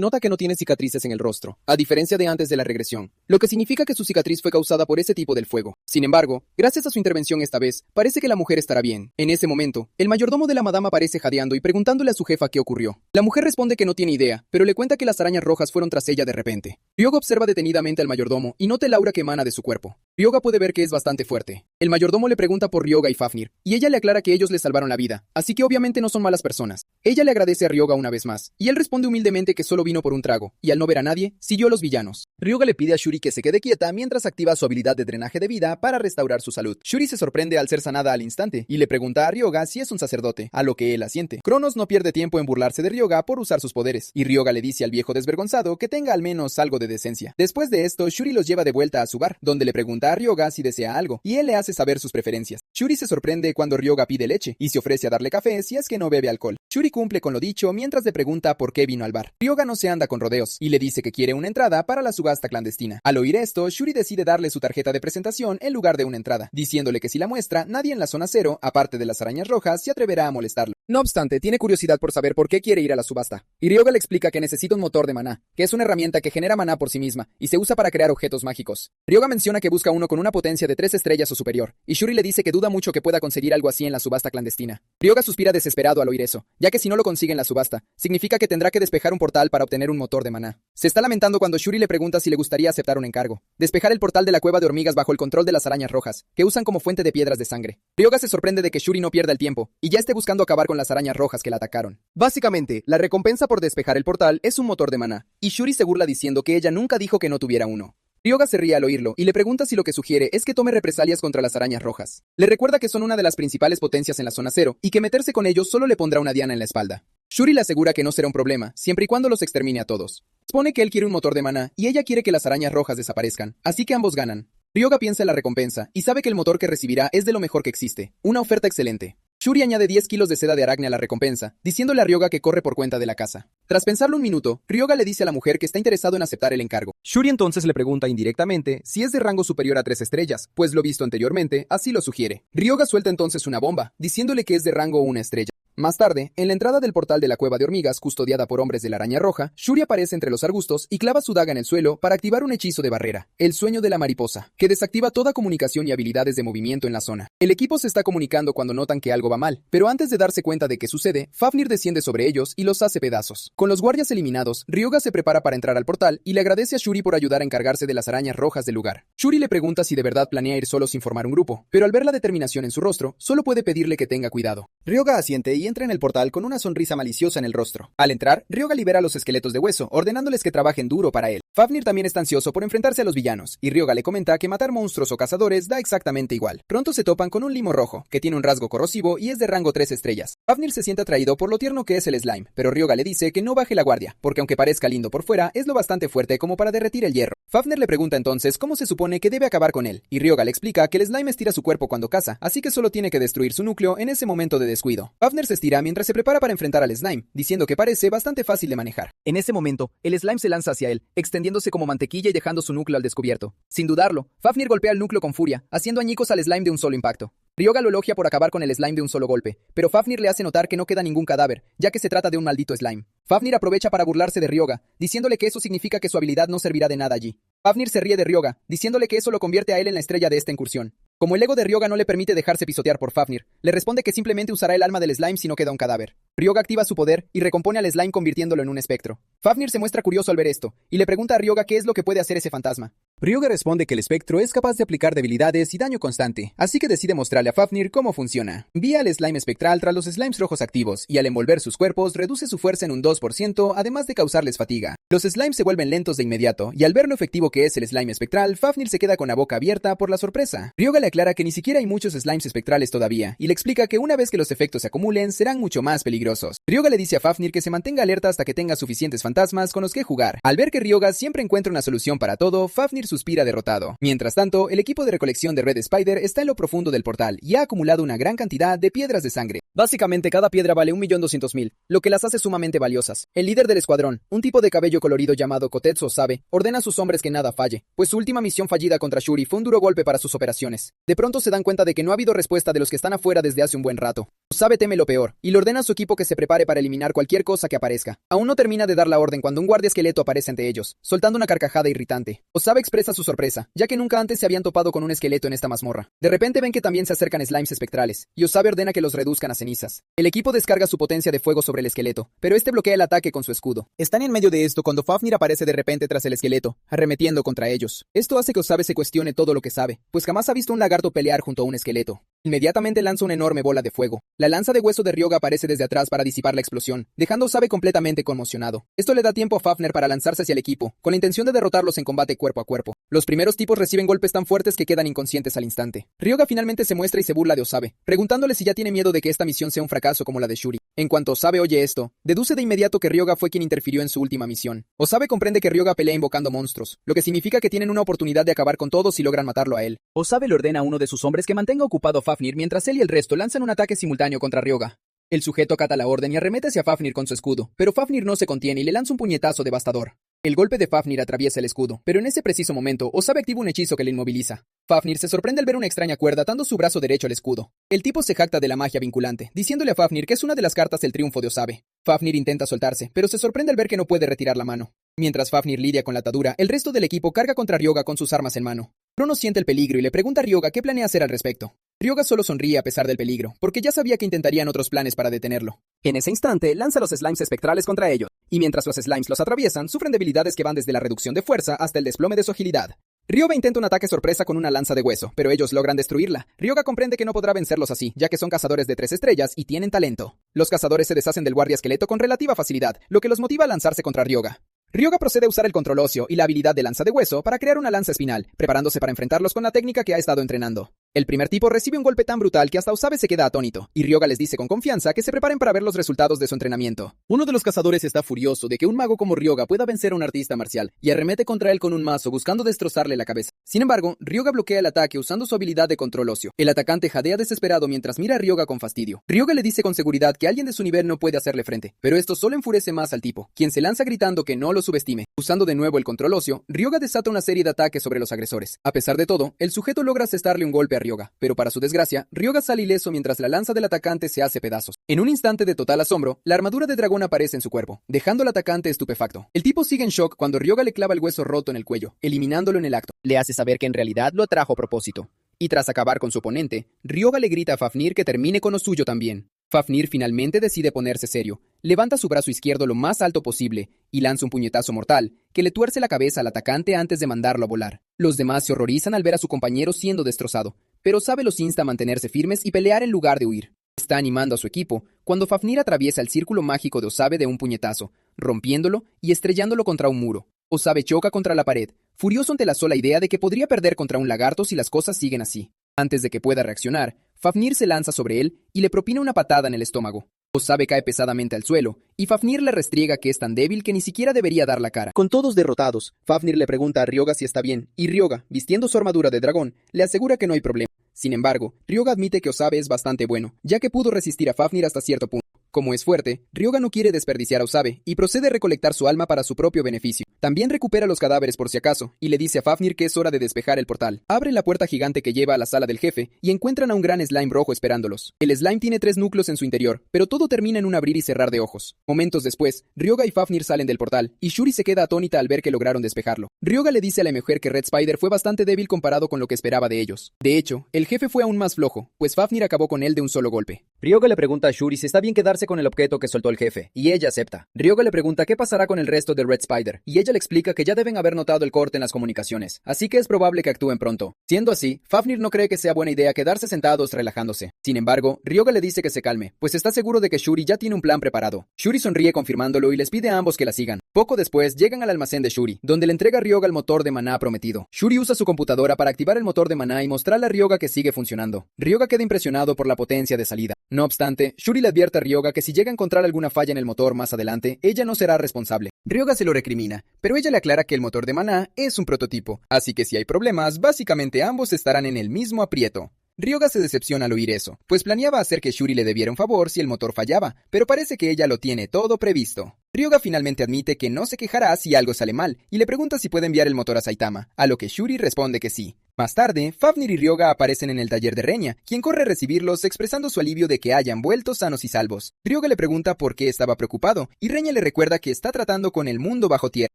nota que no tiene cicatrices en el rostro, a diferencia de antes de la regresión, lo que significa que su cicatriz fue causada por ese tipo del fuego. Sin embargo, gracias a su intervención esta vez, parece que la mujer estará bien. En ese momento, el mayordomo de la madama aparece jadeando y preguntándole a su jefa qué ocurrió. La mujer responde que no tiene idea, pero le cuenta que las arañas rojas fueron tras ella de repente. Ryoga observa detenidamente al mayordomo y nota el aura que emana de su cuerpo. Ryoga puede ver que es bastante fuerte. El mayordomo le pregunta por Ryoga y Fafnir, y ella le aclara que ellos le salvaron la vida, así que obviamente no son malas personas. Ella le agradece a Ryoga una vez más, y él responde humildemente que solo vino por un trago, y al no ver a nadie, siguió a los villanos. Ryoga le pide a Shuri que se quede quieta mientras activa su habilidad de drenaje de vida para restaurar su salud. Shuri se sorprende al ser sanada al instante, y le pregunta a Ryoga si es un sacerdote, a lo que él asiente. Cronos no pierde tiempo en burlarse de Ryoga por usar sus poderes, y Ryoga le dice al viejo desvergonzado que tenga al menos algo de decencia. Después de esto, Shuri los lleva de vuelta a su bar, donde le pregunta a Ryoga si desea algo, y él le hace saber sus preferencias. Shuri se sorprende cuando Ryoga pide leche, y se ofrece a darle café si es que no bebe alcohol. Shuri cumple con lo dicho mientras le pregunta por qué vino al bar. Ryoga no se anda con rodeos, y le dice que quiere una entrada para la subasta clandestina. Al oír esto, Shuri decide darle su tarjeta de presentación en lugar de una entrada, diciéndole que si la muestra, nadie en la zona cero, aparte de las arañas rojas, se atreverá a molestarlo. No obstante, tiene curiosidad por saber por qué quiere ir a la subasta. Y Ryoga le explica que necesita un motor de maná, que es una herramienta que genera maná por sí misma, y se usa para crear objetos mágicos. Ryoga menciona que busca uno con una potencia de 3 estrellas o superior, y Shuri le dice que duda mucho que pueda conseguir algo así en la subasta clandestina. Ryoga suspira desesperado al oír eso, ya que si no lo consigue en la subasta, significa que tendrá que despejar un portal para obtener un motor de maná. Se está lamentando cuando Shuri le pregunta si le gustaría aceptar un encargo. Despejar el portal de la cueva de hormigas bajo el control de las arañas rojas, que usan como fuente de piedras de sangre. Ryoga se sorprende de que Shuri no pierda el tiempo, y ya esté buscando acabar con las arañas rojas que la atacaron. Básicamente, la recompensa por despejar el portal es un motor de maná, y Shuri se burla diciendo que ella nunca dijo que no tuviera uno. Ryoga se ríe al oírlo y le pregunta si lo que sugiere es que tome represalias contra las arañas rojas. Le recuerda que son una de las principales potencias en la zona cero y que meterse con ellos solo le pondrá una diana en la espalda. Shuri le asegura que no será un problema, siempre y cuando los extermine a todos. Expone que él quiere un motor de maná y ella quiere que las arañas rojas desaparezcan, así que ambos ganan. Ryoga piensa en la recompensa y sabe que el motor que recibirá es de lo mejor que existe, una oferta excelente. Shuri añade 10 kilos de seda de aragne a la recompensa, diciéndole a Ryoga que corre por cuenta de la casa. Tras pensarlo un minuto, Ryoga le dice a la mujer que está interesado en aceptar el encargo. Shuri entonces le pregunta indirectamente si es de rango superior a 3 estrellas, pues lo visto anteriormente así lo sugiere. Ryoga suelta entonces una bomba, diciéndole que es de rango 1 estrella. Más tarde, en la entrada del portal de la cueva de hormigas custodiada por hombres de la araña roja, Shuri aparece entre los arbustos y clava su daga en el suelo para activar un hechizo de barrera, el sueño de la mariposa, que desactiva toda comunicación y habilidades de movimiento en la zona. El equipo se está comunicando cuando notan que algo va mal, pero antes de darse cuenta de qué sucede, Fafnir desciende sobre ellos y los hace pedazos. Con los guardias eliminados, Ryoga se prepara para entrar al portal y le agradece a Shuri por ayudar a encargarse de las arañas rojas del lugar. Shuri le pregunta si de verdad planea ir solo sin formar un grupo, pero al ver la determinación en su rostro, solo puede pedirle que tenga cuidado. Ryoga asiente y entra en el portal con una sonrisa maliciosa en el rostro. Al entrar, Ryoga libera a los esqueletos de hueso, ordenándoles que trabajen duro para él. Fafnir también está ansioso por enfrentarse a los villanos, y Ryoga le comenta que matar monstruos o cazadores da exactamente igual. Pronto se topan con un limo rojo, que tiene un rasgo corrosivo y es de rango 3 estrellas. Fafnir se siente atraído por lo tierno que es el slime, pero Ryoga le dice que no baje la guardia, porque aunque parezca lindo por fuera, es lo bastante fuerte como para derretir el hierro. Fafnir le pregunta entonces cómo se supone que debe acabar con él, y Ryoga le explica que el slime estira su cuerpo cuando caza, así que solo tiene que destruir su núcleo en ese momento de descuido. Fafnir se estira mientras se prepara para enfrentar al slime, diciendo que parece bastante fácil de manejar. En ese momento, el slime se lanza hacia él, extendiéndose como mantequilla y dejando su núcleo al descubierto. Sin dudarlo, Fafnir golpea el núcleo con furia, haciendo añicos al slime de un solo impacto. Ryoga lo elogia por acabar con el slime de un solo golpe, pero Fafnir le hace notar que no queda ningún cadáver, ya que se trata de un maldito slime. Fafnir aprovecha para burlarse de Ryoga, diciéndole que eso significa que su habilidad no servirá de nada allí. Fafnir se ríe de Ryoga, diciéndole que eso lo convierte a él en la estrella de esta incursión. Como el ego de Ryoga no le permite dejarse pisotear por Fafnir, le responde que simplemente usará el alma del slime si no queda un cadáver. Ryoga activa su poder y recompone al slime convirtiéndolo en un espectro. Fafnir se muestra curioso al ver esto, y le pregunta a Ryoga qué es lo que puede hacer ese fantasma. Ryoga responde que el espectro es capaz de aplicar debilidades y daño constante, así que decide mostrarle a Fafnir cómo funciona. Envía al slime espectral tras los slimes rojos activos, y al envolver sus cuerpos reduce su fuerza en un 2%, además de causarles fatiga. Los slimes se vuelven lentos de inmediato, y al ver lo efectivo que es el slime espectral, Fafnir se queda con la boca abierta por la sorpresa. Ryoga le aclara que ni siquiera hay muchos slimes espectrales todavía, y le explica que una vez que los efectos se acumulen, serán mucho más peligrosos. Ryoga le dice a Fafnir que se mantenga alerta hasta que tenga suficientes fantasmas con los que jugar. Al ver que Ryoga siempre encuentra una solución para todo, Fafnir suspira derrotado. Mientras tanto, el equipo de recolección de Red Spider está en lo profundo del portal y ha acumulado una gran cantidad de piedras de sangre. Básicamente cada piedra vale 1.200.000, lo que las hace sumamente valiosas. El líder del escuadrón, un tipo de cabello colorido llamado Kotetsu Osabe, ordena a sus hombres que nada falle, pues su última misión fallida contra Shuri fue un duro golpe para sus operaciones. De pronto se dan cuenta de que no ha habido respuesta de los que están afuera desde hace un buen rato. Osabe teme lo peor, y le ordena a su equipo equipo que se prepare para eliminar cualquier cosa que aparezca. Aún no termina de dar la orden cuando un guardia esqueleto aparece ante ellos, soltando una carcajada irritante. Osabe expresa su sorpresa, ya que nunca antes se habían topado con un esqueleto en esta mazmorra. De repente ven que también se acercan slimes espectrales, y Osabe ordena que los reduzcan a cenizas. El equipo descarga su potencia de fuego sobre el esqueleto, pero este bloquea el ataque con su escudo. Están en medio de esto cuando Fafnir aparece de repente tras el esqueleto, arremetiendo contra ellos. Esto hace que Osabe se cuestione todo lo que sabe, pues jamás ha visto un lagarto pelear junto a un esqueleto. Inmediatamente lanza una enorme bola de fuego. La lanza de hueso de Ryoga aparece desde atrás para disipar la explosión, dejando a Osabe completamente conmocionado. Esto le da tiempo a Fafnir para lanzarse hacia el equipo, con la intención de derrotarlos en combate cuerpo a cuerpo. Los primeros tipos reciben golpes tan fuertes que quedan inconscientes al instante. Ryoga finalmente se muestra y se burla de Osabe, preguntándole si ya tiene miedo de que esta misión sea un fracaso como la de Shuri. En cuanto Osabe oye esto, deduce de inmediato que Ryoga fue quien interfirió en su última misión. Osabe comprende que Ryoga pelea invocando monstruos, lo que significa que tienen una oportunidad de acabar con todos si logran matarlo a él. Osabe le ordena a uno de sus hombres que mantenga ocupado a Fafnir mientras él y el resto lanzan un ataque simultáneo contra Ryoga. El sujeto acata la orden y arremete hacia Fafnir con su escudo, pero Fafnir no se contiene y le lanza un puñetazo devastador. El golpe de Fafnir atraviesa el escudo, pero en ese preciso momento, Osabe activa un hechizo que le inmoviliza. Fafnir se sorprende al ver una extraña cuerda atando su brazo derecho al escudo. El tipo se jacta de la magia vinculante, diciéndole a Fafnir que es una de las cartas del triunfo de Osabe. Fafnir intenta soltarse, pero se sorprende al ver que no puede retirar la mano. Mientras Fafnir lidia con la atadura, el resto del equipo carga contra Ryoga con sus armas en mano. Crono siente el peligro y le pregunta a Ryoga qué planea hacer al respecto. Ryoga solo sonríe a pesar del peligro, porque ya sabía que intentarían otros planes para detenerlo. En ese instante, lanza los slimes espectrales contra ellos, y mientras los slimes los atraviesan, sufren debilidades que van desde la reducción de fuerza hasta el desplome de su agilidad. Ryoga intenta un ataque sorpresa con una lanza de hueso, pero ellos logran destruirla. Ryoga comprende que no podrá vencerlos así, ya que son cazadores de 3 estrellas y tienen talento. Los cazadores se deshacen del guardia esqueleto con relativa facilidad, lo que los motiva a lanzarse contra Ryoga. Ryoga procede a usar el control óseo y la habilidad de lanza de hueso para crear una lanza espinal, preparándose para enfrentarlos con la técnica que ha estado entrenando. El primer tipo recibe un golpe tan brutal que hasta Osabe se queda atónito, y Ryoga les dice con confianza que se preparen para ver los resultados de su entrenamiento. Uno de los cazadores está furioso de que un mago como Ryoga pueda vencer a un artista marcial, y arremete contra él con un mazo buscando destrozarle la cabeza. Sin embargo, Ryoga bloquea el ataque usando su habilidad de control óseo. El atacante jadea desesperado mientras mira a Ryoga con fastidio. Ryoga le dice con seguridad que alguien de su nivel no puede hacerle frente, pero esto solo enfurece más al tipo, quien se lanza gritando que no lo subestime. Usando de nuevo el control óseo, Ryoga desata una serie de ataques sobre los agresores. A pesar de todo, el sujeto logra asestarle un golpe a Ryoga, pero para su desgracia, Ryoga sale ileso mientras la lanza del atacante se hace pedazos. En un instante de total asombro, la armadura de dragón aparece en su cuerpo, dejando al atacante estupefacto. El tipo sigue en shock cuando Ryoga le clava el hueso roto en el cuello, eliminándolo en el acto. Le hace saber que en realidad lo atrajo a propósito. Y tras acabar con su oponente, Ryoga le grita a Fafnir que termine con lo suyo también. Fafnir finalmente decide ponerse serio, levanta su brazo izquierdo lo más alto posible y lanza un puñetazo mortal que le tuerce la cabeza al atacante antes de mandarlo a volar. Los demás se horrorizan al ver a su compañero siendo destrozado, pero Osabe los insta a mantenerse firmes y pelear en lugar de huir. Está animando a su equipo cuando Fafnir atraviesa el círculo mágico de Osabe de un puñetazo, rompiéndolo y estrellándolo contra un muro. Osabe choca contra la pared, furioso ante la sola idea de que podría perder contra un lagarto si las cosas siguen así. Antes de que pueda reaccionar, Fafnir se lanza sobre él y le propina una patada en el estómago. Osabe cae pesadamente al suelo, y Fafnir le restriega que es tan débil que ni siquiera debería dar la cara. Con todos derrotados, Fafnir le pregunta a Ryoga si está bien, y Ryoga, vistiendo su armadura de dragón, le asegura que no hay problema. Sin embargo, Ryoga admite que Osabe es bastante bueno, ya que pudo resistir a Fafnir hasta cierto punto. Como es fuerte, Ryoga no quiere desperdiciar a Osabe y procede a recolectar su alma para su propio beneficio. También recupera los cadáveres por si acaso y le dice a Fafnir que es hora de despejar el portal. Abre la puerta gigante que lleva a la sala del jefe y encuentran a un gran slime rojo esperándolos. El slime tiene 3 núcleos en su interior, pero todo termina en un abrir y cerrar de ojos. Momentos después, Ryoga y Fafnir salen del portal y Shuri se queda atónita al ver que lograron despejarlo. Ryoga le dice a la mujer que Red Spider fue bastante débil comparado con lo que esperaba de ellos. De hecho, el jefe fue aún más flojo, pues Fafnir acabó con él de un solo golpe. Ryoga le pregunta a Shuri si está bien quedarse con el objeto que soltó el jefe, y ella acepta. Ryoga le pregunta qué pasará con el resto de Red Spider, y ella le explica que ya deben haber notado el corte en las comunicaciones, así que es probable que actúen pronto. Siendo así, Fafnir no cree que sea buena idea quedarse sentados relajándose. Sin embargo, Ryoga le dice que se calme, pues está seguro de que Shuri ya tiene un plan preparado. Shuri sonríe confirmándolo y les pide a ambos que la sigan. Poco después, llegan al almacén de Shuri, donde le entrega a Ryoga el motor de maná prometido. Shuri usa su computadora para activar el motor de maná y mostrarle a Ryoga que sigue funcionando. Ryoga queda impresionado por la potencia de salida. No obstante, Shuri le advierte a Ryoga que si llega a encontrar alguna falla en el motor más adelante, ella no será responsable. Ryoga se lo recrimina, pero ella le aclara que el motor de maná es un prototipo, así que si hay problemas, básicamente ambos estarán en el mismo aprieto. Ryoga se decepciona al oír eso, pues planeaba hacer que Shuri le debiera un favor si el motor fallaba, pero parece que ella lo tiene todo previsto. Ryoga finalmente admite que no se quejará si algo sale mal, y le pregunta si puede enviar el motor a Saitama, a lo que Shuri responde que sí. Más tarde, Fafnir y Ryoga aparecen en el taller de Reña, quien corre a recibirlos expresando su alivio de que hayan vuelto sanos y salvos. Ryoga le pregunta por qué estaba preocupado, y Reña le recuerda que está tratando con el mundo bajo tierra,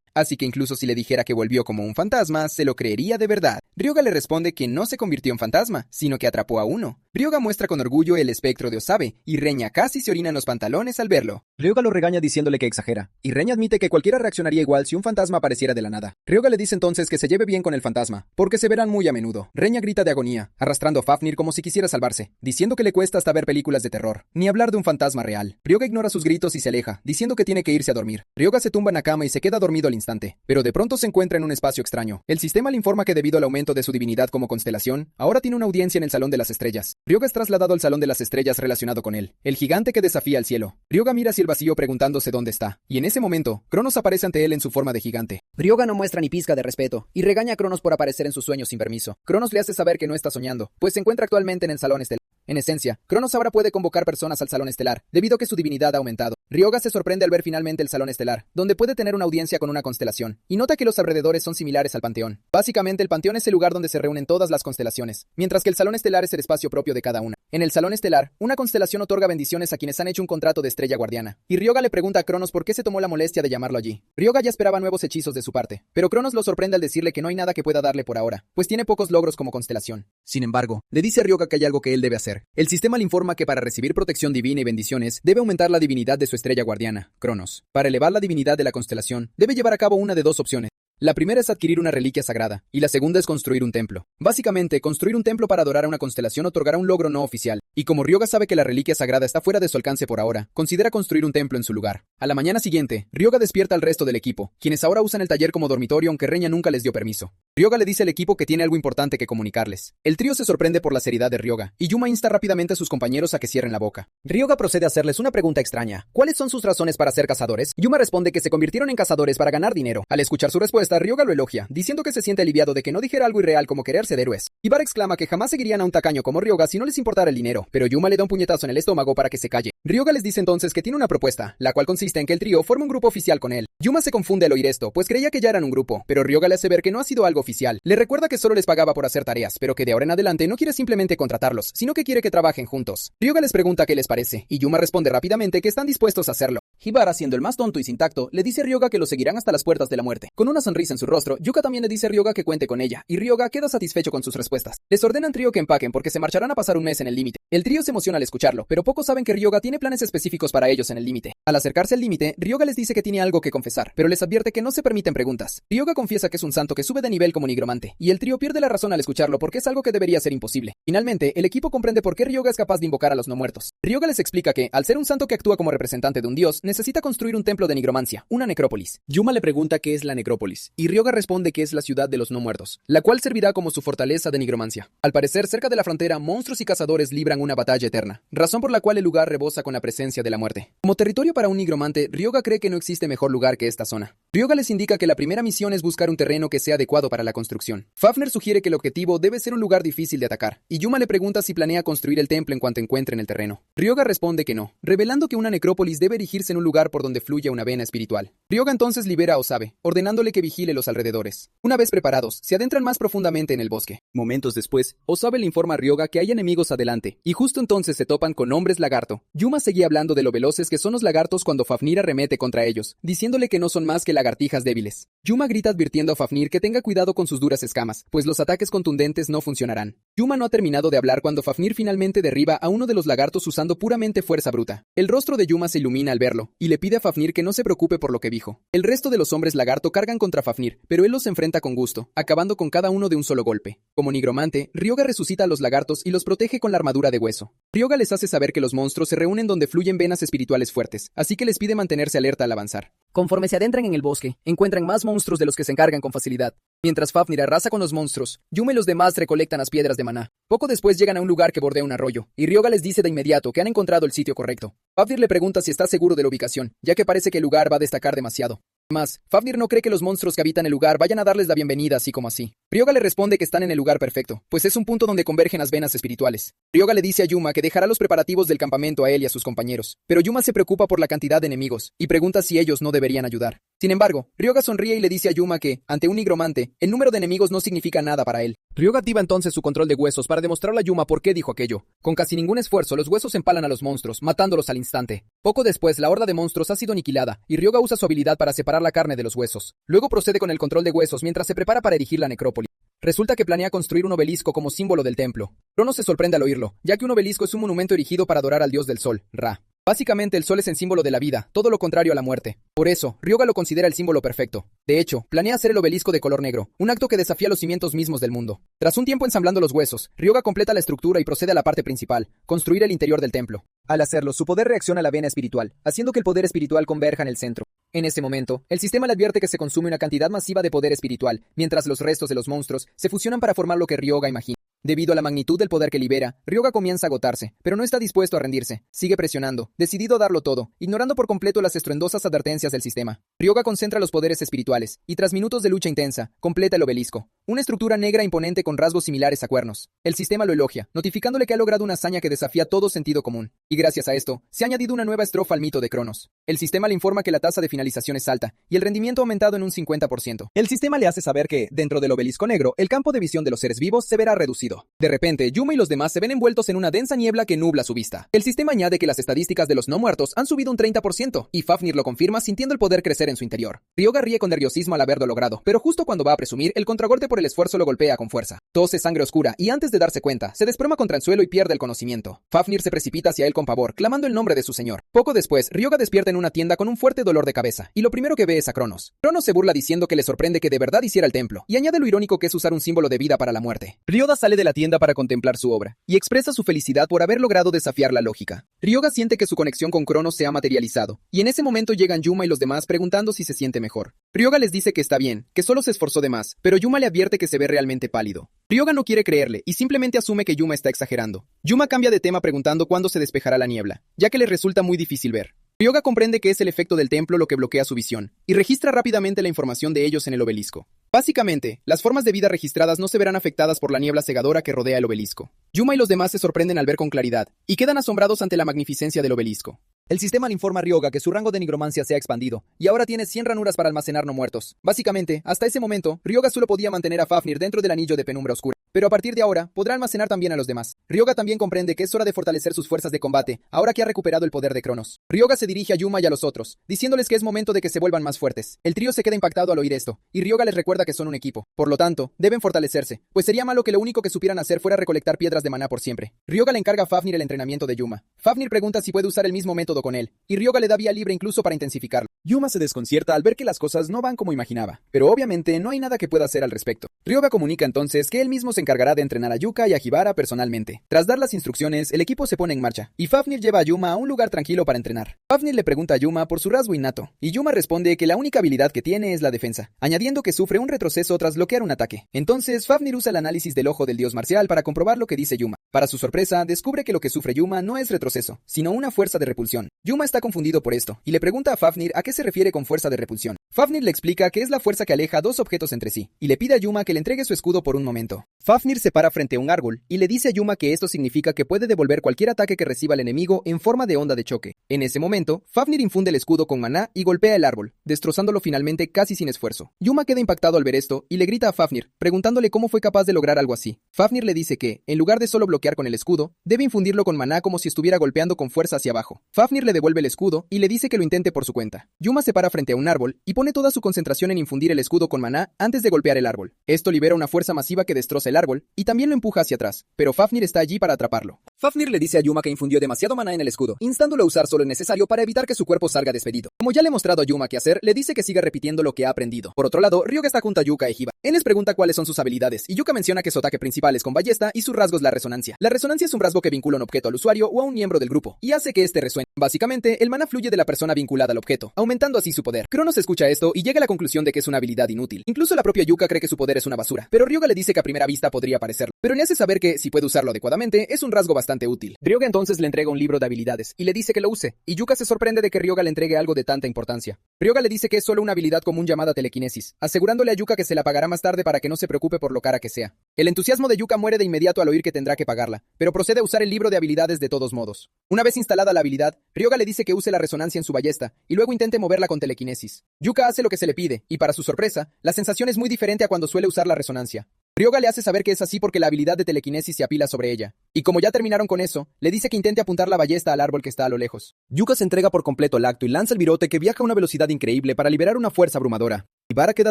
así que incluso si le dijera que volvió como un fantasma, se lo creería de verdad. Ryoga le responde que no se convirtió en fantasma, sino que atrapó a uno. Ryoga muestra con orgullo el espectro de Osabe, y Reña casi se orina en los pantalones al verlo. Ryoga lo regaña diciéndole que exagera, y Reña admite que cualquiera reaccionaría igual si un fantasma apareciera de la nada. Ryoga le dice entonces que se lleve bien con el fantasma, porque se verán muy a menudo. Reña grita de agonía, arrastrando a Fafnir como si quisiera salvarse, diciendo que le cuesta hasta ver películas de terror, ni hablar de un fantasma real. Ryoga ignora sus gritos y se aleja, diciendo que tiene que irse a dormir. Ryoga se tumba en la cama y se queda dormido al instante, pero de pronto se encuentra en un espacio extraño. El sistema le informa que debido al aumento de su divinidad como constelación, ahora tiene una audiencia en el Salón de las Estrellas. Ryoga es trasladado al Salón de las Estrellas relacionado con él, el gigante que desafía al cielo. Ryoga mira hacia el vacío preguntándose dónde está, y en ese momento, Cronos aparece ante él en su forma de gigante. Ryoga no muestra ni pizca de respeto, y regaña a Cronos por aparecer en sus sueños sin permiso. Cronos le hace saber que no está soñando, pues se encuentra actualmente en el Salón Estelar. En esencia, Cronos ahora puede convocar personas al Salón Estelar, debido a que su divinidad ha aumentado. Ryoga se sorprende al ver finalmente el Salón Estelar, donde puede tener una audiencia con una constelación, y nota que los alrededores son similares al Panteón. Básicamente, el Panteón es el lugar donde se reúnen todas las constelaciones, mientras que el Salón Estelar es el espacio propio de cada una. En el Salón Estelar, una constelación otorga bendiciones a quienes han hecho un contrato de estrella guardiana, y Ryoga le pregunta a Cronos por qué se tomó la molestia de llamarlo allí. Ryoga ya esperaba nuevos hechizos de su parte, pero Cronos lo sorprende al decirle que no hay nada que pueda darle por ahora, pues tiene pocos logros como constelación. Sin embargo, le dice a Ryoga que hay algo que él debe hacer. El sistema le informa que para recibir protección divina y bendiciones, debe aumentar la divinidad de su estrella guardiana, Cronos. Para elevar la divinidad de la constelación, debe llevar a cabo una de dos opciones. La primera es adquirir una reliquia sagrada, y la segunda es construir un templo. Básicamente, construir un templo para adorar a una constelación otorgará un logro no oficial, y como Ryoga sabe que la reliquia sagrada está fuera de su alcance por ahora, considera construir un templo en su lugar. A la mañana siguiente, Ryoga despierta al resto del equipo, quienes ahora usan el taller como dormitorio aunque Reña nunca les dio permiso. Ryoga le dice al equipo que tiene algo importante que comunicarles. El trío se sorprende por la seriedad de Ryoga, y Yuma insta rápidamente a sus compañeros a que cierren la boca. Ryoga procede a hacerles una pregunta extraña. ¿Cuáles son sus razones para ser cazadores? Yuma responde que se convirtieron en cazadores para ganar dinero. Al escuchar su respuesta, Ryoga lo elogia, diciendo que se siente aliviado de que no dijera algo irreal como querer ser héroes. Ibar exclama que jamás seguirían a un tacaño como Ryoga si no les importara el dinero, pero Yuma le da un puñetazo en el estómago para que se calle. Ryoga les dice entonces que tiene una propuesta, la cual consiste en que el trío forme un grupo oficial con él. Yuma se confunde al oír esto, pues creía que ya eran un grupo, pero Ryoga le hace ver que no ha sido algo oficial. Le recuerda que solo les pagaba por hacer tareas, pero que de ahora en adelante no quiere simplemente contratarlos, sino que quiere que trabajen juntos. Ryoga les pregunta qué les parece, y Yuma responde rápidamente que están dispuestos a hacerlo. Hibara, siendo el más tonto y sin tacto, le dice a Ryoga que lo seguirán hasta las puertas de la muerte. Con una sonrisa en su rostro, Yuka también le dice a Ryoga que cuente con ella, y Ryoga queda satisfecho con sus respuestas. Les ordena al trío que empaquen porque se marcharán a pasar un mes en el límite. El trío se emociona al escucharlo, pero pocos saben que Ryoga tiene planes específicos para ellos en el límite. Al acercarse al límite, Ryoga les dice que tiene algo que confesar, pero les advierte que no se permiten preguntas. Ryoga confiesa que es un santo que sube de nivel como nigromante, y el trío pierde la razón al escucharlo porque es algo que debería ser imposible. Finalmente, el equipo comprende por qué Ryoga es capaz de invocar a los no muertos. Ryoga les explica que, al ser un santo que actúa como representante de un dios, necesita construir un templo de nigromancia, una necrópolis. Yuma le pregunta qué es la necrópolis, y Ryoga responde que es la ciudad de los no muertos, la cual servirá como su fortaleza de nigromancia. Al parecer, cerca de la frontera, monstruos y cazadores libran una batalla eterna, razón por la cual el lugar rebosa con la presencia de la muerte. Como territorio para un nigromante, Ryoga cree que no existe mejor lugar que esta zona. Ryoga les indica que la primera misión es buscar un terreno que sea adecuado para la construcción. Fafnir sugiere que el objetivo debe ser un lugar difícil de atacar, y Yuma le pregunta si planea construir el templo en cuanto encuentren el terreno. Ryoga responde que no, revelando que una necrópolis debe erigirse en un lugar por donde fluya una vena espiritual. Ryoga entonces libera a Osabe, ordenándole que vigile los alrededores. Una vez preparados, se adentran más profundamente en el bosque. Momentos después, Osabe le informa a Ryoga que hay enemigos adelante, y justo entonces se topan con hombres lagarto. Yuma seguía hablando de lo veloces que son los lagartos cuando Fafnir arremete contra ellos, diciéndole que no son más que lagartijas débiles. Yuma grita advirtiendo a Fafnir que tenga cuidado con sus duras escamas, pues los ataques contundentes no funcionarán. Yuma no ha terminado de hablar cuando Fafnir finalmente derriba a uno de los lagartos usando puramente fuerza bruta. El rostro de Yuma se ilumina al verlo, y le pide a Fafnir que no se preocupe por lo que dijo. El resto de los hombres lagarto cargan contra Fafnir, pero él los enfrenta con gusto, acabando con cada uno de un solo golpe. Como nigromante, Ryoga resucita a los lagartos y los protege con la armadura de hueso. Ryoga les hace saber que los monstruos se reúnen donde fluyen venas espirituales fuertes, así que les pide mantenerse alerta al avanzar. Conforme se adentran en el bosque, encuentran más monstruos de los que se encargan con facilidad. Mientras Fafnir arrasa con los monstruos, Yuma y los demás recolectan las piedras de maná. Poco después llegan a un lugar que bordea un arroyo, y Ryoga les dice de inmediato que han encontrado el sitio correcto. Fafnir le pregunta si está seguro de la ubicación, ya que parece que el lugar va a destacar demasiado. Además, Fafnir no cree que los monstruos que habitan el lugar vayan a darles la bienvenida así como así. Ryoga le responde que están en el lugar perfecto, pues es un punto donde convergen las venas espirituales. Ryoga le dice a Yuma que dejará los preparativos del campamento a él y a sus compañeros, pero Yuma se preocupa por la cantidad de enemigos y pregunta si ellos no deberían ayudar. Sin embargo, Ryoga sonríe y le dice a Yuma que, ante un nigromante, el número de enemigos no significa nada para él. Ryoga activa entonces su control de huesos para demostrarle a Yuma por qué dijo aquello. Con casi ningún esfuerzo, los huesos empalan a los monstruos, matándolos al instante. Poco después, la horda de monstruos ha sido aniquilada, y Ryoga usa su habilidad para separar la carne de los huesos. Luego procede con el control de huesos mientras se prepara para erigir la necrópolis. Resulta que planea construir un obelisco como símbolo del templo. Cronos se sorprende al oírlo, ya que un obelisco es un monumento erigido para adorar al dios del sol, Ra. Básicamente el sol es el símbolo de la vida, todo lo contrario a la muerte. Por eso, Ryoga lo considera el símbolo perfecto. De hecho, planea hacer el obelisco de color negro, un acto que desafía los cimientos mismos del mundo. Tras un tiempo ensamblando los huesos, Ryoga completa la estructura y procede a la parte principal, construir el interior del templo. Al hacerlo, su poder reacciona a la vena espiritual, haciendo que el poder espiritual converja en el centro. En ese momento, el sistema le advierte que se consume una cantidad masiva de poder espiritual, mientras los restos de los monstruos se fusionan para formar lo que Ryoga imagina. Debido a la magnitud del poder que libera, Ryoga comienza a agotarse, pero no está dispuesto a rendirse. Sigue presionando, decidido a darlo todo, ignorando por completo las estruendosas advertencias del sistema. Ryoga concentra los poderes espirituales, y tras minutos de lucha intensa, completa el obelisco. Una estructura negra imponente con rasgos similares a cuernos. El sistema lo elogia, notificándole que ha logrado una hazaña que desafía todo sentido común. Y gracias a esto, se ha añadido una nueva estrofa al mito de Cronos. El sistema le informa que la tasa de finalización es alta, y el rendimiento ha aumentado en un 50%. El sistema le hace saber que, dentro del obelisco negro, el campo de visión de los seres vivos se verá reducido. De repente, Yuma y los demás se ven envueltos en una densa niebla que nubla su vista. El sistema añade que las estadísticas de los no muertos han subido un 30%, y Fafnir lo confirma sintiendo el poder crecer en su interior. Ryoga ríe con nerviosismo al haberlo logrado, pero justo cuando va a presumir, el contragolpe por el esfuerzo lo golpea con fuerza. Tose sangre oscura, y antes de darse cuenta, se desploma contra el suelo y pierde el conocimiento. Fafnir se precipita hacia él con pavor, clamando el nombre de su señor. Poco después, Ryoga despierta en una tienda con un fuerte dolor de cabeza, y lo primero que ve es a Cronos. Cronos se burla diciendo que le sorprende que de verdad hiciera el templo, y añade lo irónico que es usar un símbolo de vida para la muerte. Ryoga sale de la tienda para contemplar su obra, y expresa su felicidad por haber logrado desafiar la lógica. Ryoga siente que su conexión con Cronos se ha materializado, y en ese momento llegan Yuma y los demás preguntando si se siente mejor. Ryoga les dice que está bien, que solo se esforzó de más, pero Yuma le advierte que se ve realmente pálido. Ryoga no quiere creerle, y simplemente asume que Yuma está exagerando. Yuma cambia de tema preguntando cuándo se despejará la niebla, ya que le resulta muy difícil ver. Ryoga comprende que es el efecto del templo lo que bloquea su visión, y registra rápidamente la información de ellos en el obelisco. Básicamente, las formas de vida registradas no se verán afectadas por la niebla cegadora que rodea el obelisco. Yuma y los demás se sorprenden al ver con claridad, y quedan asombrados ante la magnificencia del obelisco. El sistema le informa a Ryoga que su rango de nigromancia se ha expandido, y ahora tiene 100 ranuras para almacenar no muertos. Básicamente, hasta ese momento, Ryoga solo podía mantener a Fafnir dentro del anillo de penumbra oscura, pero a partir de ahora, podrá almacenar también a los demás. Ryoga también comprende que es hora de fortalecer sus fuerzas de combate, ahora que ha recuperado el poder de Cronos. Ryoga se dirige a Yuma y a los otros, diciéndoles que es momento de que se vuelvan más fuertes. El trío se queda impactado al oír esto, y Ryoga les recuerda que son un equipo. Por lo tanto, deben fortalecerse, pues sería malo que lo único que supieran hacer fuera recolectar piedras de maná por siempre. Ryoga le encarga a Fafnir el entrenamiento de Yuma. Fafnir pregunta si puede usar el mismo método con él, y Ryoga le da vía libre incluso para intensificarlo. Yuma se desconcierta al ver que las cosas no van como imaginaba, pero obviamente no hay nada que pueda hacer al respecto. Ryoga comunica entonces que él mismo se encargará de entrenar a Yuka y a Hibara personalmente. Tras dar las instrucciones, el equipo se pone en marcha, y Fafnir lleva a Yuma a un lugar tranquilo para entrenar. Fafnir le pregunta a Yuma por su rasgo innato, y Yuma responde que la única habilidad que tiene es la defensa, añadiendo que sufre un retroceso tras bloquear un ataque. Entonces, Fafnir usa el análisis del ojo del dios marcial para comprobar lo que dice Yuma. Para su sorpresa, descubre que lo que sufre Yuma no es retroceso, sino una fuerza de repulsión. Yuma está confundido por esto, y le pregunta a Fafnir a qué se refiere con fuerza de repulsión. Fafnir le explica que es la fuerza que aleja dos objetos entre sí, y le pide a Yuma que le entregue su escudo por un momento. Fafnir se para frente a un árbol, y le dice a Yuma que esto significa que puede devolver cualquier ataque que reciba el enemigo en forma de onda de choque. En ese momento, Fafnir infunde el escudo con maná y golpea el árbol, destrozándolo finalmente casi sin esfuerzo. Yuma queda impactado al ver esto, y le grita a Fafnir, preguntándole cómo fue capaz de lograr algo así. Fafnir le dice que, en lugar de solo bloquear con el escudo, debe infundirlo con maná como si estuviera golpeando con fuerza hacia abajo. Fafnir le devuelve el escudo, y le dice que lo intente por su cuenta. Yuma se para frente a un árbol, y pone toda su concentración en infundir el escudo con maná antes de golpear el árbol. Esto libera una fuerza masiva que destroza el árbol, y también lo empuja hacia atrás, pero Fafnir está allí para atraparlo. Fafnir le dice a Yuma que infundió demasiado maná en el escudo, instándolo a usar solo lo necesario para evitar que su cuerpo salga despedido. Como ya le he mostrado a Yuma qué hacer, le dice que siga repitiendo lo que ha aprendido. Por otro lado, Ryoga está junto a Yuka e Hiba. Él les pregunta cuáles son sus habilidades, y Yuka menciona que su ataque principal es con ballesta y su rasgo es la resonancia. resonancia. La resonancia es un rasgo que vincula un objeto al usuario o a un miembro del grupo, y hace que este resuene. Básicamente, el maná fluye de la persona vinculada al objeto, aumentando así su poder. Cronos escucha esto y llega a la conclusión de que es una habilidad inútil. Incluso la propia Yuka cree que su poder es una basura, pero Ryoga le dice que a primera vista podría parecerlo. Pero le hace saber que, si puede usarlo adecuadamente, es un rasgo bastante útil. Ryoga entonces le entrega un libro de habilidades, y le dice que lo use, y Yuka se sorprende de que Ryoga le entregue algo de tanta importancia. Ryoga le dice que es solo una habilidad común llamada telequinesis, asegurándole a Yuka que se la pagará más tarde para que no se preocupe por lo cara que sea. El entusiasmo de Yuka muere de inmediato al oír que tendrá que pagarla, pero procede a usar el libro de habilidades de todos modos. Una vez instalada la habilidad, Ryoga le dice que use la resonancia en su ballesta, y luego intente moverla con telequinesis. Yuka hace lo que se le pide, y para su sorpresa, la sensación es muy diferente a cuando suele usar la resonancia. Ryoga le hace saber que es así porque la habilidad de telequinesis se apila sobre ella. Y como ya terminaron con eso, le dice que intente apuntar la ballesta al árbol que está a lo lejos. Yuka se entrega por completo al acto y lanza el virote que viaja a una velocidad increíble para liberar una fuerza abrumadora. Ibara queda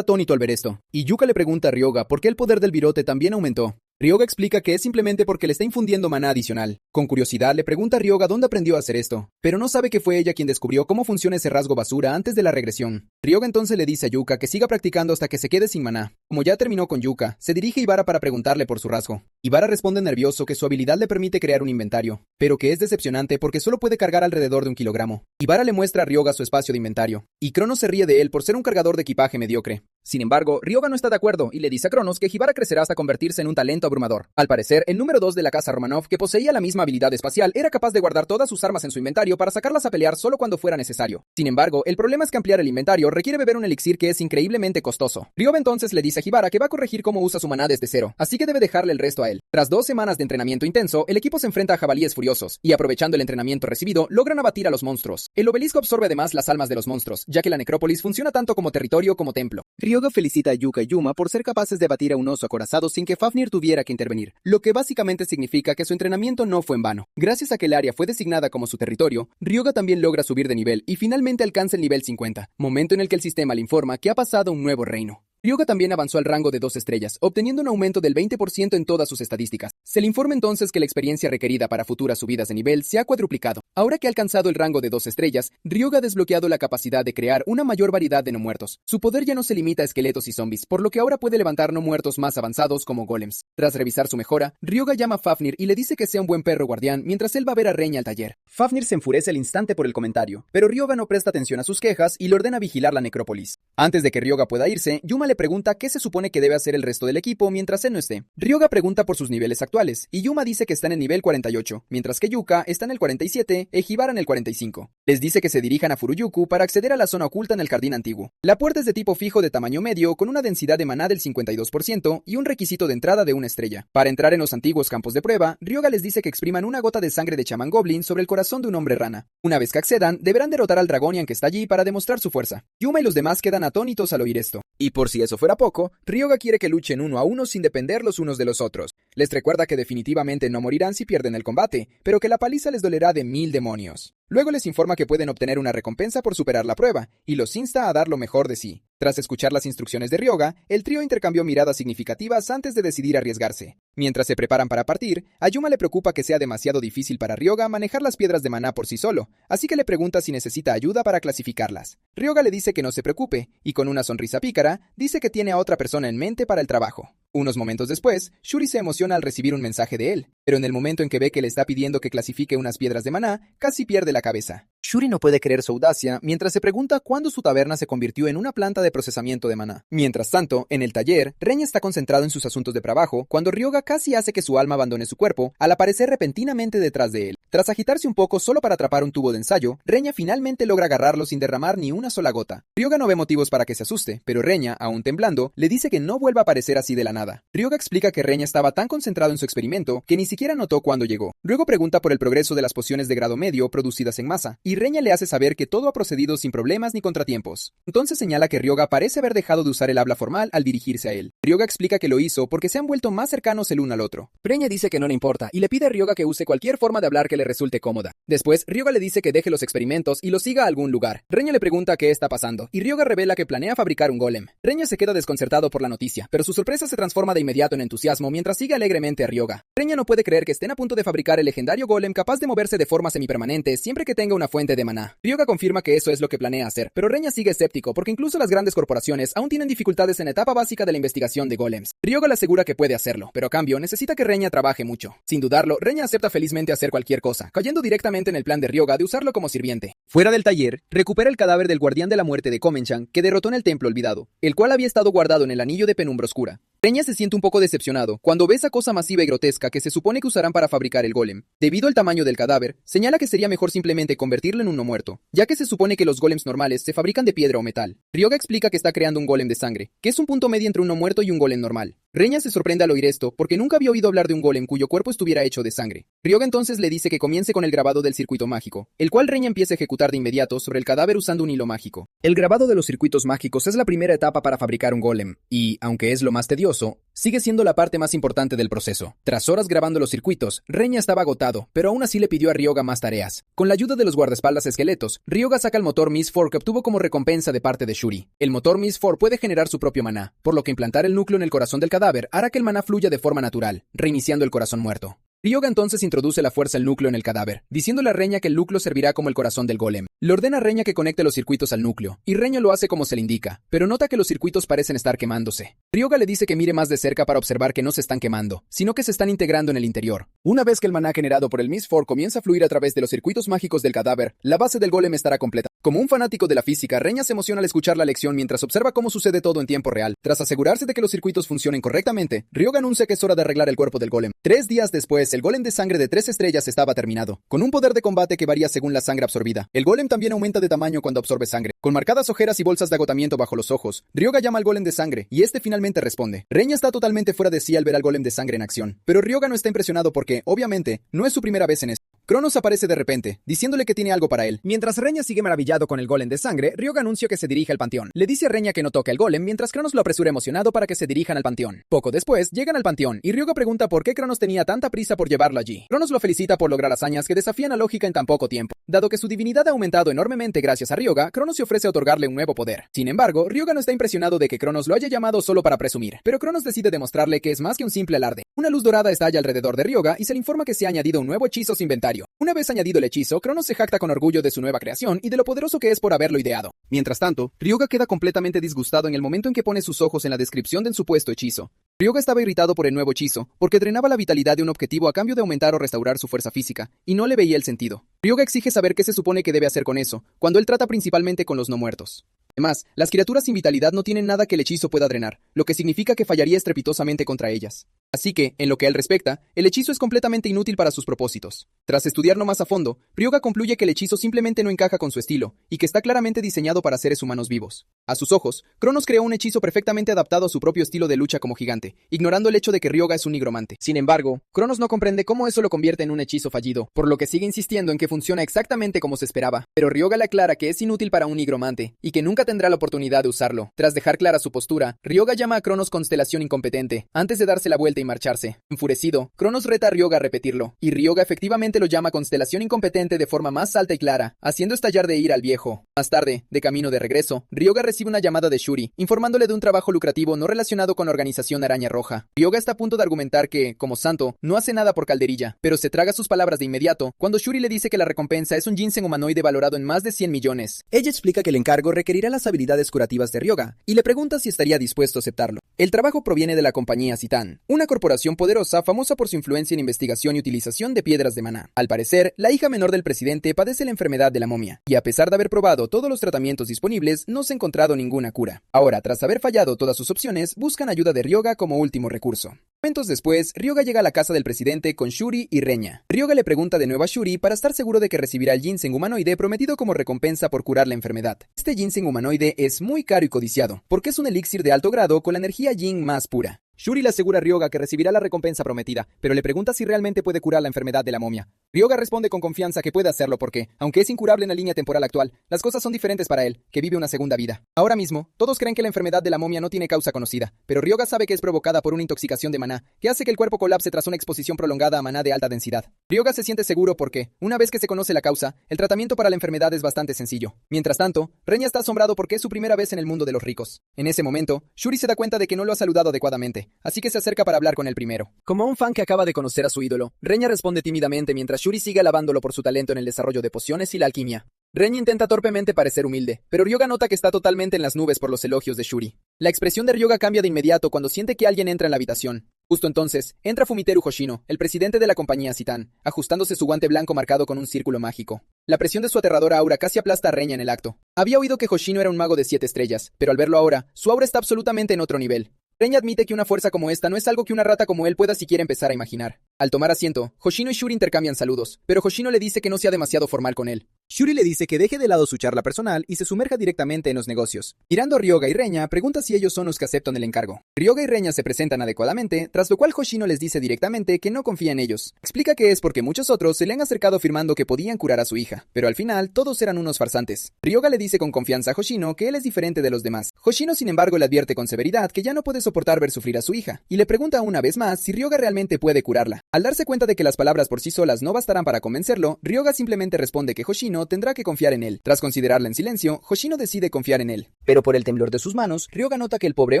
atónito al ver esto, y Yuka le pregunta a Ryoga por qué el poder del virote también aumentó. Ryoga explica que es simplemente porque le está infundiendo maná adicional. Con curiosidad le pregunta a Ryoga dónde aprendió a hacer esto, pero no sabe que fue ella quien descubrió cómo funciona ese rasgo basura antes de la regresión. Ryoga entonces le dice a Yuka que siga practicando hasta que se quede sin maná. Como ya terminó con Yuka, se dirige a Ibara para preguntarle por su rasgo. Ibara responde nervioso que su habilidad le permite crear un inventario, pero que es decepcionante porque solo puede cargar alrededor de 1 kilogramo. Ibara le muestra a Ryoga su espacio de inventario, y Cronos se ríe de él por ser un cargador de equipaje mediocre. Sin embargo, Ryoga no está de acuerdo y le dice a Cronos que Ibara crecerá hasta convertirse en un talento abrumador. Al parecer, el número 2 de la casa Romanov, que poseía la misma habilidad espacial, era capaz de guardar todas sus armas en su inventario para sacarlas a pelear solo cuando fuera necesario. Sin embargo, el problema es que ampliar el inventario requiere beber un elixir que es increíblemente costoso. Ryoga entonces le dice a Ibara que va a corregir cómo usa su maná desde cero, así que debe dejarle el resto a él. Tras 2 semanas de entrenamiento intenso, el equipo se enfrenta a jabalíes furiosos, y aprovechando el entrenamiento recibido, logran abatir a los monstruos. El obelisco absorbe además las almas de los monstruos, ya que la necrópolis funciona tanto como territorio como templo. Ryoga felicita a Yuka y Yuma por ser capaces de batir a un oso acorazado sin que Fafnir tuviera que intervenir, lo que básicamente significa que su entrenamiento no fue en vano. Gracias a que el área fue designada como su territorio, Ryoga también logra subir de nivel y finalmente alcanza el nivel 50, momento en el que el sistema le informa que ha pasado a un nuevo reino. Ryoga también avanzó al rango de 2 estrellas, obteniendo un aumento del 20% en todas sus estadísticas. Se le informa entonces que la experiencia requerida para futuras subidas de nivel se ha cuadruplicado. Ahora que ha alcanzado el rango de 2 estrellas, Ryoga ha desbloqueado la capacidad de crear una mayor variedad de no muertos. Su poder ya no se limita a esqueletos y zombies, por lo que ahora puede levantar no muertos más avanzados como golems. Tras revisar su mejora, Ryoga llama a Fafnir y le dice que sea un buen perro guardián mientras él va a ver a Reña al taller. Fafnir se enfurece al instante por el comentario, pero Ryoga no presta atención a sus quejas y le ordena vigilar la necrópolis. Antes de que Ryoga pueda irse, Yuma le pregunta qué se supone que debe hacer el resto del equipo mientras él no esté. Ryoga pregunta por sus niveles actuales, y Yuma dice que está en el nivel 48, mientras que Yuka está en el 47 e Hibara en el 45. Les dice que se dirijan a Furuyuku para acceder a la zona oculta en el jardín antiguo. La puerta es de tipo fijo de tamaño medio, con una densidad de maná del 52% y un requisito de entrada de 1 estrella. Para entrar en los antiguos campos de prueba, Ryoga les dice que expriman una gota de sangre de chamán goblin sobre el corazón de un hombre rana. Una vez que accedan, deberán derrotar al Dragonian que está allí para demostrar su fuerza. Yuma y los demás quedan atónitos al oír esto. Y por si eso fuera poco, Ryoga quiere que luchen 1 a 1 sin depender los unos de los otros. Les recuerda que definitivamente no morirán si pierden el combate, pero que la paliza les dolerá de 1000 demonios. Luego les informa que pueden obtener una recompensa por superar la prueba, y los insta a dar lo mejor de sí. Tras escuchar las instrucciones de Ryoga, el trío intercambió miradas significativas antes de decidir arriesgarse. Mientras se preparan para partir, a Yuma le preocupa que sea demasiado difícil para Ryoga manejar las piedras de maná por sí solo, así que le pregunta si necesita ayuda para clasificarlas. Ryoga le dice que no se preocupe, y con una sonrisa pícara, dice que tiene a otra persona en mente para el trabajo. Unos momentos después, Shuri se emociona al recibir un mensaje de él, pero en el momento en que ve que le está pidiendo que clasifique unas piedras de maná, casi pierde la cabeza. Shuri no puede creer su audacia mientras se pregunta cuándo su taberna se convirtió en una planta de procesamiento de maná. Mientras tanto, en el taller, Reña está concentrado en sus asuntos de trabajo cuando Ryoga casi hace que su alma abandone su cuerpo al aparecer repentinamente detrás de él. Tras agitarse un poco solo para atrapar un tubo de ensayo, Reña finalmente logra agarrarlo sin derramar ni una sola gota. Ryoga no ve motivos para que se asuste, pero Reña, aún temblando, le dice que no vuelva a aparecer así de la nada. Ryoga explica que Reña estaba tan concentrado en su experimento que ni siquiera notó cuando llegó. Luego pregunta por el progreso de las pociones de grado medio producidas en masa, y Reña le hace saber que todo ha procedido sin problemas ni contratiempos. Entonces señala que Ryoga parece haber dejado de usar el habla formal al dirigirse a él. Ryoga explica que lo hizo porque se han vuelto más cercanos el uno al otro. Reña dice que no le importa y le pide a Ryoga que use cualquier forma de hablar que le resulte cómoda. Después, Ryoga le dice que deje los experimentos y lo siga a algún lugar. Reña le pregunta qué está pasando, y Ryoga revela que planea fabricar un golem. Reña se queda desconcertado por la noticia, pero su sorpresa se transforma de inmediato en entusiasmo mientras sigue alegremente a Ryoga. Reña no puede creer que estén a punto de fabricar el legendario golem capaz de moverse de forma semipermanente siempre que tenga una fuente fuente de maná. Ryoga confirma que eso es lo que planea hacer, pero Reña sigue escéptico porque incluso las grandes corporaciones aún tienen dificultades en la etapa básica de la investigación de golems. Ryoga le asegura que puede hacerlo, pero a cambio necesita que Reña trabaje mucho. Sin dudarlo, Reña acepta felizmente hacer cualquier cosa, cayendo directamente en el plan de Ryoga de usarlo como sirviente. Fuera del taller, recupera el cadáver del guardián de la muerte de Komenchan que derrotó en el templo olvidado, el cual había estado guardado en el anillo de penumbra oscura. Reña se siente un poco decepcionado cuando ve esa cosa masiva y grotesca que se supone que usarán para fabricar el golem. Debido al tamaño del cadáver, señala que sería mejor simplemente convertirlo en uno muerto, ya que se supone que los golems normales se fabrican de piedra o metal. Ryoga explica que está creando un golem de sangre, que es un punto medio entre uno muerto y un golem normal. Reña se sorprende al oír esto porque nunca había oído hablar de un golem cuyo cuerpo estuviera hecho de sangre. Ryoga entonces le dice que comience con el grabado del circuito mágico, el cual Reña empieza a ejecutar de inmediato sobre el cadáver usando un hilo mágico. El grabado de los circuitos mágicos es la primera etapa para fabricar un golem, y, aunque es lo más tedioso, sigue siendo la parte más importante del proceso. Tras horas grabando los circuitos, Reña estaba agotado, pero aún así le pidió a Ryoga más tareas. Con la ayuda de los guardaespaldas esqueletos, Ryoga saca el motor Miss 4 que obtuvo como recompensa de parte de Shuri. El motor Miss 4 puede generar su propio maná, por lo que implantar el núcleo en el corazón del cadáver hará que el maná fluya de forma natural, reiniciando el corazón muerto. Ryoga entonces introduce la fuerza al núcleo en el cadáver, diciéndole a Reña que el núcleo servirá como el corazón del golem. Le ordena a Reña que conecte los circuitos al núcleo, y Reña lo hace como se le indica, pero nota que los circuitos parecen estar quemándose. Ryoga le dice que mire más de cerca para observar que no se están quemando, sino que se están integrando en el interior. Una vez que el maná generado por el Miss 4 comienza a fluir a través de los circuitos mágicos del cadáver, la base del golem estará completa. Como un fanático de la física, Reña se emociona al escuchar la lección mientras observa cómo sucede todo en tiempo real. Tras asegurarse de que los circuitos funcionen correctamente, Ryoga anuncia que es hora de arreglar el cuerpo del golem. 3 días después, el golem de sangre de 3 estrellas estaba terminado, con un poder de combate que varía según la sangre absorbida. El golem también aumenta de tamaño cuando absorbe sangre. Con marcadas ojeras y bolsas de agotamiento bajo los ojos, Ryoga llama al golem de sangre, y este finalmente responde. Reña está totalmente fuera de sí al ver al golem de sangre en acción, pero Ryoga no está impresionado porque, obviamente, no es su primera vez en esto. Cronos aparece de repente, diciéndole que tiene algo para él. Mientras Reña sigue maravillado con el golem de sangre, Ryoga anuncia que se dirige al panteón. Le dice a Reña que no toque al golem mientras Cronos lo apresura emocionado para que se dirijan al panteón. Poco después, llegan al panteón, y Ryoga pregunta por qué Cronos tenía tanta prisa por llevarlo allí. Cronos lo felicita por lograr hazañas que desafían la lógica en tan poco tiempo. Dado que su divinidad ha aumentado enormemente gracias a Ryoga, Cronos se ofrece a otorgarle un nuevo poder. Sin embargo, Ryoga no está impresionado de que Cronos lo haya llamado solo para presumir, pero Cronos decide demostrarle que es más que un simple alarde. Una luz dorada estalla alrededor de Ryoga y se le informa que se ha añadido un nuevo hechizo a su inventario. Una vez añadido el hechizo, Cronos se jacta con orgullo de su nueva creación y de lo poderoso que es por haberlo ideado. Mientras tanto, Ryoga queda completamente disgustado en el momento en que pone sus ojos en la descripción del supuesto hechizo. Ryoga estaba irritado por el nuevo hechizo, porque drenaba la vitalidad de un objetivo a cambio de aumentar o restaurar su fuerza física, y no le veía el sentido. Ryoga exige saber qué se supone que debe hacer con eso, cuando él trata principalmente con los no muertos. Además, las criaturas sin vitalidad no tienen nada que el hechizo pueda drenar, lo que significa que fallaría estrepitosamente contra ellas. Así que, en lo que a él respecta, el hechizo es completamente inútil para sus propósitos. Tras estudiarlo más a fondo, Ryoga concluye que el hechizo simplemente no encaja con su estilo, y que está claramente diseñado para seres humanos vivos. A sus ojos, Cronos creó un hechizo perfectamente adaptado a su propio estilo de lucha como gigante, ignorando el hecho de que Ryoga es un nigromante. Sin embargo, Cronos no comprende cómo eso lo convierte en un hechizo fallido, por lo que sigue insistiendo en que funciona exactamente como se esperaba. Pero Ryoga le aclara que es inútil para un nigromante, y que nunca tendrá la oportunidad de usarlo. Tras dejar clara su postura, Ryoga llama a Cronos constelación incompetente, antes de darse la vuelta y marcharse. Enfurecido, Cronos reta a Ryoga a repetirlo, y Ryoga efectivamente lo llama constelación incompetente de forma más alta y clara, haciendo estallar de ira al viejo. Más tarde, de camino de regreso, Ryoga recibe una llamada de Shuri, informándole de un trabajo lucrativo no relacionado con la organización Araña Roja. Ryoga está a punto de argumentar que, como santo, no hace nada por Calderilla, pero se traga sus palabras de inmediato, cuando Shuri le dice que la recompensa es un ginseng humanoide valorado en más de 100 millones. Ella explica que el encargo requerirá las habilidades curativas de Ryoga, y le pregunta si estaría dispuesto a aceptarlo. El trabajo proviene de la compañía Citan, una corporación poderosa famosa por su influencia en investigación y utilización de piedras de maná. Al parecer, la hija menor del presidente padece la enfermedad de la momia, y a pesar de haber probado todos los tratamientos disponibles, no se ha encontrado ninguna cura. Ahora, tras haber fallado todas sus opciones, buscan ayuda de Ryoga como último recurso. Momentos después, Ryoga llega a la casa del presidente con Shuri y Reña. Ryoga le pregunta de nuevo a Shuri para estar seguro de que recibirá el ginseng humanoide prometido como recompensa por curar la enfermedad. Este ginseng humanoide es muy caro y codiciado, porque es un elixir de alto grado con la energía yin más pura. Shuri le asegura a Ryoga que recibirá la recompensa prometida, pero le pregunta si realmente puede curar la enfermedad de la momia. Ryoga responde con confianza que puede hacerlo porque, aunque es incurable en la línea temporal actual, las cosas son diferentes para él, que vive una segunda vida. Ahora mismo, todos creen que la enfermedad de la momia no tiene causa conocida, pero Ryoga sabe que es provocada por una intoxicación de maná, que hace que el cuerpo colapse tras una exposición prolongada a maná de alta densidad. Ryoga se siente seguro porque, una vez que se conoce la causa, el tratamiento para la enfermedad es bastante sencillo. Mientras tanto, Reña está asombrado porque es su primera vez en el mundo de los ricos. En ese momento, Shuri se da cuenta de que no lo ha saludado adecuadamente, así que se acerca para hablar con él primero. Como un fan que acaba de conocer a su ídolo, Reña responde tímidamente mientras Shuri sigue alabándolo por su talento en el desarrollo de pociones y la alquimia. Reña intenta torpemente parecer humilde, pero Ryoga nota que está totalmente en las nubes por los elogios de Shuri. La expresión de Ryoga cambia de inmediato cuando siente que alguien entra en la habitación. Justo entonces, entra Fumiteru Hoshino, el presidente de la compañía Citan, ajustándose su guante blanco marcado con un círculo mágico. La presión de su aterradora aura casi aplasta a Reña en el acto. Había oído que Hoshino era un mago de 7 estrellas, pero al verlo ahora, su aura está absolutamente en otro nivel. Reña admite que una fuerza como esta no es algo que una rata como él pueda siquiera empezar a imaginar. Al tomar asiento, Hoshino y Shuri intercambian saludos, pero Hoshino le dice que no sea demasiado formal con él. Shuri le dice que deje de lado su charla personal y se sumerja directamente en los negocios. Mirando a Ryoga y Reña, pregunta si ellos son los que aceptan el encargo. Ryoga y Reña se presentan adecuadamente, tras lo cual Hoshino les dice directamente que no confía en ellos. Explica que es porque muchos otros se le han acercado afirmando que podían curar a su hija, pero al final todos eran unos farsantes. Ryoga le dice con confianza a Hoshino que él es diferente de los demás. Hoshino sin embargo le advierte con severidad que ya no puede soportar ver sufrir a su hija, y le pregunta una vez más si Ryoga realmente puede curarla. Al darse cuenta de que las palabras por sí solas no bastarán para convencerlo, Ryoga simplemente responde que Hoshino tendrá que confiar en él. Tras considerarla en silencio, Hoshino decide confiar en él. Pero por el temblor de sus manos, Ryoga nota que el pobre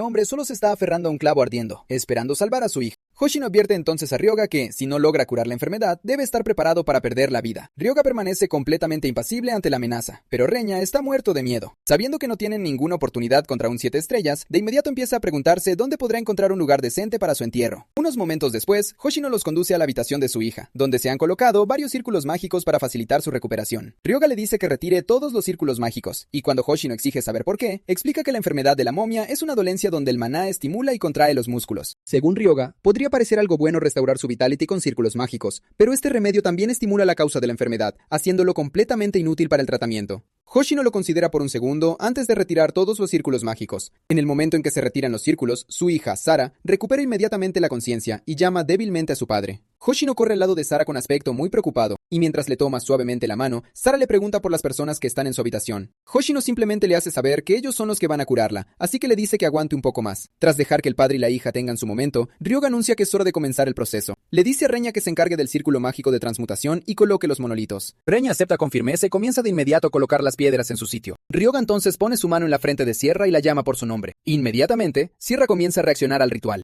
hombre solo se está aferrando a un clavo ardiendo, esperando salvar a su hija. Hoshino advierte entonces a Ryoga que, si no logra curar la enfermedad, debe estar preparado para perder la vida. Ryoga permanece completamente impasible ante la amenaza, pero Reña está muerto de miedo. Sabiendo que no tienen ninguna oportunidad contra un 7 estrellas, de inmediato empieza a preguntarse dónde podrá encontrar un lugar decente para su entierro. Unos momentos después, Hoshino los conduce a la habitación de su hija, donde se han colocado varios círculos mágicos para facilitar su recuperación. Ryoga le dice que retire todos los círculos mágicos, y cuando Hoshino exige saber por qué, explica que la enfermedad de la momia es una dolencia donde el maná estimula y contrae los músculos. Según Ryoga, podría parecer algo bueno restaurar su vitality con círculos mágicos, pero este remedio también estimula la causa de la enfermedad, haciéndolo completamente inútil para el tratamiento. Hoshino lo considera por un segundo antes de retirar todos los círculos mágicos. En el momento en que se retiran los círculos, su hija, Sara, recupera inmediatamente la conciencia y llama débilmente a su padre. Hoshino corre al lado de Sara con aspecto muy preocupado, y mientras le toma suavemente la mano, Sara le pregunta por las personas que están en su habitación. Hoshino simplemente le hace saber que ellos son los que van a curarla, así que le dice que aguante un poco más. Tras dejar que el padre y la hija tengan su momento, Ryoga anuncia que es hora de comenzar el proceso. Le dice a Reña que se encargue del círculo mágico de transmutación y coloque los monolitos. Reña acepta con firmeza y comienza de inmediato a colocar las piedras en su sitio. Ryoga entonces pone su mano en la frente de Sierra y la llama por su nombre. Inmediatamente, Sierra comienza a reaccionar al ritual.